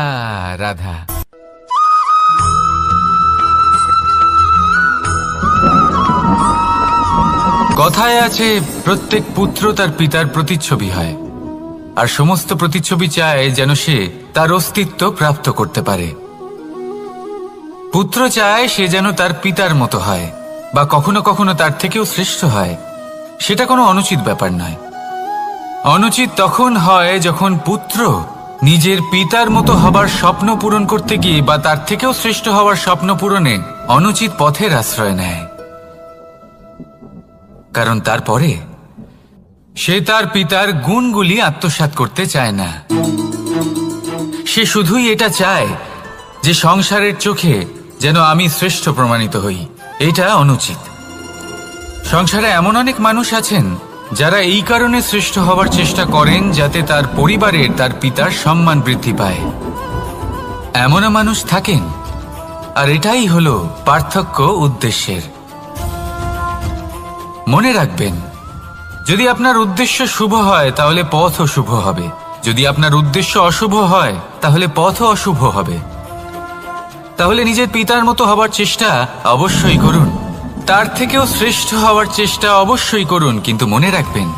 রাধা। কথায় আছে, প্রত্যেক পুত্র তার পিতার প্রতিচ্ছবি হয়, আর সমস্ত প্রতিচ্ছবি চায় যেন সে তার অস্তিত্ব প্রাপ্ত করতে পারে। পুত্র চায় সে যেন তার পিতার মতো হয়, বা কখনো কখনো তার থেকেও শ্রেষ্ঠ হয়। সেটা কোনো অনুচিত ব্যাপার নয়। অনুচিত তখন হয় যখন পুত্র নিজের পিতার মতো হবার স্বপ্ন পূরণ করতে গিয়ে বা তার থেকেও শ্রেষ্ঠ হওয়ার স্বপ্ন পূরণে অনুচিত পথের আশ্রয় নেয়। কারণ তারপরে সে তার পিতার গুণগুলি আত্মসাৎ করতে চায় না। সে শুধুই এটা চায় যে সংসারের চোখে যেন আমি শ্রেষ্ঠ প্রমাণিত হই। এটা অনুচিত। সংসারে এমন অনেক মানুষ আছেন যারা এই কারণে শ্রেষ্ঠ হবার চেষ্টা করেন যাতে তার পরিবারের তার পিতার সম্মান বৃদ্ধি পায়। এমনও মানুষ থাকেন, আর এটাই হলো পার্থক্য উদ্দেশ্যের। মনে রাখবেন, যদি আপনার উদ্দেশ্য শুভ হয় তাহলে পথও শুভ হবে, যদি আপনার উদ্দেশ্য অশুভ হয় তাহলে পথও অশুভ হবে। তাহলে নিজের পিতার মতো হবার চেষ্টা অবশ্যই করুন, তার থেকেও শ্রেষ্ঠ হওয়ার চেষ্টা অবশ্যই করুন, কিন্তু মনে রাখবেন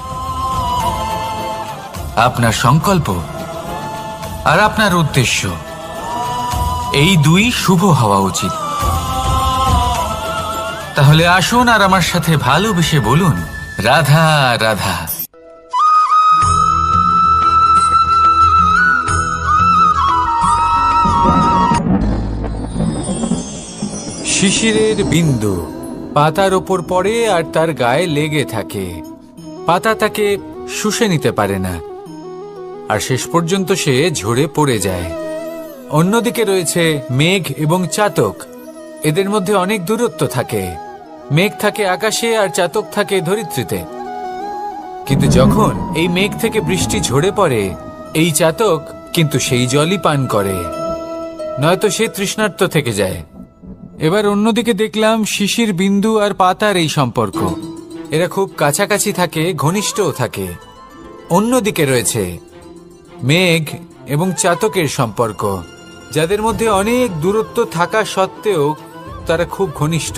আপনার সংকল্প আর আপনার উদ্দেশ্য এই দুই শুভ হওয়া উচিত। তাহলে আসুন আর আমার সাথে ভালোবেসে বলুন, রাধা রাধা। শিশিরের বিন্দু পাতার ওপর পড়ে আর তার গায়ে লেগে থাকে। পাতা তাকে শুষে নিতে পারে না, আর শেষ পর্যন্ত সে ঝরে পড়ে যায়। অন্যদিকে রয়েছে মেঘ এবং চাতক। এদের মধ্যে অনেক দূরত্ব থাকে। মেঘ থাকে আকাশে আর চাতক থাকে ধরিত্রীতে। কিন্তু যখন এই মেঘ থেকে বৃষ্টি ঝরে পড়ে, এই চাতক কিন্তু সেই জলই পান করে, নয়তো সে তৃষ্ণার্ত থেকে যায়। এবার অন্যদিকে দেখলাম শিশির বিন্দু আর পাতার এই সম্পর্ক। এরা খুব কাছাকাছি থাকে, ঘনিষ্ঠও থাকে। অন্যদিকে রয়েছে মেঘ এবং চাতকের সম্পর্ক, যাদের মধ্যে অনেক দূরত্ব থাকা সত্ত্বেও তারা খুব ঘনিষ্ঠ,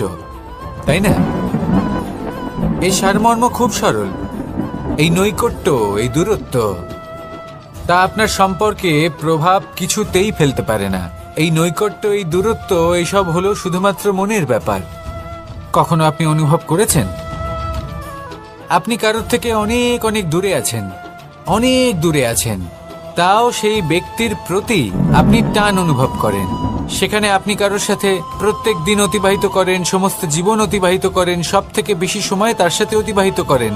তাই না? এই সারমর্ম খুব সরল। এই নৈকট্য, এই দূরত্ব, তা আপনার সম্পর্কে প্রভাব কিছুতেই ফেলতে পারে না। এই নৈকট্য, এই দূরত্ব, এইসব হলো শুধুমাত্র মনের ব্যাপার। কখনো আপনি অনুভব করেছেন আপনি কারোর থেকে অনেক অনেক দূরে আছেন, অনেক দূরে আছেন, তাও সেই ব্যক্তির প্রতি আপনি টান অনুভব করেন। সেখানে আপনি কারোর সাথে প্রত্যেক দিন অতিবাহিত করেন, সমস্ত জীবন অতিবাহিত করেন, সব থেকে বেশি সময় তার সাথে অতিবাহিত করেন,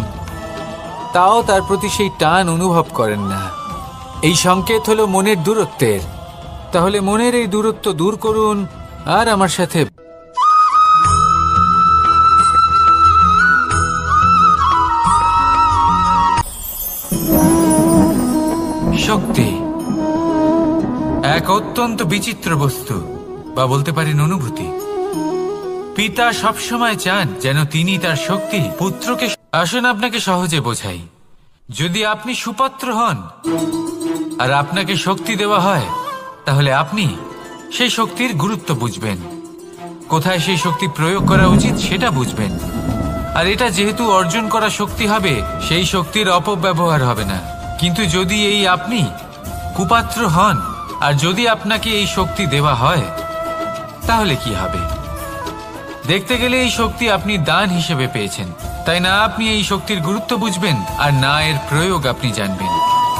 তাও তার প্রতি সেই টান অনুভব করেন না। এই সংকেত হলো মনের দূরত্বের। তাহলে মনের এই দূরত্ব দূর করুন আর আমার সাথে শক্তি এক অত্যন্ত বিচিত্র বস্তু, বা বলতে পারেন অনুভূতি। পিতা সবসময় চান যেন তিনি তার শক্তি পুত্রকে। আসুন আপনাকে সহজে বোঝাই। যদি আপনি সুপাত্র হন আর আপনাকে শক্তি দেওয়া হয়, তাহলে আপনি সেই শক্তির গুরুত্ব বুঝবেন, কোথায় সেই শক্তি প্রয়োগ করা উচিত সেটা বুঝবেন। আর এটা যেহেতু অর্জন করা শক্তি হবে, সেই শক্তির অপব্যবহার হবে না। কিন্তু যদি এই আপনি কুপাত্র হন আর যদি আপনাকে এই শক্তি দেওয়া হয়, তাহলে কি হবে? দেখতে গেলে এই শক্তি আপনি দান হিসেবে পেয়েছেন, তাই না আপনি এই শক্তির গুরুত্ব বুঝবেন আর না এর প্রয়োগ আপনি জানবেন।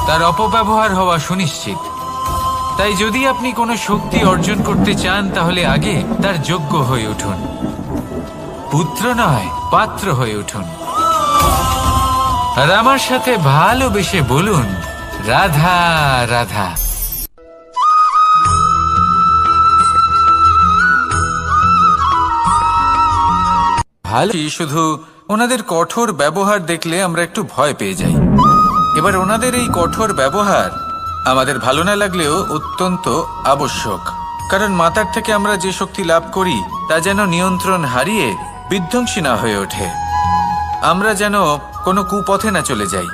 তার অপব্যবহার হওয়া সুনিশ্চিত। তাই যদি আপনি কোনো শক্তি অর্জন করতে চান, তাহলে আগে তার যোগ্য হয়ে উঠুন। পুত্র নয়, পাত্র হয়ে উঠুন। আর আমার সাথে ভালোবেসে বলুন, রাধা রাধা। ভালো, শুধু ওনাদের কঠোর ব্যবহার দেখলে আমরা একটু ভয় পেয়ে যাই। এবার ওনাদের এই কঠোর ব্যবহার আমাদের ভালো না লাগলেও অত্যন্ত আবশ্যক, কারণ মাতার থেকে আমরা যে শক্তি লাভ করি তা যেন নিয়ন্ত্রণ হারিয়ে বিধ্বংসী না হয়ে ওঠে। আমরা যেন কোনো কুপথে না চলে যাই,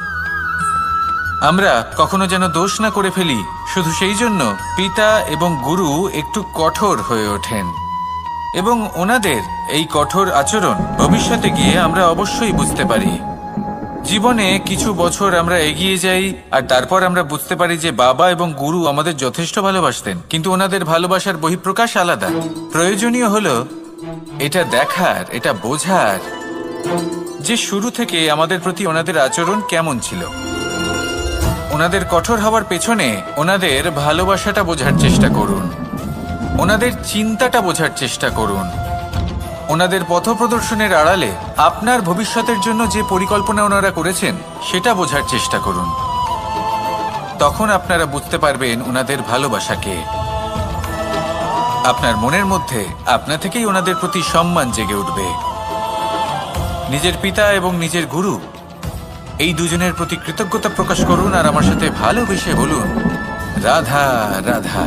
আমরা কখনো যেন দোষ না করে ফেলি। শুধু সেই জন্য পিতা এবং গুরু একটু কঠোর হয়ে ওঠেন, এবং ওনাদের এই কঠোর আচরণ ভবিষ্যতে গিয়ে আমরা অবশ্যই বুঝতে পারি। জীবনে কিছু বছর আমরা এগিয়ে যাই আর তারপর আমরা বুঝতে পারি যে বাবা এবং গুরু আমাদের যথেষ্ট ভালোবাসতেন, কিন্তু ওনাদের ভালোবাসার বহিঃপ্রকাশ আলাদা। প্রয়োজনীয় হলো এটা দেখার, এটা বোঝার যে শুরু থেকে আমাদের প্রতি ওনাদের আচরণ কেমন ছিল। ওনাদের কঠোর হওয়ার পেছনে ওনাদের ভালোবাসাটা বোঝার চেষ্টা করুন, ওনাদের চিন্তাটা বোঝার চেষ্টা করুন, ওনাদের পথপ্রদর্শনের আড়ালে আপনার ভবিষ্যতের জন্য যে পরিকল্পনা ওনারা করেছেন সেটা বোঝার চেষ্টা করুন। তখন আপনারা বুঝতে পারবেন ওনাদের ভালোবাসাকে। আপনার মনের মধ্যে আপনা থেকেই ওনাদের প্রতি সম্মান জেগে উঠবে। নিজের পিতা এবং নিজের গুরু এই দুজনের প্রতি কৃতজ্ঞতা প্রকাশ করুন আর আমার সাথে ভালোবেসে বলুন, রাধা রাধা।